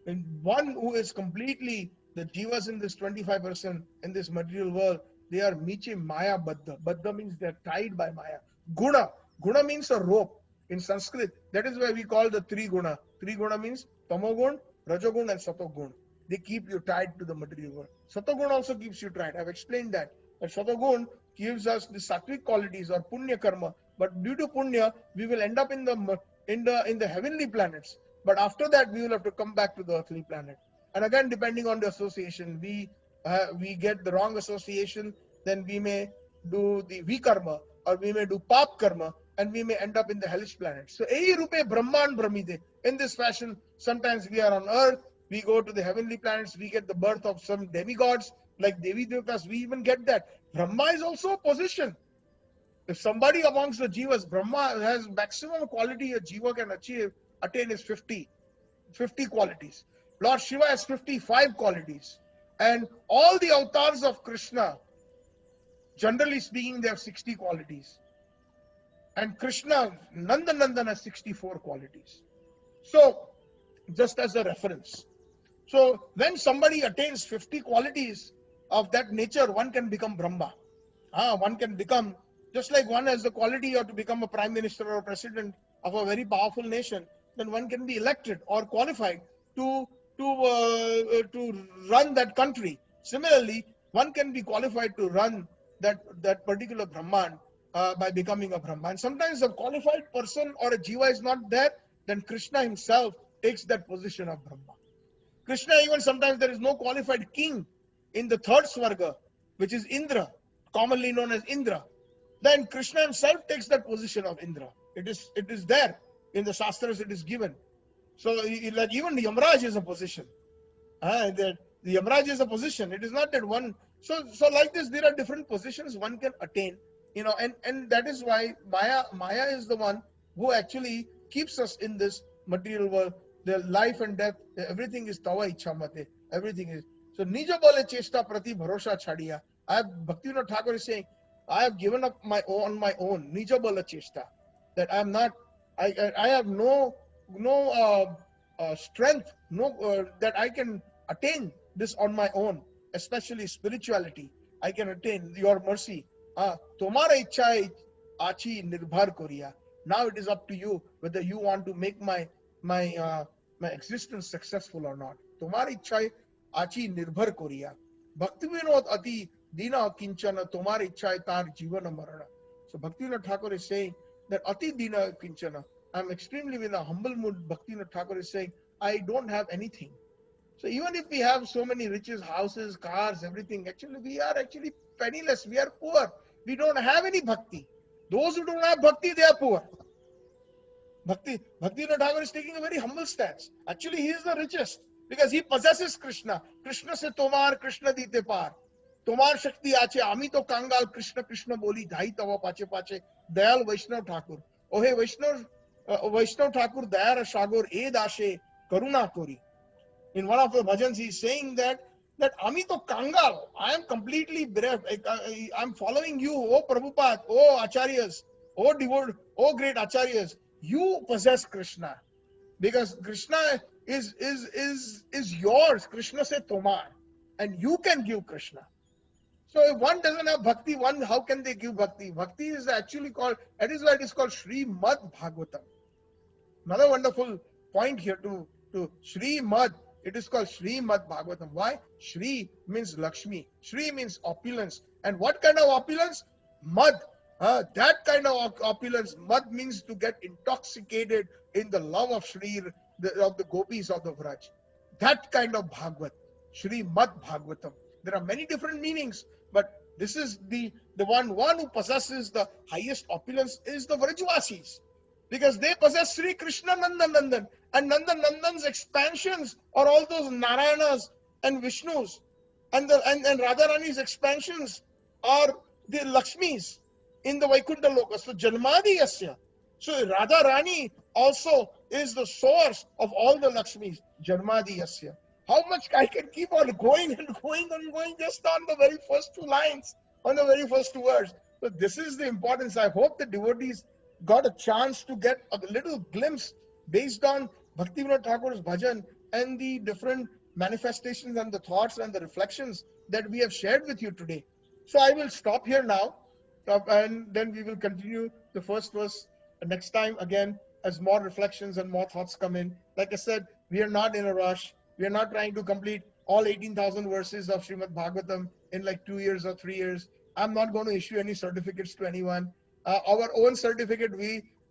And one who is completely, the jivas in this 25% in this material world, they are miche maya baddha. Baddha means they are tied by maya. Guna. Guna means a rope. In Sanskrit, that is why we call the three guna. Three guna means tamogun, rajogun, and satogun. They keep you tied to the material world. Satogun also keeps you tied. I've explained that. But satogun gives us the sattvic qualities or punya karma. But due to punya, we will end up in the heavenly planets. But after that, we will have to come back to the earthly planet. And again, depending on the association, we get the wrong association, then we may do the vikarma, or we may do pap karma, and we may end up in the hellish planet. So, Ei Rupe Brahman Brahmide. In this fashion, sometimes we are on earth, we go to the heavenly planets, we get the birth of some demigods, like Devi Devatas, we even get that. Brahma is also a position. If somebody amongst the jivas, Brahma has maximum quality a jiva can attain is 50 qualities. Lord Shiva has 55 qualities. And all the avatars of Krishna, generally speaking, they have 60 qualities. And Krishna, Nandanandan has 64 qualities. So, just as a reference. So, when somebody attains 50 qualities of that nature, one can become Brahma. One can become, just like one has the quality to become a prime minister or president of a very powerful nation, then one can be elected or qualified to run that country. Similarly, one can be qualified to run that particular Brahman by becoming a Brahman. Sometimes a qualified person or a jiva is not there, then Krishna himself takes that position of Brahma. Krishna, even sometimes there is no qualified king in the third Swarga, which is Indra, commonly known as Indra. Then Krishna himself takes that position of Indra. It is there in the Shastras, it is given. So, like even the Yamraj is a position. The Yamraj is a position. It is not that one. So like this, there are different positions one can attain. And that is why Maya is the one who actually keeps us in this material world. The life and death, everything is Tava Ichha Mate. Everything is. So, Nija Bale Chesta Prati Bharosha Chadiya. Bhaktivinoda Thakur is saying, I have given up on my own. Nija Bale Chesta. That I am not, I have no strength, that I can attain this on my own, especially spirituality. I can attain your mercy. Tomara ichha achi nirbhar koriya. Now it is up to you whether you want to make my existence successful or not. Tomara ichha achi nirbhar koriya. Bhaktivinod ati dina kinchana tomara ichha tar jivana marana. So Bhaktivinoda Thakur is saying that ati dina kinchana. I am extremely in a humble mood. Bhaktivinoda Thakur is saying, I don't have anything. So even if we have so many riches, houses, cars, everything, actually we are actually penniless. We are poor. We don't have any bhakti. Those who don't have bhakti, they are poor. Bhaktivinoda Thakur is taking a very humble stance. Actually, he is the richest because he possesses Krishna. Krishna se tomar, Krishna dite par. Tomar shakti ache, ami to kangal, Krishna Krishna boli, dhai tava pache pache, Dayal Vaishnav Thakur. Oh hey Vaishnav Thakur, Dayar Shagor, E dashe, Karuna kori. In one of the bhajans, he is saying that ami to kangal, I am completely bereft. I am following you, oh Prabhupada, oh Acharyas, oh devote, oh great Acharyas. You possess Krishna because Krishna is yours. Krishna said Tomar, and you can give Krishna. So if one doesn't have bhakti, how can they give bhakti? Bhakti is actually called, that is why it is called Srimad-Bhagavatam. Another wonderful point here to Srimad It is called Srimad-Bhagavatam. Why? Shri means Lakshmi. Shri means opulence. And what kind of opulence? Mad. That kind of opulence. Mad means to get intoxicated in the love of Shri, of the gopis of the Vraj. That kind of Bhagavat. Srimad-Bhagavatam. There are many different meanings, but this is the one who possesses the highest opulence is the Vrajvasis, because they possess Sri Krishna Nandan, and Nandan's expansions are all those Narayanas and Vishnus, and Radharani's expansions are the Lakshmis in the Vaikuntha Loka. So Janmadi Yasya. So Radharani also is the source of all the Lakshmis. Janmadi Yasya. How much I can keep on going and going and going just on the very first 2 lines, on the very first 2 words. So this is the importance. I hope the devotees got a chance to get a little glimpse based on Bhaktivinoda Thakur's bhajan and the different manifestations and the thoughts and the reflections that we have shared with you today. So I will stop here now, and then we will continue the first verse next time again as more reflections and more thoughts come in. Like I said, we are not in a rush. We are not trying to complete all 18,000 verses of Srimad-Bhagavatam in like 2 years or 3 years. I'm not going to issue any certificates to anyone. Our own certificate,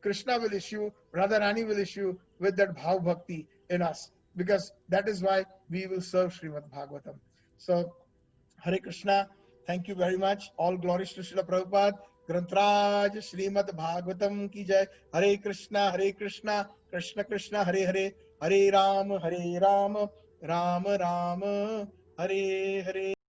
Krishna will issue, Radharani will issue with that Bhav Bhakti in us, because that is why we will serve Srimad-Bhagavatam. So, Hare Krishna, thank you very much. All glories to Srila Prabhupada. Grantraj Srimad-Bhagavatam ki jai. Hare Krishna, Krishna Krishna, Hare Hare, Hare Ram, Ram Ram, Hare Hare.